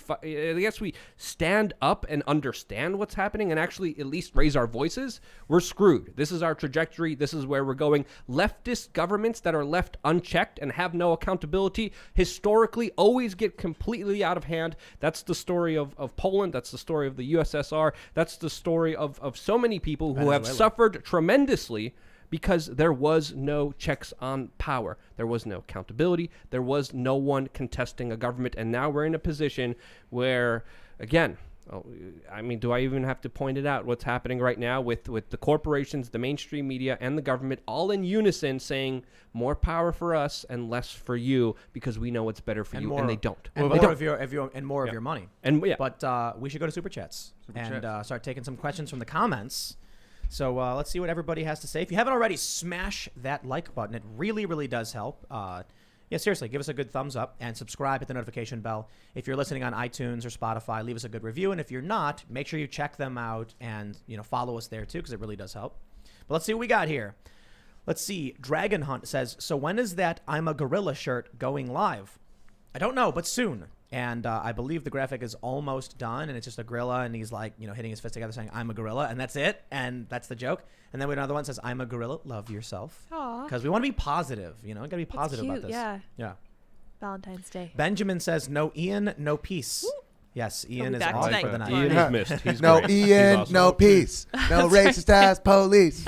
stand up and understand what's happening and actually at least raise our voices, we're screwed. This is our trajectory. This is where we're going. Leftist governments that are left unchecked and have no accountability historically always get completely out of hand. That's the story of Poland. That's the story of the USSR. That's the story of so many people who have suffered tremendously because there was no checks on power. There was no accountability. There was no one contesting a government. And now we're in a position where, again, do I even have to point it out what's happening right now with the corporations, the mainstream media, and the government all in unison saying more power for us and less for you because we know what's better for you, and they don't. And more of your money. And But we should go to Super Chats and start taking some questions from the comments. So let's see what everybody has to say. If you haven't already, smash that like button. It really, really does help. Yeah, seriously, give us a good thumbs up and subscribe, hit the notification bell. If you're listening on iTunes or Spotify, leave us a good review. And if you're not, make sure you check them out and follow us there too, because it really does help. But let's see what we got here. Let's see. Dragon Hunt says, so when is that I'm a Gorilla shirt going live? I don't know, but soon. And I believe the graphic is almost done, and it's just a gorilla, and he's like, hitting his fist together saying, I'm a gorilla, and that's it, and that's the joke. And then we have another one that says, I'm a gorilla, love yourself. Aww. Because we want to be positive, Gotta be positive about this. Yeah. Valentine's Day. Benjamin says, no Ian, no peace. Ooh. Yes, Ian is off for the night. Ian is missed. He's no great. Ian, awesome. No peace. No racist ass police.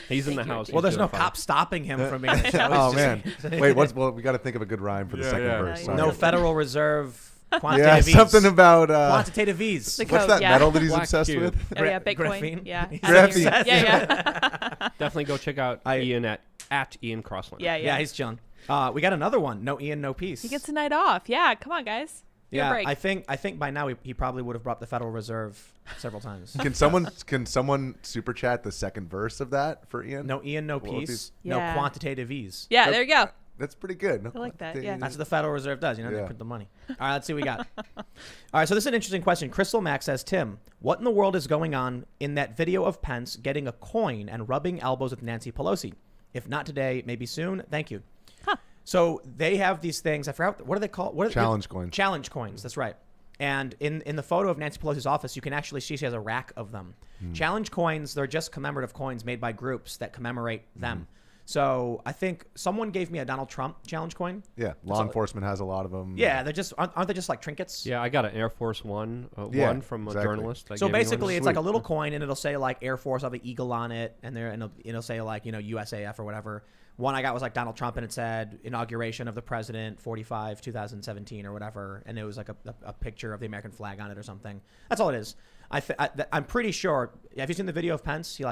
He's in the house. Well, there's no cop stopping him from being in the show. Oh, man. Wait, we got to think of a good rhyme for the second verse. No, no Federal Reserve. Quantitative something about quantitative ease. What's that metal that he's obsessed with? Oh yeah, Bitcoin. Graphene. Yeah, graphene. Yeah. Definitely go check out Ian at Ian Crossland. Yeah, he's chilling. We got another one. No Ian, no peace. He gets a night off. Yeah, come on, guys. Yeah, I think by now he probably would have brought the Federal Reserve several times. Can someone super chat the second verse of that for Ian? No Ian, no peace. No quantitative ease. Yeah, there you go. That's pretty good. I like that. Yeah, that's what the Federal Reserve does. They print the money. All right, let's see what we got. All right, so this is an interesting question. Crystal Max says, Tim, what in the world is going on in that video of Pence getting a coin and rubbing elbows with Nancy Pelosi? If not today, maybe soon. Thank you. Huh. So they have these things. I forgot what are they called? Challenge coins. Challenge coins. That's right. And in the photo of Nancy Pelosi's office, you can actually see she has a rack of them. Challenge coins. They're just commemorative coins made by groups that commemorate them. So I think someone gave me a Donald Trump challenge coin. Yeah, law enforcement has a lot of them. Yeah, they're just aren't they just like trinkets? Yeah, I got an Air Force One from a journalist. So basically, it's like a little coin, and it'll say like Air Force, I'll have an eagle on it, and it'll say like USAF or whatever. One I got was like Donald Trump, and it said inauguration of the president 45 2017 or whatever, and it was like a picture of the American flag on it or something. That's all it is. I'm pretty sure. Have you seen the video of Pence? He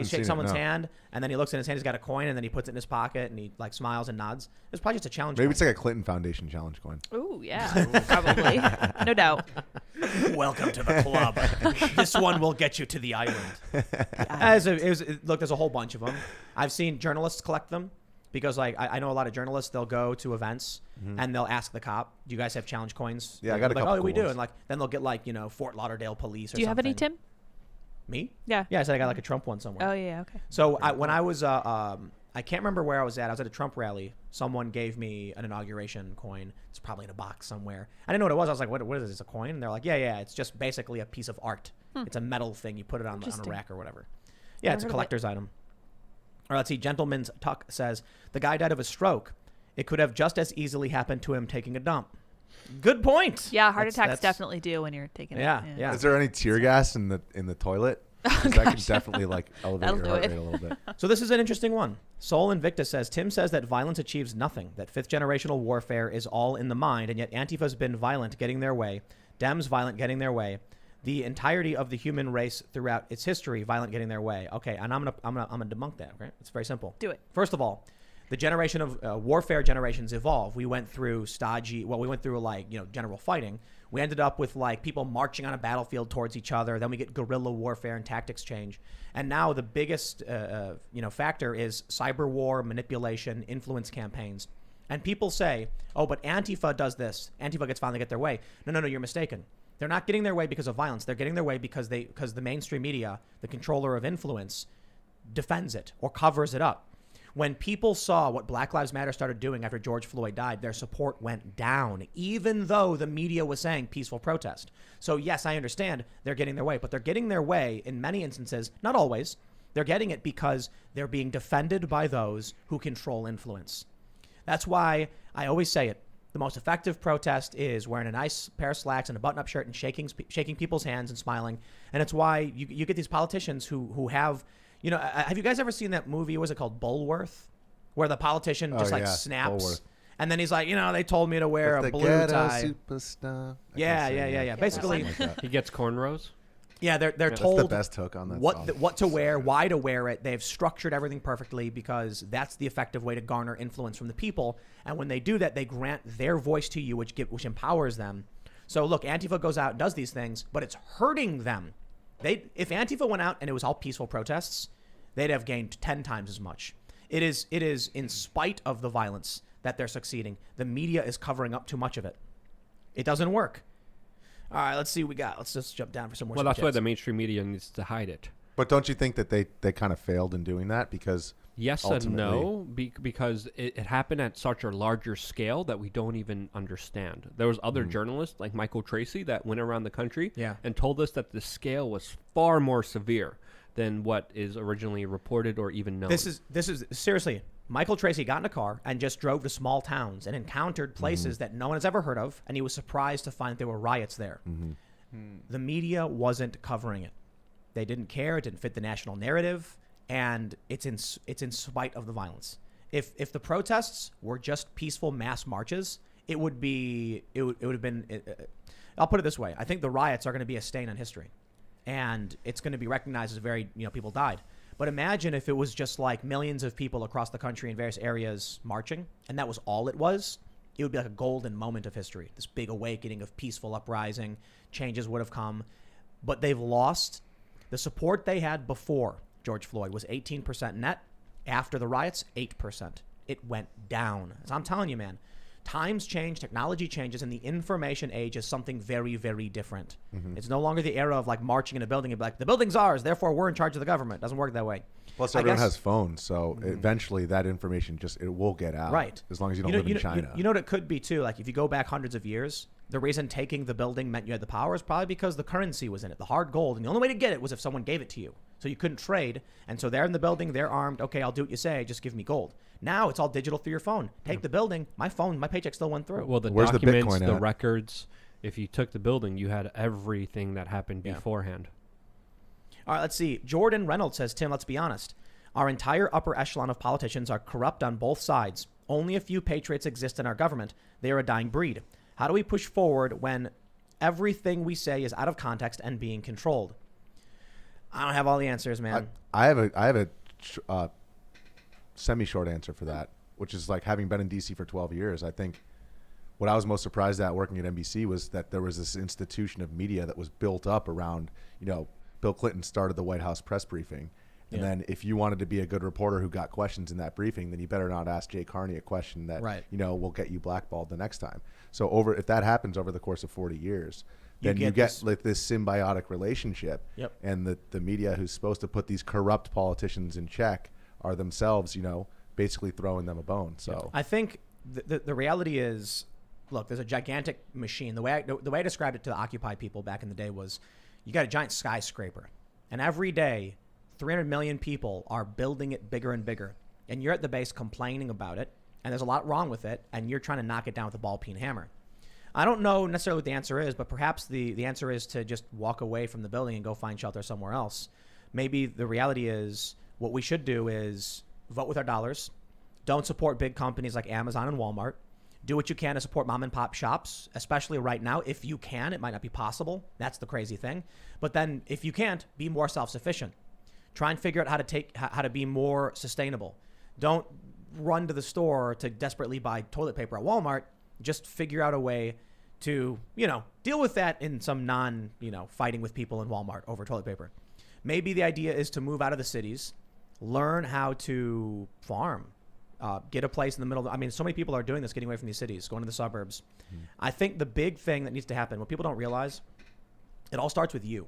shakes someone's hand, and then he looks in his hand. He's got a coin, and then he puts it in his pocket, and he like smiles and nods. It's probably just a challenge. Maybe coin. it's like a Clinton Foundation challenge coin. Ooh, yeah, probably, no doubt. Welcome to the club. This one will get you to the island. Look, there's a whole bunch of them. I've seen journalists collect them. Because like I know a lot of journalists, they'll go to events and they'll ask the cop, "Do you guys have challenge coins?" Yeah, I got a couple. Like, we do, ones. And like then they'll get like Fort Lauderdale police. Or Do you something. have any, Tim? Me? Yeah. Yeah, I said I got like a Trump one somewhere. Oh yeah, okay. So when I was I can't remember where I was at. I was at a Trump rally. Someone gave me an inauguration coin. It's probably in a box somewhere. I didn't know what it was. I was like, "What is this? It's a coin?" And they're like, "Yeah. It's just basically a piece of art. It's a metal thing. You put it on a rack or whatever." Yeah, it's a collector's item. Or let's see, Gentleman's Tuck says, the guy died of a stroke. It could have just as easily happened to him taking a dump. Good point. Yeah, heart attacks definitely do when you're taking it. Yeah. Is there any tear gas in the toilet? That can definitely like elevate your heart rate a little bit. So this is an interesting one. Soul Invictus says, Tim says that violence achieves nothing, that fifth generational warfare is all in the mind, and yet Antifa's been violent getting their way, Dems violent getting their way, the entirety of the human race throughout its history, violent getting their way. Okay, and I'm gonna debunk that. Okay, it's very simple. Do it. First of all, the generation of warfare generations evolve. We went through general fighting. We ended up with like people marching on a battlefield towards each other. Then we get guerrilla warfare and tactics change. And now the biggest factor is cyber war, manipulation, influence campaigns. And people say, oh, but Antifa does this. Antifa gets finally get their way. No, you're mistaken. They're not getting their way because of violence. They're getting their way because the mainstream media, the controller of influence, defends it or covers it up. When people saw what Black Lives Matter started doing after George Floyd died, their support went down, even though the media was saying peaceful protest. So yes, I understand they're getting their way, but they're getting their way in many instances, not always. They're getting it because they're being defended by those who control influence. That's why I always say it. The most effective protest is wearing a nice pair of slacks and a button-up shirt and shaking people's hands and smiling. And it's why you get these politicians who have... You know, have you guys ever seen that movie? What was it called? Bullworth? Where the politician just snaps. Bullworth. And then he's like, they told me to wear a blue tie. Superstar. Yeah. Basically, He gets cornrows. yeah, they're That's told the best hook on that song. what to wear, why to wear it. They've structured everything perfectly because that's the effective way to garner influence from the people. And when they do that, they grant their voice to you, which empowers them. So look, Antifa goes out and does these things, but it's hurting them. If Antifa went out and it was all peaceful protests, they'd have gained 10 times as much. It is in spite of the violence that they're succeeding. The media is covering up too much of it. It doesn't work. All right, let's see what we got. Let's just jump down for some more. Well, that's why subjects. the mainstream media needs to hide it. But don't you think that they kind of failed in doing that? Because Yes and no, because it happened at such a larger scale that we don't even understand. There was other journalists like Michael Tracy that went around the country and told us that the scale was far more severe than what is originally reported or even known. This is seriously. Michael Tracy got in a car and just drove to small towns and encountered places that no one has ever heard of, and he was surprised to find there were riots there. The media wasn't covering it. They didn't care. It didn't fit the national narrative, and it's in spite of the violence. If the protests were just peaceful mass marches, it would have been. I'll put it this way: I think the riots are going to be a stain on history, and it's going to be recognized as people died. But imagine if it was just like millions of people across the country in various areas marching, and that was all it was. It would be like a golden moment of history, this big awakening of peaceful uprising. Changes would have come, but they've lost. The support they had before George Floyd was 18% net. After the riots, 8%. It went down. As I'm telling you, man, times change, technology changes, and the information age is something very, very different. It's no longer the era of like marching in a building and be like, the building's ours, therefore we're in charge of the government. It doesn't work that way. Plus, everyone has phones, so eventually that information it will get out. Right. As long as you don't live in China. You know what it could be too? Like if you go back hundreds of years, the reason taking the building meant you had the power is probably because the currency was in it, the hard gold, and the only way to get it was if someone gave it to you. So you couldn't trade, and so they're in the building, they're armed. Okay, I'll do what you say. Just give me gold. Now it's all digital through your phone. Take the building, my phone, my paycheck still went through. Well, the Where's documents, the Bitcoin the at? records. If you took the building, you had everything that happened beforehand. All right, let's see. Jordan Reynolds says, Tim, let's be honest. Our entire upper echelon of politicians are corrupt on both sides. Only a few patriots exist in our government. They are a dying breed. How do we push forward when everything we say is out of context and being controlled? I don't have all the answers, man. I have a semi-short answer for that, which is like having been in DC for 12 years. I think what I was most surprised at working at NBC was that there was this institution of media that was built up around, Bill Clinton started the White House press briefing. And then if you wanted to be a good reporter who got questions in that briefing, then you better not ask Jay Carney a question that, will get you blackballed the next time. So if that happens over the course of 40 years, then you get like this symbiotic relationship. And the media who's supposed to put these corrupt politicians in check are themselves, basically throwing them a bone. So I think the reality is, look, there's a gigantic machine. The way I described it to the Occupy people back in the day was, you got a giant skyscraper, and every day 300 million people are building it bigger and bigger, and you're at the base complaining about it, and there's a lot wrong with it, and you're trying to knock it down with a ball-peen hammer. I don't know necessarily what the answer is, but perhaps the answer is to just walk away from the building and go find shelter somewhere else. Maybe the reality is what we should do is vote with our dollars. Don't support big companies like Amazon and Walmart. Do what you can to support mom and pop shops, especially right now. If you can, it might not be possible. That's the crazy thing. But then if you can't, be more self-sufficient. Try and figure out how to be more sustainable. Don't run to the store to desperately buy toilet paper at Walmart. Just figure out a way to, deal with that in some fighting with people in Walmart over toilet paper. Maybe the idea is to move out of the cities, learn how to farm, get a place in the middle. So many people are doing this, getting away from these cities, going to the suburbs. I think the big thing that needs to happen, what people don't realize, it all starts with you.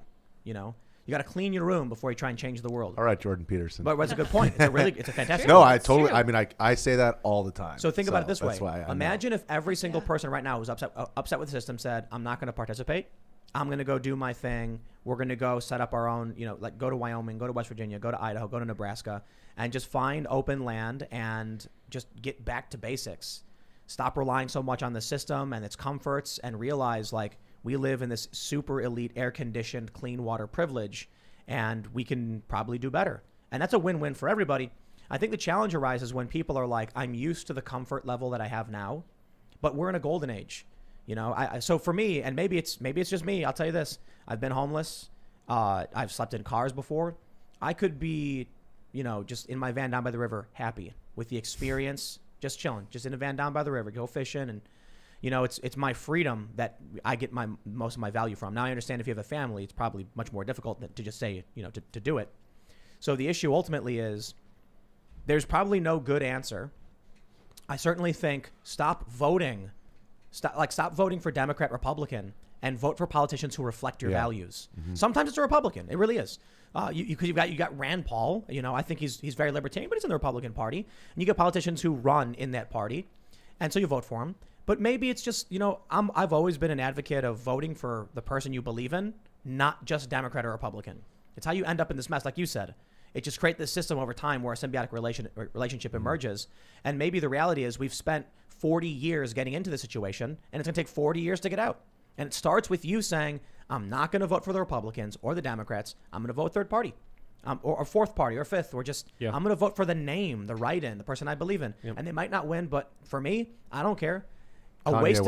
You got to clean your room before you try and change the world. All right, Jordan Peterson. But it's a good point. It's a fantastic. No, point. I totally. true. I mean, I say that all the time. So think about it this way. That's why I Imagine if every single person right now who's upset with the system said, "I'm not going to participate. I'm going to go do my thing. We're going to go set up our own. Like go to Wyoming, go to West Virginia, go to Idaho, go to Nebraska, and just find open land and just get back to basics. Stop relying so much on the system and its comforts, and realize like we live in this super elite, air-conditioned, clean water privilege." And we can probably do better. And that's a win-win for everybody. I think the challenge arises when people are like, I'm used to the comfort level that I have now, but we're in a golden age. So for me, and maybe it's just me, I'll tell you this. I've been homeless. I've slept in cars before. I could be, just in my van down by the river, happy with the experience, just chilling, just in a van down by the river, go fishing, and it's my freedom that I get most of my value from. Now I understand if you have a family, it's probably much more difficult to just say, to do it. So the issue ultimately is there's probably no good answer. I certainly think stop voting for Democrat, Republican, and vote for politicians who reflect your values. Mm-hmm. Sometimes it's a Republican. It really is. Because you got Rand Paul. I think he's very libertarian, but he's in the Republican Party. And you get politicians who run in that party, and so you vote for him. But maybe it's just, I've always been an advocate of voting for the person you believe in, not just Democrat or Republican. It's how you end up in this mess, like you said. It just creates this system over time where a symbiotic relationship emerges. And maybe the reality is we've spent 40 years getting into this situation, and it's going to take 40 years to get out. And it starts with you saying, I'm not going to vote for the Republicans or the Democrats. I'm going to vote third party. Or fourth party or fifth, or just I'm going to vote for the name, the write-in, the person I believe in. Yep. And they might not win, but for me, I don't care. A vote for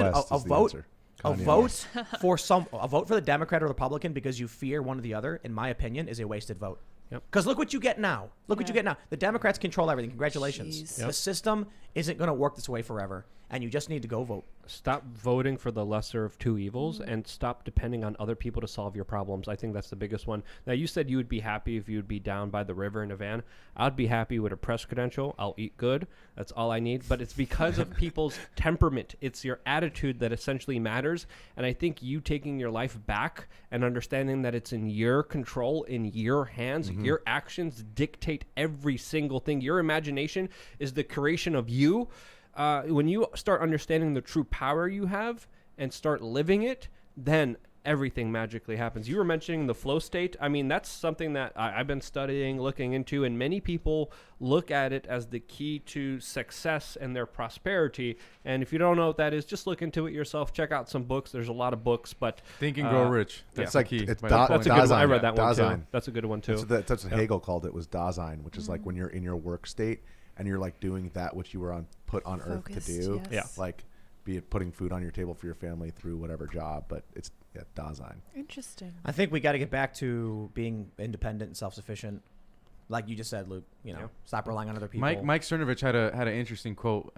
the Democrat or Republican because you fear one or the other, in my opinion, is a wasted vote. Because look what you get now. What you get now. The Democrats control everything. Congratulations. The system isn't going to work this way forever, and you just need to go vote. Stop voting for the lesser of two evils and stop depending on other people to solve your problems. I think that's the biggest one. Now, you said you would be happy if you would be down by the river in a van. I'd be happy with a press credential. I'll eat good. That's all I need. But it's because of people's temperament. It's your attitude that essentially matters. And I think you taking your life back and understanding that it's in your control, in your hands, your actions dictate every single thing. Your imagination is the creation of you. When you start understanding the true power you have and start living it, then everything magically happens. You were mentioning the flow state. I mean, that's something that I've been studying, looking into, and many people look at it as the key to success and their prosperity. And if you don't know what that is, just look into it yourself. Check out some books. There's a lot of books, but Think and Grow Rich. That's the key. It's that's a good one. I read that one too. That's a good one too. That's what Hegel called it, was Dasein, which is like when you're in your work state and you're like doing that which you were put on earth to do. Yes. Like be it putting food on your table for your family through whatever job, but it's Dasein. Interesting. I think we got to get back to being independent and self-sufficient. Like you just said, Luke, stop relying on other people. Mike Cernovich had an interesting quote.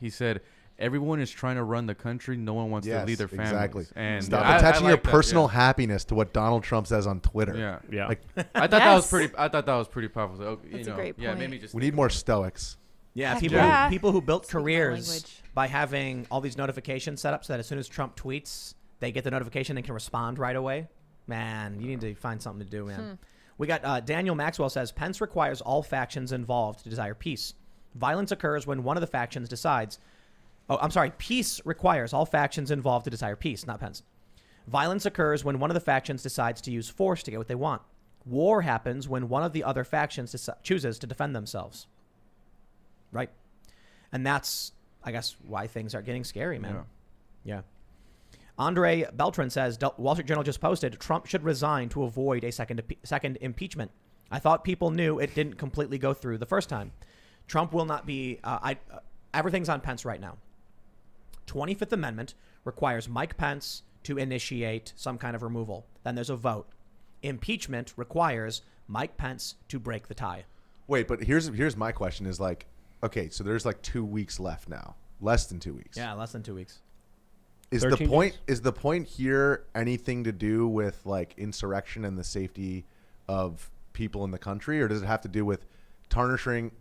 He said, everyone is trying to run the country. No one wants to lead their families. Exactly. And stop attaching your personal happiness to what Donald Trump says on Twitter. Yeah. Like, I thought that was pretty powerful. So, That's a great point. Maybe just we need more stoics. Yeah, people who built careers by having all these notifications set up so that as soon as Trump tweets, they get the notification and can respond right away. Man, you need to find something to do, man. We got Daniel Maxwell says, Pence requires all factions involved to desire peace. Violence occurs when one of the factions decides. Peace requires all factions involved to desire peace, not Pence. Violence occurs when one of the factions decides to use force to get what they want. War happens when one of the other factions chooses to defend themselves. Right? And that's, I guess, why things are getting scary, man. Yeah. Andre Beltran says, Wall Street Journal just posted, Trump should resign to avoid a second impeachment. I thought people knew it didn't completely go through the first time. Trump will not be, everything's on Pence right now. 25th Amendment requires Mike Pence to initiate some kind of removal. Then there's a vote. Impeachment requires Mike Pence to break the tie. Wait, but here's my question is like, okay, so there's like 2 weeks left now. Less than 2 weeks. Yeah, less than 2 weeks. Is the point here anything to do with like insurrection and the safety of people in the country, or does it have to do with tarnishing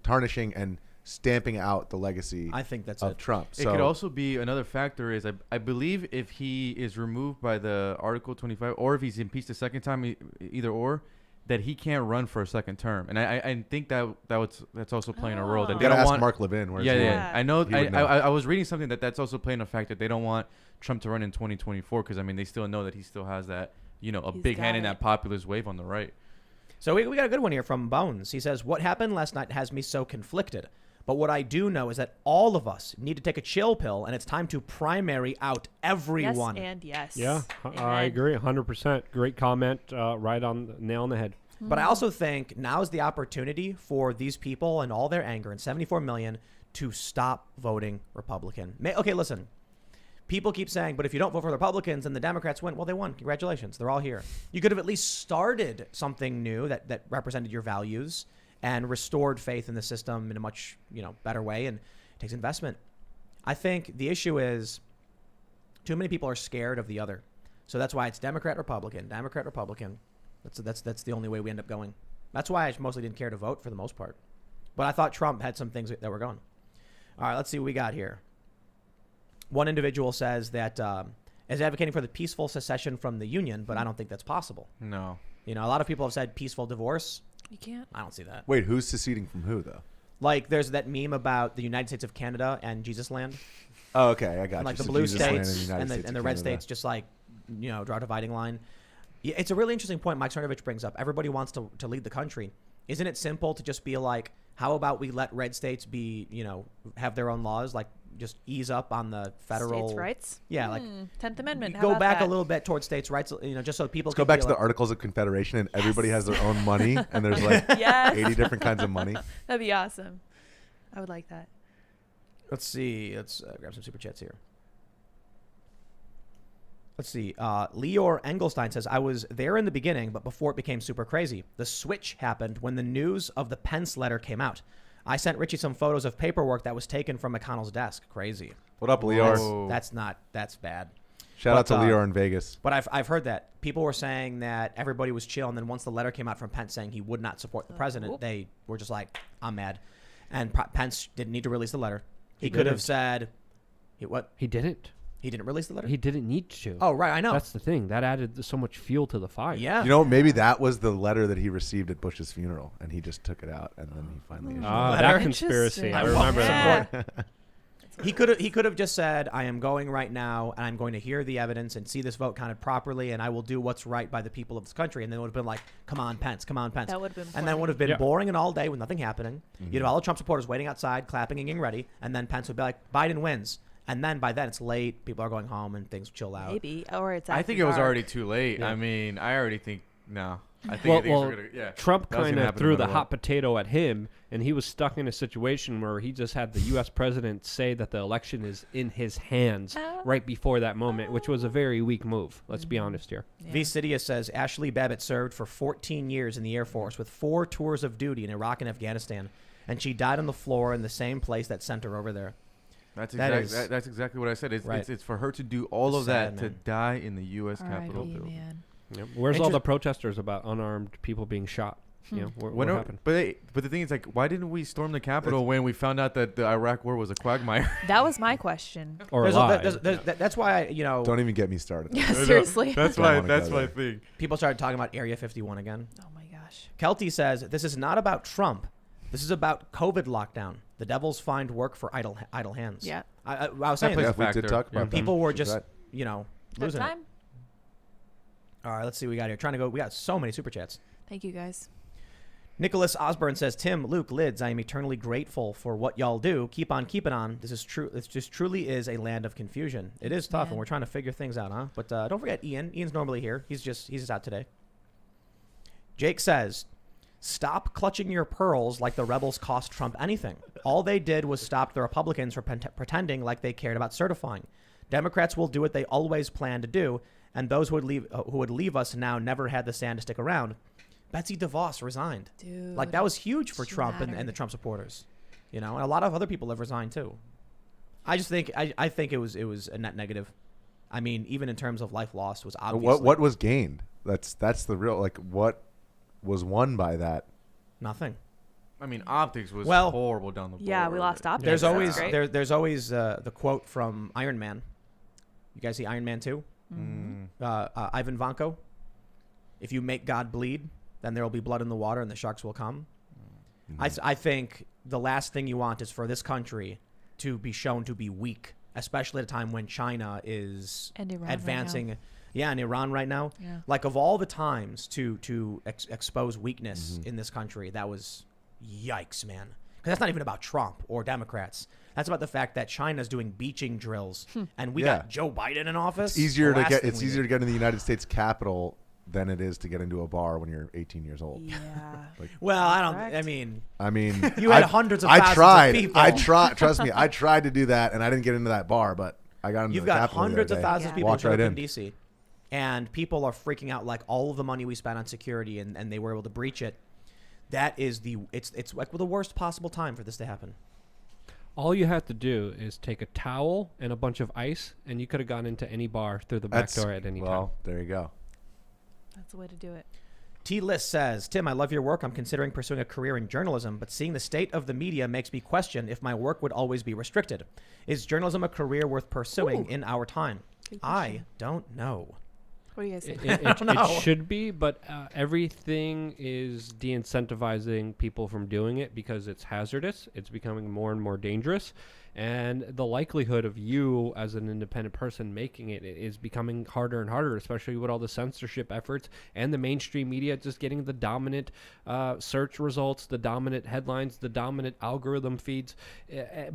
and stamping out the legacy I think that's of Trump? It could also be another factor is I believe if he is removed by the Article 25 or if he's impeached a second time, either or, that he can't run for a second term, and I think that's also playing a role that You they gotta don't ask want. Mark Levin. Where's Yeah, he? yeah. I know. He would know. I was reading something that's also playing a fact that they don't want Trump to run in 2024 because I mean they still know that he still has that a He's big got hand in it. that populist wave on the right. So we got a good one here from Bones. He says, what happened last night has me so conflicted. But what I do know is that all of us need to take a chill pill, and it's time to primary out everyone. Yes and yes. Yeah, I Amen. agree 100%. Great comment. Right on the nail on the head. But I also think now is the opportunity for these people and all their anger, and 74 million, to stop voting Republican. Okay, listen. People keep saying, but if you don't vote for the Republicans and the Democrats win, well, they won. Congratulations. They're all here. You could have at least started something new that represented your values and restored faith in the system in a much better way, and it takes investment. I think the issue is too many people are scared of the other. So that's why it's Democrat, Republican, Democrat, Republican. That's the only way we end up going. That's why I mostly didn't care to vote for the most part. But I thought Trump had some things that were going. All right, let's see what we got here. One individual says that is advocating for the peaceful secession from the Union, but I don't think that's possible. No. A lot of people have said peaceful divorce. You can't. I don't see that. Wait, who's seceding from who though? Like, there's that meme about the United States of Canada and Jesus Land. Oh, okay, I got And, like you. the So blue Jesus land states in the United and States the of red Canada. states just draw a dividing line. Yeah, it's a really interesting point Mike Cernovich brings up. Everybody wants to lead the country. Isn't it simple to just be like, how about we let red states be, have their own laws, like just ease up on the federal States' rights? Yeah, like 10th Amendment. How go about back that? a little bit towards states' rights, just so people Let's go can back feel to the like- Articles of Confederation, and everybody has their own money, and there's like Yes. 80 different kinds of money. That'd be awesome. I would like that. Let's see. Let's grab some super chats here. Let's see. Leor Engelstein says, I was there in the beginning, but before it became super crazy. The switch happened when the news of the Pence letter came out. I sent Richie some photos of paperwork that was taken from McConnell's desk. Crazy. What up, Leor? Whoa. That's bad. Shout out to But, Leor in Vegas. But I've heard that people were saying that everybody was chill, and then once the letter came out from Pence saying he would not support the president, whoop. they were just like, I'm mad. And Pence didn't need to release the letter. He He could have didn't. said, what? He didn't. He didn't release the letter? He didn't need to. Oh, right. I know. That's the thing. That added so much fuel to the fire. Yeah. You know, maybe that was the letter that he received at Bush's funeral, and he just took it out, and then he finally issued Ah, it. Letter. that conspiracy. Interesting. I I remember won't that. Yeah. He could have just said, I am going right now, and I'm going to hear the evidence and see this vote counted properly, and I will do what's right by the people of this country. And then it would have been like, come on, Pence, come on, Pence. That would have been And then would have been Yeah. boring and all day with nothing happening. You'd have all the Trump supporters waiting outside, clapping and getting ready, and then Pence would be like, Biden wins. And then by then it's late, people are going home, and things chill out. Maybe. Or it's I after think it was dark. already too late. Yeah. I mean, I already think no. I think Well, things well, are gonna, yeah. Trump That was kind gonna of happen threw no the matter hot what. potato at him, and he was stuck in a situation where he just had the U.S. president say that the election is in his hands right before that moment, which was a very weak move. Let's be honest here. Yeah. V. Sidia says Ashley Babbitt served for 14 years in the Air Force with 4 tours of duty in Iraq and Afghanistan, and she died on the floor in the same place that sent her over there. That's That that's exactly what I said. It's, Right. it's for her to do all of Sad, that to man. die in the U.S. Capitol R.I.P., building. man. Yep. Where's all Interest- the protesters about unarmed people being shot? You know, what When are- happened? but the thing is, like, why didn't we storm the Capitol when we found out that the Iraq War was a quagmire? That was my question. Or There's alive. that's why Don't even get me started. Yeah, seriously. That's Don't why. wanna That's go my there. thing. people started talking about Area 51 again. Oh my gosh. Kelty says this is not about Trump. This is about COVID lockdown. The devils find work for idle hands. Yeah. I was saying plays Yeah, this. a we factor. did talk about Yeah. that. People were She's just right. Third losing it. time? All right, let's see what we got here. Trying to go. We got so many super chats. Thank you, guys. Nicholas Osborne says, Tim, Luke, Lids, I am eternally grateful for what y'all do. Keep on keeping on. This is true. This just truly is a land of confusion. It is tough, Man. and we're trying to figure things out, huh? But don't forget Ian. Ian's normally here. He's just out today. Jake says, stop clutching your pearls like the rebels cost Trump anything. All they did was stop the Republicans from pretending like they cared about certifying. Democrats will do what they always plan to do, and those who would leave us now never had the sand to stick around. Betsy DeVos resigned. Dude. Like, that was huge for She Trump and the mattered. Trump supporters. You know, and a lot of other people have resigned too. I just think I think it was a net negative. I mean, even in terms of life lost was obviously What was gained? That's the real, like, what was won by that? nothing. I mean, optics was Well, horrible down the board. Yeah, we lost optics. There's That's always great. there's always the quote from Iron Man. You guys see Iron Man 2? Mm. Ivan Vanko. If you make God bleed, then there will be blood in the water and the sharks will come. Mhm. I think the last thing you want is for this country to be shown to be weak, especially at a time when China is And Iran right advancing. now. Yeah, in Iran right now. Yeah. Like, of all the times to expose weakness Mhm. in this country, that was yikes, man. Because that's not even about Trump or Democrats. That's about the fact that China's doing beaching drills, and we Yeah. got Joe Biden in office. It's easier The to last get. thing It's we easier did. to get in the United States Capitol than it is to get into a bar when you're 18 years old. Yeah. Well, I don't. Correct. I mean, I mean, You had hundreds of thousands of tried. people. I tried. Trust me, I tried to do that, and I didn't get into that bar, but I got into you've the got Capitol the hundreds other of day. thousands of Yeah. people Walked showing right up in. in DC, and people are freaking out. Like, all of the money we spent on security, and they were able to breach it. That is it's like the worst possible time for this to happen. All you have to do is take a towel and a bunch of ice, and you could have gone into any bar through the back door at any time. Well, there you go. That's the way to do it. T List says, Tim, I love your work. I'm considering pursuing a career in journalism, but seeing the state of the media makes me question if my work would always be restricted. Is journalism a career worth pursuing in our time? Good I question. don't know. What do you guys think? It should be, but everything is de-incentivizing people from doing it because it's hazardous. It's becoming more and more dangerous. And the likelihood of you as an independent person making it is becoming harder and harder, especially with all the censorship efforts and the mainstream media just getting the dominant search results, the dominant headlines, the dominant algorithm feeds.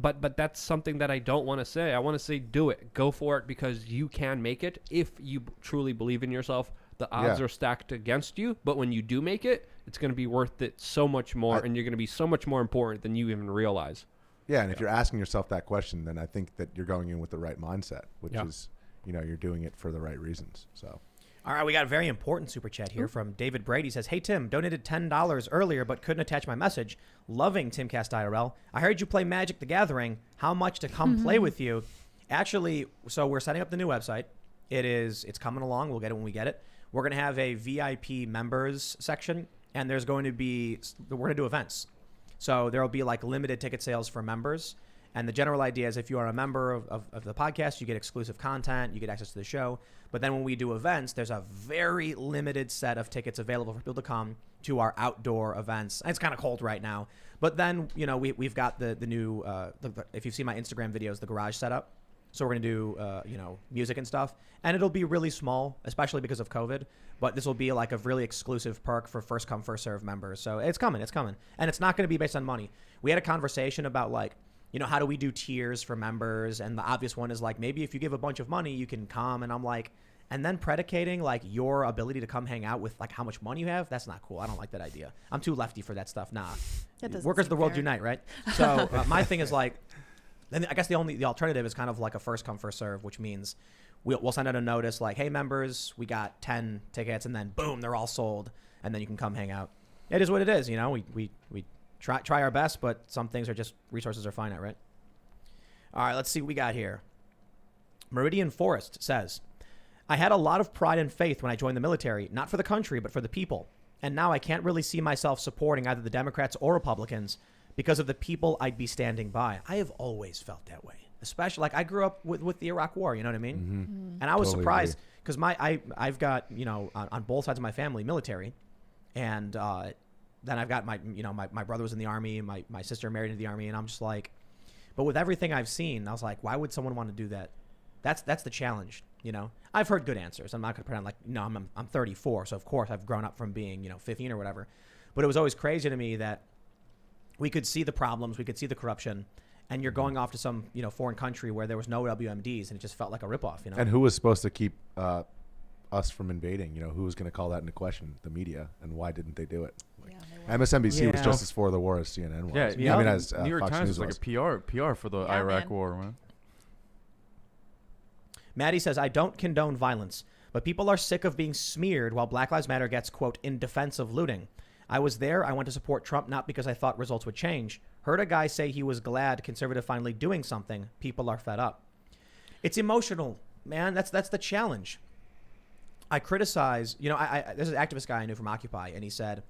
But that's something that I don't want to say. I want to say do it. Go for it because you can make it if you truly believe in yourself. The odds Yeah. are stacked against you, but when you do make it, it's going to be worth it so much more, and you're going to be so much more important than you even realize. Yeah, and if you're asking yourself that question, then I think that you're going in with the right mindset, which Yeah. is, you're doing it for the right reasons. So, All right, we got a very important super chat here from David Brady. Says, hey, Tim, donated $10 earlier but couldn't attach my message. Loving Timcast IRL. I heard you play Magic the Gathering. How much to come play with you? Actually, so we're setting up the new website. It's coming along. We'll get it when we get it. We're going to have a VIP members section, and we're going to do events. So there will be like limited ticket sales for members. And the general idea is if you are a member of the podcast, you get exclusive content, you get access to the show. But then when we do events, there's a very limited set of tickets available for people to come to our outdoor events. And it's kind of cold right now. But then, we've got the new, if you've seen my Instagram videos, the garage setup. So we're going to do, music and stuff. And it'll be really small, especially because of COVID. But this will be like a really exclusive perk for first come, first serve members. So it's coming. And it's not going to be based on money. We had a conversation about like, how do we do tiers for members? And the obvious one is like, maybe if you give a bunch of money, you can come. And I'm like, and then predicating like your ability to come hang out with like how much money you have. That's not cool. I don't like that idea. I'm too lefty for that stuff. Nah. That doesn't Workers of the seem world fair. unite, right? So my thing is like, then I guess the alternative is kind of like a first come, first serve, which means we'll send out a notice like, hey, members, we got 10 tickets, and then boom, they're all sold, and then you can come hang out. It is what it is, we try our best, but some things are just resources are finite, right? All right, let's see what we got here. Meridian Forest says, I had a lot of pride and faith when I joined the military, not for the country, but for the people. And now I can't really see myself supporting either the Democrats or Republicans because of the people I'd be standing by. I have always felt that way, especially like I grew up with the Iraq War. You know what I mean? Mm-hmm. And I was Totally surprised because I've got on both sides of my family military, and then I've got my brother was in the army, my sister married into the army, and I'm just like, but with everything I've seen, I was like, why would someone want to do that? That's the challenge. I've heard good answers. I'm not gonna pretend like I'm 34, so of course I've grown up from being 15 or whatever. But it was always crazy to me that we could see the problems, we could see the corruption, and you're going off to some foreign country where there was no WMDs, and it just felt like a ripoff. and who was supposed to keep us from invading? Who was going to call that into question? The media, and why didn't they do it? Yeah, they were. MSNBC was Yeah. just as for the war as CNN was. Yeah, I mean, as New York Fox Times News was like a PR for the Yeah, Iraq man. war, man. Maddie says, I don't condone violence, but people are sick of being smeared while Black Lives Matter gets, quote, in defense of looting. I was there. I went to support Trump, not because I thought results would change. Heard a guy say he was glad conservative finally doing something. People are fed up. It's emotional, man. That's the challenge. I criticize, there's an activist guy I knew from Occupy, and he said,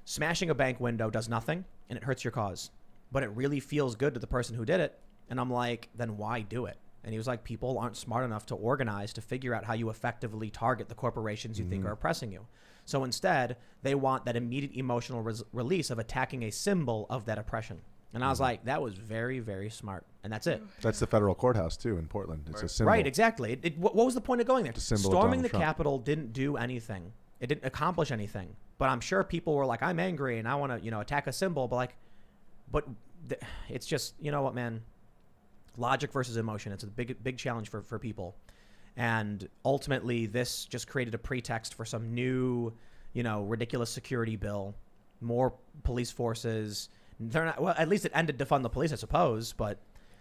smashing a bank window does nothing, and it hurts your cause. But it really feels good to the person who did it. And I'm like, then why do it? And he was like, people aren't smart enough to organize to figure out how you effectively target the corporations you think are oppressing you. So instead, they want that immediate emotional release of attacking a symbol of that oppression. And I was like, that was very, very smart. And that's it. That's the federal courthouse, too, in Portland. It's a symbol. Right, exactly. What was the point of going there? It's a symbol of Storming Donald the Trump. Capitol didn't do anything. It didn't accomplish anything. But I'm sure people were like, I'm angry and I want to, attack a symbol. But it's just, you know what, man? Logic versus emotion. It's a big challenge for people. And ultimately, this just created a pretext for some new, ridiculous security bill, more police forces. They're not, well, at least it ended to fund the police, I suppose. But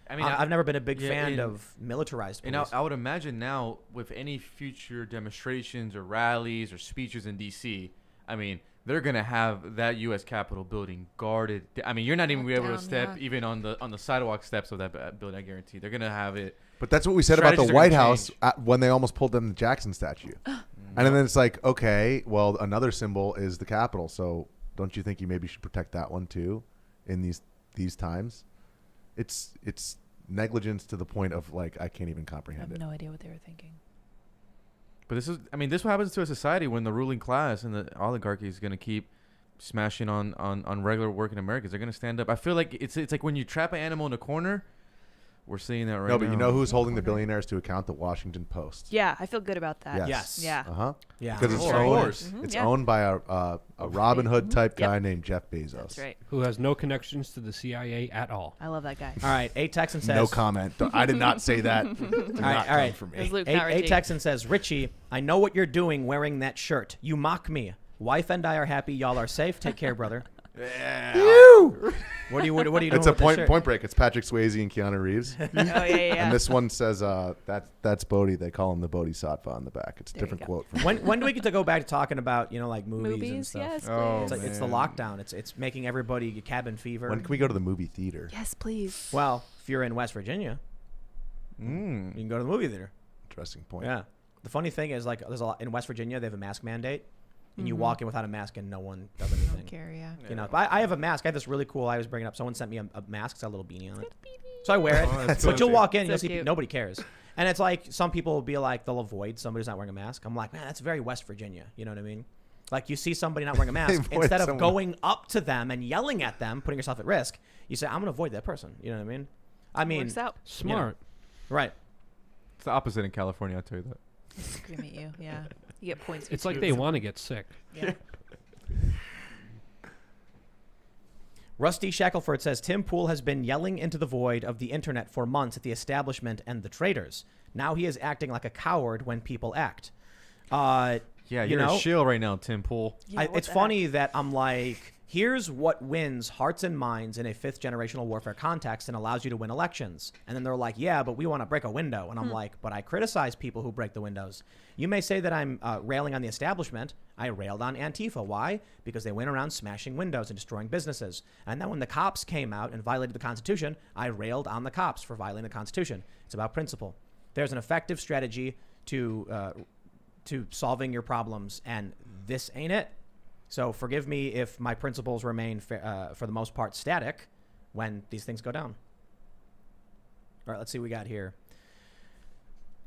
I mean, I've never been a big fan of militarized police. And I would imagine now with any future demonstrations or rallies or speeches in D.C., I mean, they're gonna have that U.S. Capitol building guarded. I mean, you're not even gonna be able to step even on the sidewalk steps of that building. I guarantee they're gonna have it. But that's what we said about the Strategies are White gonna House change. when they almost pulled down the Jackson statue. And then it's like, okay, well, another symbol is the Capitol. So don't you think you maybe should protect that one too in these times? It's negligence to the point of like I can't even I comprehend have it. no idea what they were thinking. But this what happens to a society when the ruling class and the oligarchy is gonna keep smashing on regular working Americans. They're gonna stand up. I feel like it's like when you trap an animal in a corner. We're seeing that right now. No, but you know who's holding the billionaires to account? The Washington Post. Yeah, I feel good about that. Yes. Yeah. Yeah. Because it's Of owned, course. it's Yeah. owned by a Robin Hood type guy named Jeff Bezos. That's right. Who has no connections to the CIA at all. I love that guy. All right. A Texan says. No comment. I did not say that. Do not all right. come from It was me. Luke, not A Richie. Texan says, Richie, I know what you're doing wearing that shirt. You mock me. Wife and I are happy. Y'all are safe. Take care, brother. Yeah. What are you doing It's a with this shirt? point break. It's Patrick Swayze and Keanu Reeves. Oh, yeah. And this one says that's Bodhi. They call him the Bodhisattva on the back. It's a There you different go. quote. From When do we get to go back to talking about, like movies and Movies, stuff? yes, please. Oh, It's the lockdown. It's making everybody get cabin fever. When can we go to the movie theater? Yes, please. Well, if you're in West Virginia, you can go to the movie theater. Interesting point. Yeah. The funny thing is, like, there's a lot in West Virginia. They have a mask mandate, and you walk in without a mask, and no one does I anything. don't care, yeah. But I have a mask. I have this really cool. I was bringing up. Someone sent me a mask. It's got a little beanie on it, so I wear it. that's But you'll cool. walk in, So you'll see cute. nobody cares, and it's like some people will be like they'll avoid somebody who's not wearing a mask. I'm like, man, that's very West Virginia. You know what I mean? Like you see somebody not wearing a mask, Avoid instead of someone. going up to them and yelling at them, putting yourself at risk, you say, I'm gonna avoid that person. You know what I mean? I mean, Works out. Smart. right? It's the opposite in California. I'll tell you that. They scream at you, yeah. You get points. It's like they want to get sick. Yeah. Rusty Shackelford says Tim Pool has been yelling into the void of the internet for months at the establishment and the traitors. Now he is acting like a coward when people act. Yeah, You you're know? a shill right now, Tim Pool. Yeah, what It's the funny that I'm like, here's what wins hearts and minds in a fifth generational warfare context and allows you to win elections. And then they're like, yeah, but we want to break a window. And I'm like, but I criticize people who break the windows. You may say that I'm railing on the establishment. I railed on Antifa. Why? Because they went around smashing windows and destroying businesses. And then when the cops came out and violated the Constitution, I railed on the cops for violating the Constitution. It's about principle. There's an effective strategy to solving your problems, and this ain't it. So forgive me if my principles remain, for the most part, static when these things go down. All right, let's see what we got here.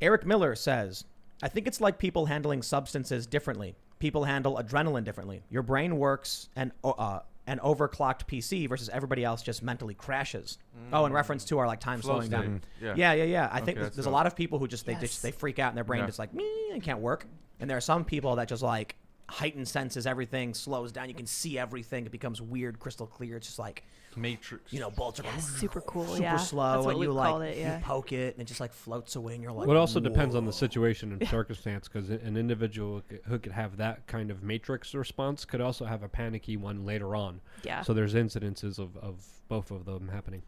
Eric Miller says, I think it's like people handling substances differently. People handle adrenaline differently. Your brain works an overclocked PC versus everybody else just mentally crashes. Oh, in reference to our time Flow slowing down. state. Yeah. I Okay, think that's there's a dope. lot of people who just Yes. they freak out and their brain Yeah. just like, it can't work. And there are some people that just like heightened senses, everything slows down. You can see everything. It becomes weird, crystal clear. It's just like, Matrix. bolts are going Super cool, super yeah. slow, That's what and you Luke like called it, yeah. you poke it and it just like floats away, and you're like. Well, it also depends on the "Whoa." situation and circumstance, because an individual who could have that kind of matrix response could also have a panicky one later on. Yeah. So there's incidences of both of them happening.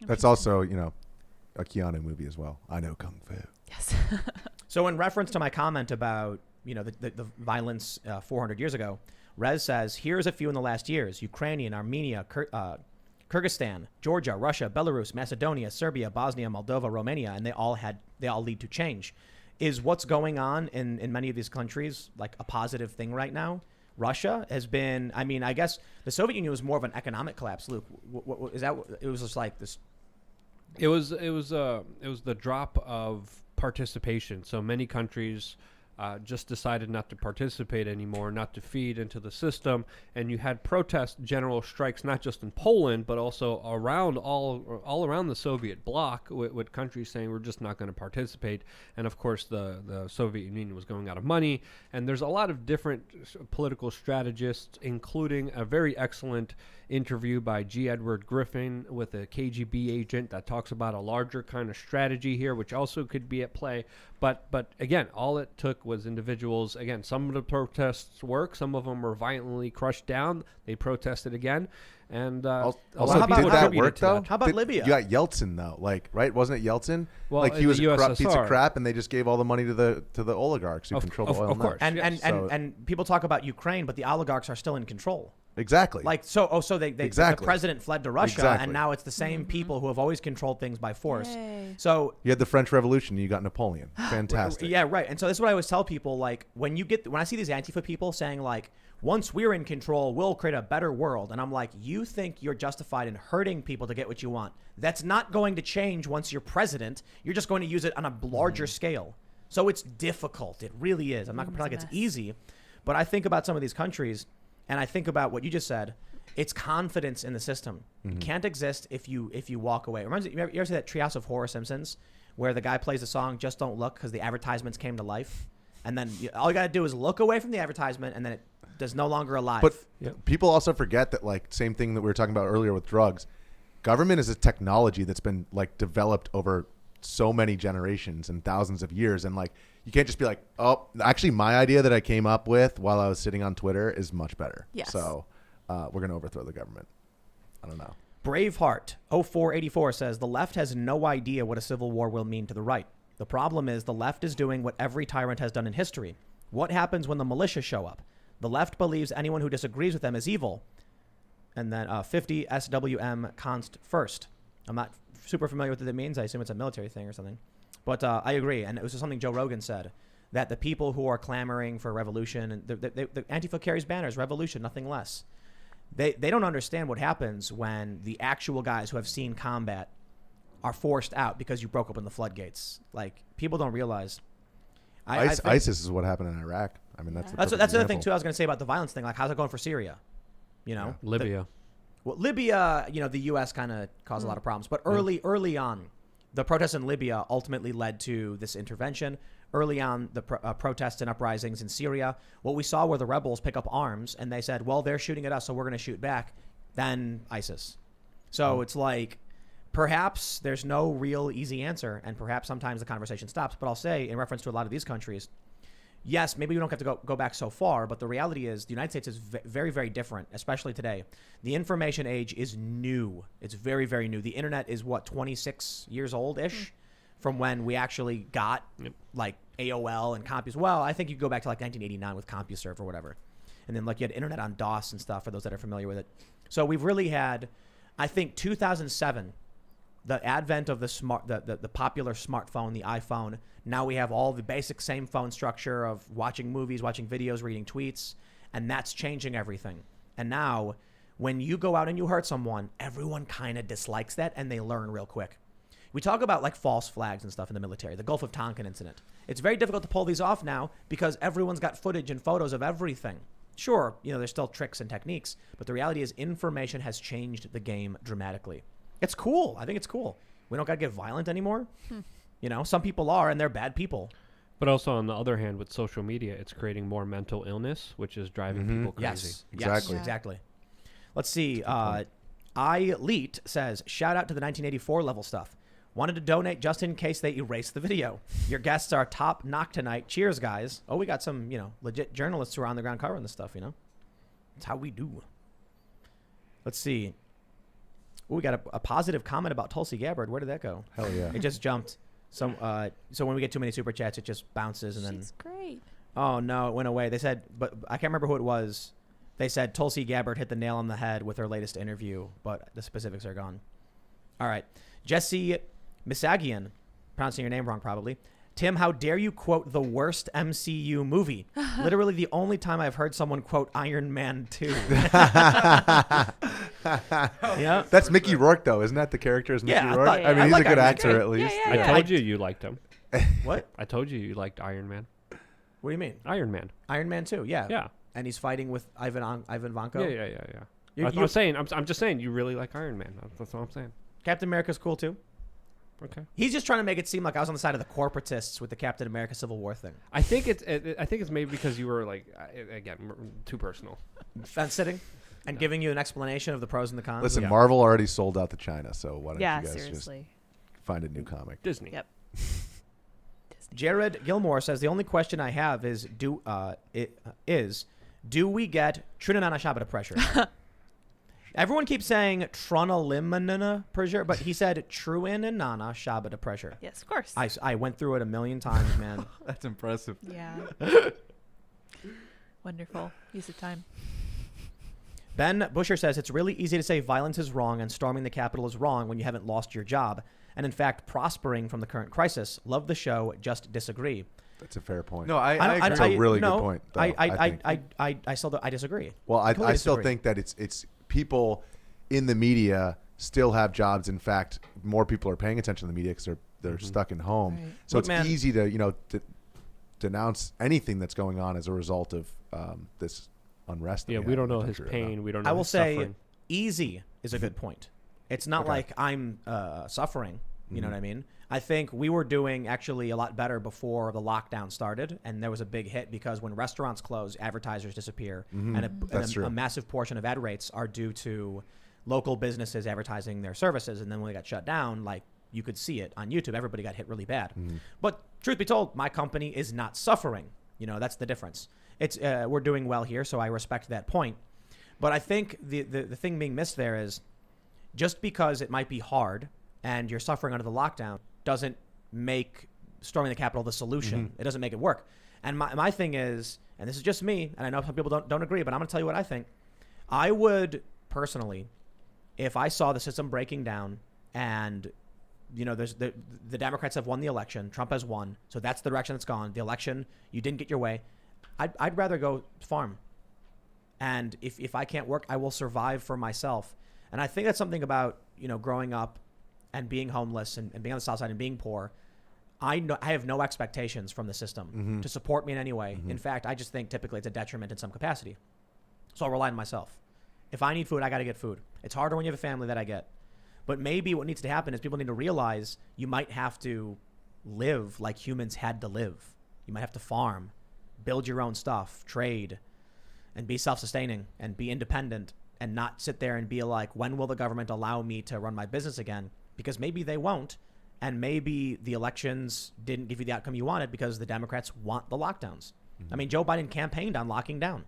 That's also, a Keanu movie as well. I know Kung Fu. Yes. So in reference to my comment about the violence 400 years ago, Rez says, here's a few in the last years: Ukrainian, Armenia, Kyrgyzstan, Georgia, Russia, Belarus, Macedonia, Serbia, Bosnia, Moldova, Romania, and they all lead to change. Is what's going on in many of these countries like a positive thing right now? Russia has been, I guess the Soviet Union was more of an economic collapse. Luke, what is that? It was just like this. It was the drop of participation. So many countries just decided not to participate anymore, not to feed into the system. And you had protest general strikes, not just in Poland, but also around all around the Soviet bloc, with countries saying we're just not going to participate. And of course, the Soviet Union was going out of money. And there's a lot of different political strategists, including a very excellent interview by G. Edward Griffin with a KGB agent that talks about a larger kind of strategy here, which also could be at play. But again, all it took was individuals. Again, some of the protests work. Some of them were violently crushed down. They protested again. And Also, how about- did that contributed work to though? that. How about Libya? You got Yeltsin though, like, right? Wasn't it Yeltsin? Well, like in he was the a corrupt piece of USSR. crap, and they just gave all the money to the oligarchs who control the oil. of now. course. And So- and people talk about Ukraine, but the oligarchs are still in control. Exactly. Like so they Exactly. the president fled to Russia, Exactly. and now it's the same people who have always controlled things by force. Yay. So you had the French Revolution. You got Napoleon. Fantastic. yeah, right. And so this is what I always tell people. Like when I see these Antifa people saying like, once we're in control, we'll create a better world, and I'm like, you think you're justified in hurting people to get what you want? That's not going to change once you're president. You're just going to use it on a larger scale. So it's difficult. It really is. I'm not going to pretend like it's easy, but I think about some of these countries. And I think about what you just said. It's confidence in the system. It can't exist if you walk away. Reminds me, you ever see that Treehouse of Horror Simpsons, where the guy plays the song "Just Don't Look" because the advertisements came to life, and then all you got to do is look away from the advertisement, and then it is no longer alive. But people also forget that, like, same thing that we were talking about earlier with drugs. Government is a technology that's been like developed over so many generations and thousands of years, and like you can't just be like, oh, actually my idea that I came up with while I was sitting on Twitter is much better. Yes. So we're gonna overthrow the government. I don't know. Braveheart 0484 says the left has no idea what a civil war will mean to the right. The problem is the left is doing what every tyrant has done in history. What happens when the militia show up? The left believes anyone who disagrees with them is evil. And then 50 SWM const first. I'm not super familiar with what that means. I assume it's a military thing or something. But I agree. And it was something Joe Rogan said, that the people who are clamoring for revolution, and the Antifa carries banners, revolution, nothing less. They don't understand what happens when the actual guys who have seen combat are forced out because you broke open the floodgates. Like, people don't realize. I think ISIS is what happened in Iraq. I mean, that's that's the other thing too. I was going to say about the violence thing. Like, how's it going for Syria? You know, Libya. Well, Libya, you know, the U.S. kind of caused a lot of problems. But early on, the protests in Libya ultimately led to this intervention. Early on, the protests and uprisings in Syria, what we saw were the rebels pick up arms, and they said, well, they're shooting at us, so we're going to shoot back. Then ISIS. So it's like, perhaps there's no real easy answer, and perhaps sometimes the conversation stops. But I'll say, in reference to a lot of these countries, yes, maybe we don't have to go back so far, but the reality is the United States is very, very different, especially today. The information age is new. It's very, very new. The internet is, 26 years old-ish from when we actually got, like, AOL and CompuServe. Well, I think you go back to, like, 1989 with CompuServe or whatever. And then, like, you had internet on DOS and stuff, for those that are familiar with it. So we've really had, I think, 2007, the advent of the popular smartphone, the iPhone. Now we have all the basic same phone structure of watching movies, watching videos, reading tweets, and that's changing everything. And now when you go out and you hurt someone, everyone kind of dislikes that, and they learn real quick. We talk about like false flags and stuff in the military, the Gulf of Tonkin incident. It's very difficult to pull these off now because everyone's got footage and photos of everything. Sure, you know, there's still tricks and techniques, but the reality is information has changed the game dramatically. It's cool. I think it's cool. We don't got to get violent anymore. You know, some people are, and they're bad people. But also, on the other hand, with social media, it's creating more mental illness, which is driving people crazy. Yes, Exactly. Yes, exactly. Let's see. iLeet says, shout out to the 1984 level stuff. Wanted to donate just in case they erase the video. Your guests are top knock tonight. Cheers, guys. Oh, we got some, you know, legit journalists who are on the ground covering this stuff, you know. That's how we do. Let's see. Ooh, we got a positive comment about Tulsi Gabbard. Where did that go? Hell yeah. It just jumped. So when we get too many super chats, it just bounces and then. She's great. Oh no, it went away. They said, but I can't remember who it was. They said Tulsi Gabbard hit the nail on the head with her latest interview, but the specifics are gone. All right, Jesse Misagian, pronouncing your name wrong probably. Tim, how dare you quote the worst MCU movie? Literally the only time I've heard someone quote Iron Man 2. Yeah. That's Mickey Rourke, though. Isn't that the character as Mickey Yeah, I Rourke? thought- I mean, I he's like a good Iron Man actor too. at least. Yeah, I yeah. told you liked him. What? I told you liked Iron Man. What do you mean? Iron Man. Iron Man 2, yeah. Yeah. And he's fighting with Ivan Vanko. Yeah. You- I'm saying. I'm just saying. You really like Iron Man. That's all I'm saying. Captain America's cool too. Okay. He's just trying to make it seem like I was on the side of the corporatists with the Captain America Civil War thing. I think it's maybe because you were like again too personal. Fence sitting and giving you an explanation of the pros and the cons. Listen, Yeah. Marvel already sold out to China, so why don't Yeah, you guys seriously. just find a new comic? Disney. Yep. Jared Gilmore says the only question I have is do we get Trinanana Shabbat pressure? Everyone keeps saying Tronalimana pressure, but he said Truinanana Shabbat pressure. Yes, of course. I went through it a million times, man. That's impressive. Yeah. Wonderful use of time. Ben Busher says it's really easy to say violence is wrong and storming the Capitol is wrong when you haven't lost your job, and in fact prospering from the current crisis. Love the show, just disagree. That's a fair point. No, I agree. That's a really good point, though, I disagree. Well, I Completely still disagree. think that it's people in the media still have jobs. In fact, more people are paying attention to the media because they're stuck in home. Right. So Look, it's man. easy to denounce anything that's going on as a result of this unrest. that Yeah, we we have don't in the know his country right now. pain. We don't know. I will his say suffering. easy is a good point. It's not Okay. like I'm suffering. You know Mhm. what I mean? I think we were doing actually a lot better before the lockdown started, and there was a big hit because when restaurants close, advertisers disappear, That's true. a massive portion of ad rates are due to local businesses advertising their services. And then when they got shut down, like you could see it on YouTube, everybody got hit really bad. But truth be told, my company is not suffering. You know, that's the difference. It's we're doing well here, so I respect that point. But I think the thing being missed there is just because it might be hard and you're suffering under the lockdown doesn't make storming the Capitol the solution. It doesn't make it work. And my thing is, and this is just me, and I know some people don't agree, but I'm going to tell you what I think. I would personally, if I saw the system breaking down and, you know, there's the Democrats have won the election, Trump has won, so that's the direction it's gone. The election, you didn't get your way. I'd rather go farm. And if I can't work, I will survive for myself. And I think that's something about, you know, growing up and being homeless and being on the south side and being poor. I have no expectations from the system to support me in any way. In fact, I just think typically it's a detriment in some capacity. So I'll rely on myself. If I need food, I got to get food. It's harder when you have a family that I get. But maybe what needs to happen is people need to realize you might have to live like humans had to live. You might have to farm, build your own stuff, trade, and be self-sustaining and be independent and not sit there and be like, when will the government allow me to run my business again? Because maybe they won't. And maybe the elections didn't give you the outcome you wanted because the Democrats want the lockdowns. I mean, Joe Biden campaigned on locking down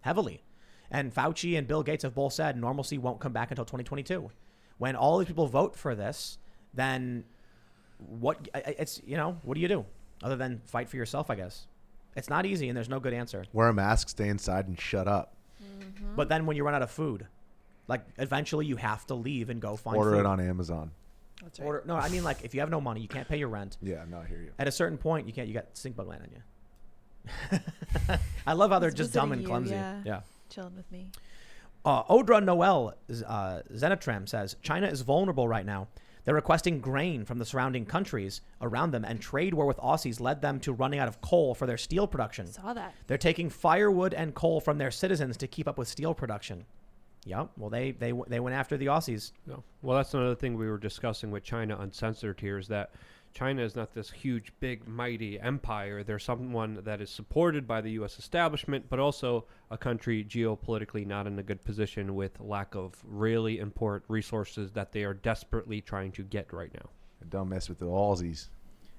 heavily. And Fauci and Bill Gates have both said normalcy won't come back until 2022. When all these people vote for this, then what do you do other than fight for yourself, I guess? It's not easy and there's no good answer. Wear a mask, stay inside, and shut up. But then when you run out of food, like eventually you have to leave and go find Order food. it on Amazon. That's right. No, I mean, like if you have no money, you can't pay your rent. Yeah, no, I hear you. At a certain point, you got stink bug land on you. I love how they're It's just dumb and visiting clumsy. you, Yeah. Chilling with me. Odra Noel Zenetrem says China is vulnerable right now. They're requesting grain from the surrounding countries around them, and trade war with Aussies led them to running out of coal for their steel production. Saw that. They're taking firewood and coal from their citizens to keep up with steel production. Yep. Well, they went after the Aussies. No. Well, that's another thing we were discussing with China Uncensored here is that China is not this huge, big, mighty empire. They're someone that is supported by the U.S. establishment, but also a country geopolitically not in a good position with lack of really important resources that they are desperately trying to get right now. Don't mess with the Aussies.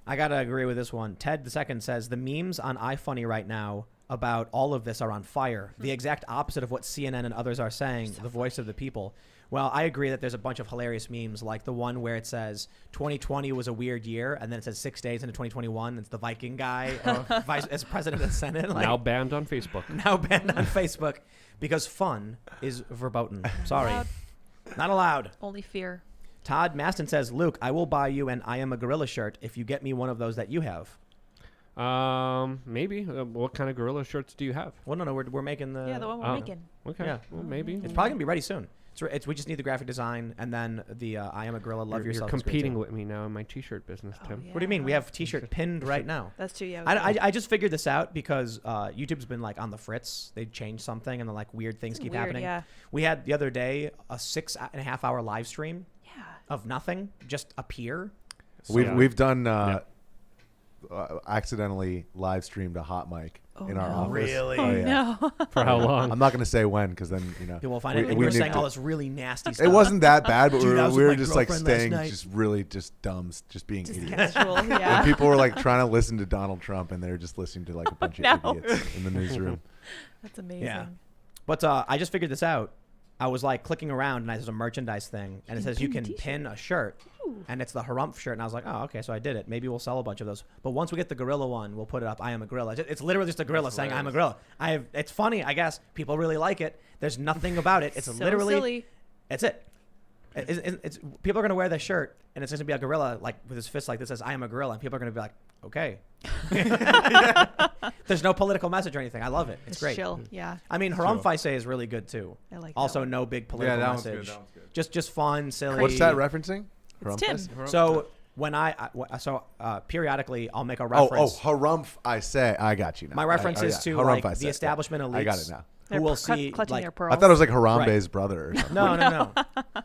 I got to agree with this one. Ted II says the memes on iFunny right now about all of this are on fire. The exact opposite of what CNN and others are saying, the voice of the people. Well, I agree that there's a bunch of hilarious memes, like the one where it says 2020 was a weird year, and then it says 6 days into 2021. It's the Viking guy as president of the Senate. Like, Now banned on Facebook. now banned on Facebook because fun is verboten. Sorry. Allowed. Not allowed. Only fear. Todd Maston says, Luke, I will buy you an I Am a Gorilla shirt if you get me one of those that you have. Maybe. What kind of gorilla shirts do you have? Well, no, we're making the. Yeah, the one we're Oh. making. Okay. Yeah. Well, maybe. It's probably gonna be ready soon. We just need the graphic design and then the I am a gorilla, love You're yourself. is great competing too. with me now in my T-shirt business, Oh, Tim. yeah. What do you mean? We have T-shirt pinned right now. That's true. Yeah. I just figured this out because YouTube's been like on the fritz. They changed something and then like weird things keep weird, happening. Yeah. We had the other day a 6.5 hour live stream Yeah. of nothing, just appear. We've done accidentally live streamed a hot mic Oh, in our no. office. Really? Oh, yeah. No. For how long? I'm not going to say when because then People will find we- it. And we you were need saying to- all this really nasty stuff. It wasn't that bad, but Dude, I was we with were my just like girlfriend last staying night. just really just dumb, just being Just idiots. casual. Yeah. And people were like trying to listen to Donald Trump, and they were just listening to like a bunch No. of idiots in the newsroom. That's amazing. But I just figured this out. I was like clicking around and there's a merchandise thing and it says you pin a can t-shirt. pin a shirt and it's the Harumph shirt and I was like, oh, okay, so I did it. Maybe we'll sell a bunch of those. But once we get the gorilla one, we'll put it up. I am a gorilla. It's literally just a gorilla saying I'm a gorilla. It's funny, I guess. People really like it. There's nothing about it. It's So literally, silly. it's it. It's people are gonna wear this shirt and it's gonna be a gorilla like with his fist like this says I am a gorilla and people are gonna be like, okay. There's no political message or anything. I love it. It's great. Chill. Yeah. I mean, Harumph I say is really good too. I like that Also, one. no big political that one's good, message. that one's good. Just fun, silly. What's that referencing? It's Tim. Harumph? So when periodically I'll make a Oh, reference. harumph! I say, I got you now. My reference is to Harumph, like I the say. establishment elites. I got it now. Who They're will cl- see clutching like their pearls. I thought it was like Harambe's brother. Or something. no.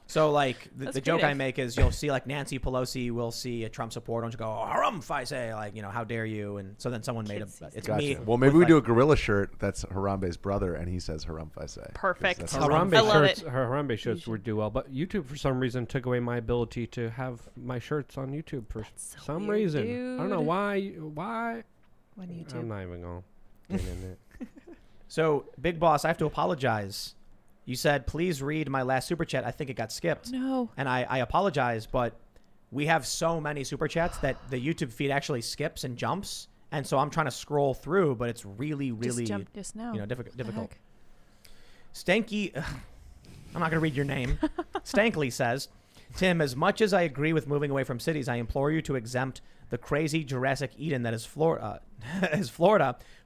So like That's the joke I creative. make is you'll see like Nancy Pelosi will see a Trump supporter and she'll go, oh, Harumph, I say, like, how dare you? And so then someone made Kids see it's Gotcha. me. Well, maybe with, we do a like- gorilla shirt that's Harambe's brother, and he says Harumph, I say. 'Cause Perfect. that's Harambe Harambe I love shirts, it. Harambe shirts would do well, but YouTube for some reason took away my ability to have my shirts on YouTube for so some weird, reason. I don't know dude. why. When I'm YouTube. not even going. to get in it. So Big Boss, I have to apologize. You said, please read my last super chat. I think it got skipped. No. And I apologize, but we have so many super chats that the YouTube feed actually skips and jumps. And so I'm trying to scroll through, but it's really, really, Just jumped just now. difficult. The heck? Stanky, I'm not going to read your name. Stankley says, Tim, as much as I agree with moving away from cities, I implore you to exempt the crazy Jurassic Eden that is Florida.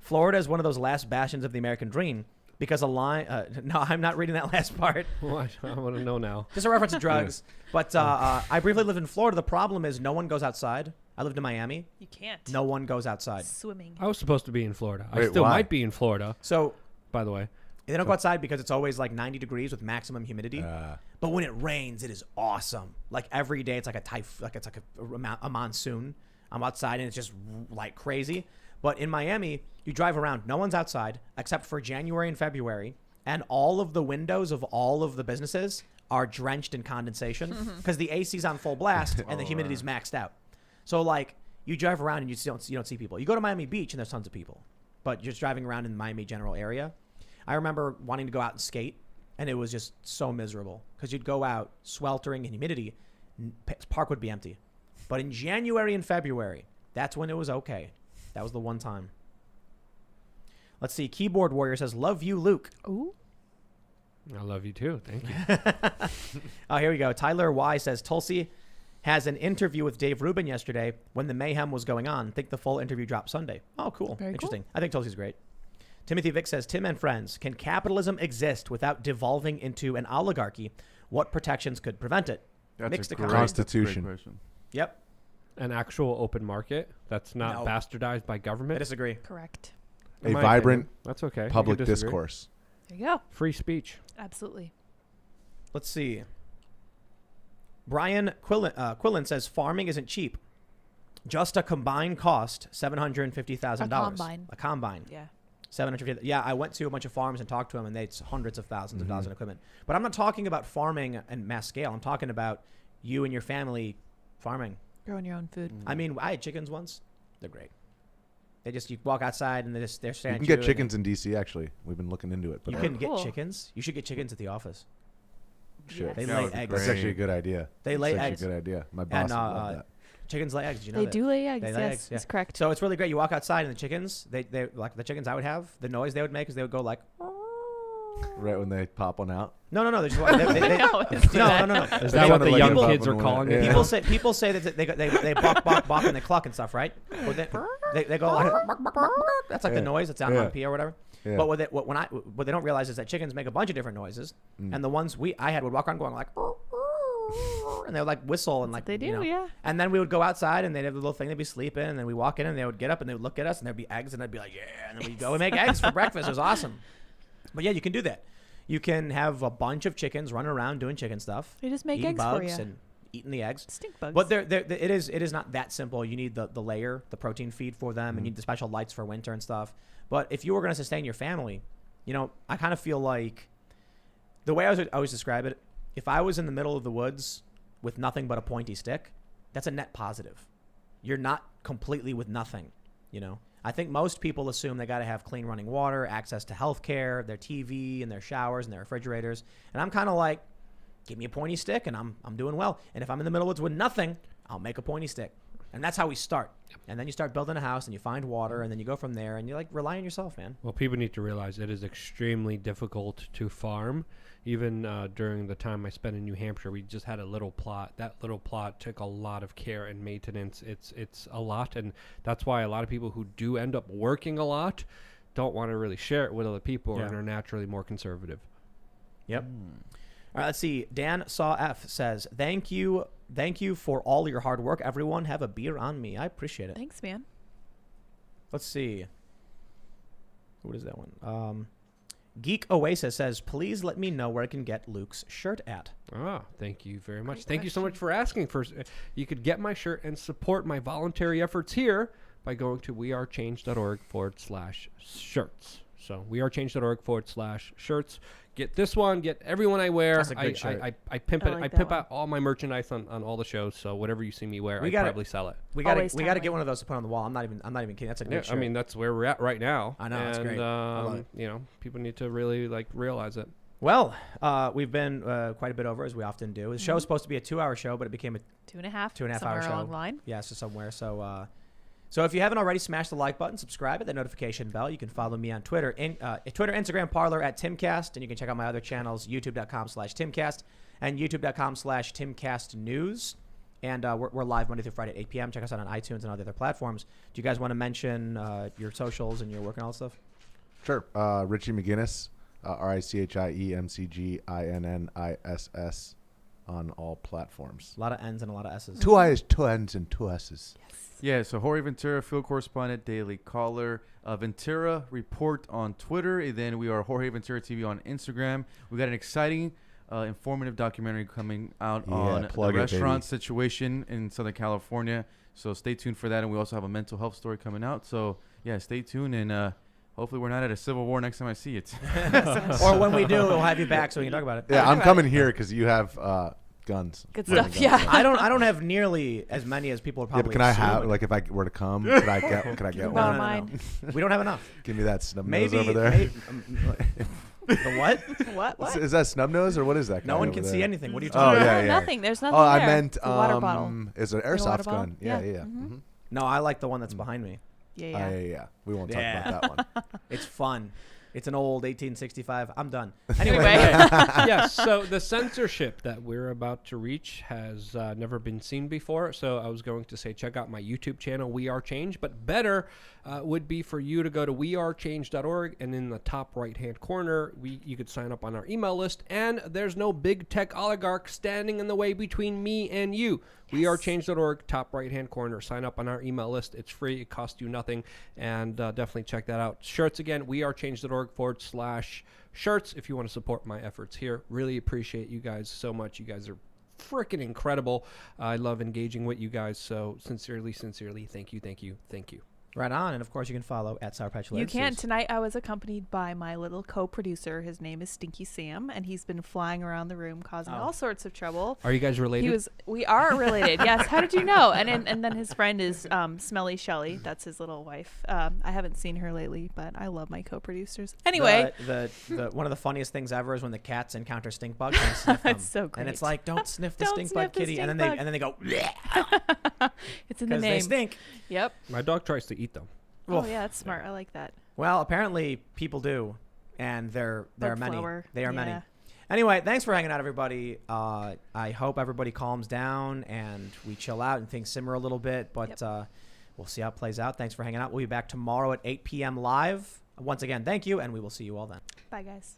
Florida is one of those last bastions of the American dream because a line. No, I'm not reading that last part. What? I want to know now. Just a reference to drugs. But I briefly lived in Florida. The problem is no one goes outside. I lived in Miami. You can't. No one goes outside. Swimming. I was supposed to be in Florida. I Wait, still why? might be in Florida, So by the way. they don't go outside because it's always like 90 degrees with maximum humidity. But when it rains, it is awesome. Like every day, it's like a monsoon. I'm outside and it's just like crazy. But in Miami, you drive around, no one's outside except for January and February, and all of the windows of all of the businesses are drenched in condensation because the AC's on full blast and the humidity's maxed out. So like you drive around and you don't see people. You go to Miami Beach and there's tons of people, but you're just driving around in the Miami general area. I remember wanting to go out and skate, and it was just so miserable because you'd go out sweltering in humidity, park would be empty. But in January and February, that's when it was okay. That was the one time. Let's see. Keyboard Warrior says, love you, Luke. Ooh. I love you too. Thank you. Oh, here we go. Tyler Y says, Tulsi has an interview with Dave Rubin yesterday when the mayhem was going on. Think the full interview dropped Sunday. Oh, cool. Very Interesting. I think Tulsi's great. Timothy Vick says, Tim and friends, can capitalism exist without devolving into an oligarchy? What protections could prevent it? Mixed economy. Constitution. Great question. Yep. An actual open market that's not No. bastardized by I government. disagree. Correct. A In my vibrant opinion. That's okay. You public can disagree. discourse. There you go. Free speech. Absolutely. Let's see. Brian Quillen says, farming isn't cheap. Just a combined cost, $750,000. A combine. A combine. Yeah. 750. Yeah, I went to a bunch of farms and talked to them, and it's hundreds of thousands of dollars in equipment. But I'm not talking about farming and mass scale. I'm talking about you and your family farming. Growing your own food. I mean, I had chickens once. They're great. You walk outside and they're You staring can at get and chickens in DC. Actually, we've been looking into it. But You I- can get Cool. chickens. You should get chickens at the office. shit. They That lay would be eggs. That's great. actually a good idea. They lay That's eggs. actually a good idea. My boss And would love that. chickens lay eggs. Did you know They that? do lay eggs. They lay Yes, eggs, that's yeah. correct. So it's really great. You walk outside and the chickens, they like the chickens I would have, the noise they would make is they would go like, Right when they pop one out. no. They just they, No, it's no. Is They that what sounded the like young a kids are puppet calling when it? it- People say that they bark and they cluck and stuff, right? Or they they go like that's like the noise that's on P or whatever. Yeah. But what they don't realize is that chickens make a bunch of different noises, and the ones I had would walk around going like, and they would like whistle and like they do, you know. yeah. And then we would go outside and they'd have the little thing, they'd be sleeping, and then we walk in and they would get up and they would look at us and there'd be eggs and they'd be like, yeah, and then we'd go and make eggs for breakfast. It was awesome. But yeah, you can do that. You can have a bunch of chickens running around doing chicken stuff. They just make eating eggs for bugs you. and eating the eggs. Stink bugs. But it is not that simple. You need the layer, the protein feed for them, and you need the special lights for winter and stuff. But if you were going to sustain your family, you know, I kind of feel like the way I always describe it, if I was in the middle of the woods with nothing but a pointy stick, that's a net positive. You're not completely with nothing, you know. I think most people assume they got to have clean running water, access to health care, their TV and their showers and their refrigerators. And I'm kind of like, give me a pointy stick and I'm doing well. And if I'm in the middle of the woods with nothing, I'll make a pointy stick. And that's how we start. And then you start building a house and you find water and then you go from there and you like rely on yourself, man. Well, people need to realize it is extremely difficult to farm. Even during the time I spent in New Hampshire, we just had a little plot. That little plot took a lot of care and maintenance. It's a lot, and that's why a lot of people who do end up working a lot don't want to really share it with other people and are naturally more conservative. Yep. All right, let's see. Dan Saw F says, thank you for all your hard work. Everyone have a beer on me. I appreciate it. Thanks, man. Let's see. What is that one? Geek Oasis says, please let me know where I can get Luke's shirt at. Ah, thank you very much. Great Thank you so question. much for asking. You could get my shirt and support my voluntary efforts here by going to wearechange.org/shirts. So wearechange.org/shirts. Get this one. Get everyone I wear. That's a good shirt. I pimp I it. like I that pimp one. out all my merchandise on all the shows. So whatever you see me wear, We I gotta- probably sell it. We got Always to timely. get one of those to put on the wall. I'm not even kidding. That's a Yeah, good shirt. I mean that's where we're at right now. I know, and, it's great. I love it. You know, people need to really like realize it. Well, we've been quite a bit over, as we often do. The show was supposed to be a 2-hour show, but it became a 2.5. 2.5 somewhere hour show. along the line. Yeah, so somewhere. So if you haven't already, smash the like button, subscribe, hit the notification bell. You can follow me on Twitter, Instagram, Parler at Timcast, and you can check out my other channels, youtube.com/Timcast and youtube.com/TimcastNews. And we're live Monday through Friday at 8 p.m. Check us out on iTunes and other platforms. Do you guys want to mention your socials and your work and all that stuff? Sure. Richie McGinniss, RichieMcGinniss on all platforms. A lot of N's and a lot of S's. Two I's, two N's, and two S's. Yeah, so Jorge Ventura, field correspondent, Daily Caller, Ventura Report on Twitter, and then we are Jorge Ventura TV on Instagram. We got an exciting, informative documentary coming out Yeah, on the plug it, restaurant baby. situation in Southern California. So stay tuned for that, and we also have a mental health story coming out. So yeah, stay tuned, and hopefully we're not at a civil war next time I see it. Or when we do, we'll have you back so we can talk about it. Yeah, I'm coming here because you have guns. Good Plenty stuff. of guns. Yeah. I don't have nearly as many as people would Yeah, probably but can I assume. have, like, if I were to come, could I get No, one? mine. We don't have enough. Give me that snub Maybe nose over there. The what? What? Is that snub nose or what is that? No guy one over can there? see anything. What are you Oh, talking about? yeah, yeah. Nothing. There's nothing Oh, I there. meant The water bottle. it's an water airsoft bottle? gun. Yeah, Yeah. yeah. Mhm. Mhm. No, I like the one that's behind me. Yeah. Yeah. We won't talk Yeah. about that one. It's fun. It's an old 1865. I'm done. Anyway. Yes, so the censorship that we're about to reach has never been seen before. So I was going to say check out my YouTube channel, We Are Change, but better would be for you to go to wearechange.org, and in the top right-hand corner, you could sign up on our email list, and there's no big tech oligarch standing in the way between me and you. Wearechange.org, top right-hand corner. Sign up on our email list. It's free. It costs you nothing, and definitely check that out. Shirts, again, wearechange.org/shirts if you want to support my efforts here. Really appreciate you guys so much. You guys are freaking incredible. I love engaging with you guys, so sincerely, thank you. Right on. And of course, you can follow at Sour Patch Lids. You can. Tonight I was accompanied by my little co-producer. His name is Stinky Sam, and he's been flying around the room causing all sorts of trouble. Are you guys related? We are related. Yes. How did you know? And then his friend is Smelly Shelly. That's his little wife. I haven't seen her lately, but I love my co-producers. Anyway, the one of the funniest things ever is when the cats encounter stink bugs and sniff them. It's so And it's great. like, don't sniff the Don't stink sniff bug, the kitty. stink And bug. then they go, it's in the because name. they stink. Yep. My dog tries to eat them. Oh yeah, that's smart. I like that. Well, apparently people do, and there are Bug many. flower. They are Yeah. many. Anyway, thanks for hanging out, everybody. I hope everybody calms down and we chill out and things simmer a little bit. But we'll see how it plays out. Thanks for hanging out. We'll be back tomorrow at 8 p.m. live. Once again, thank you, and we will see you all then. Bye, guys.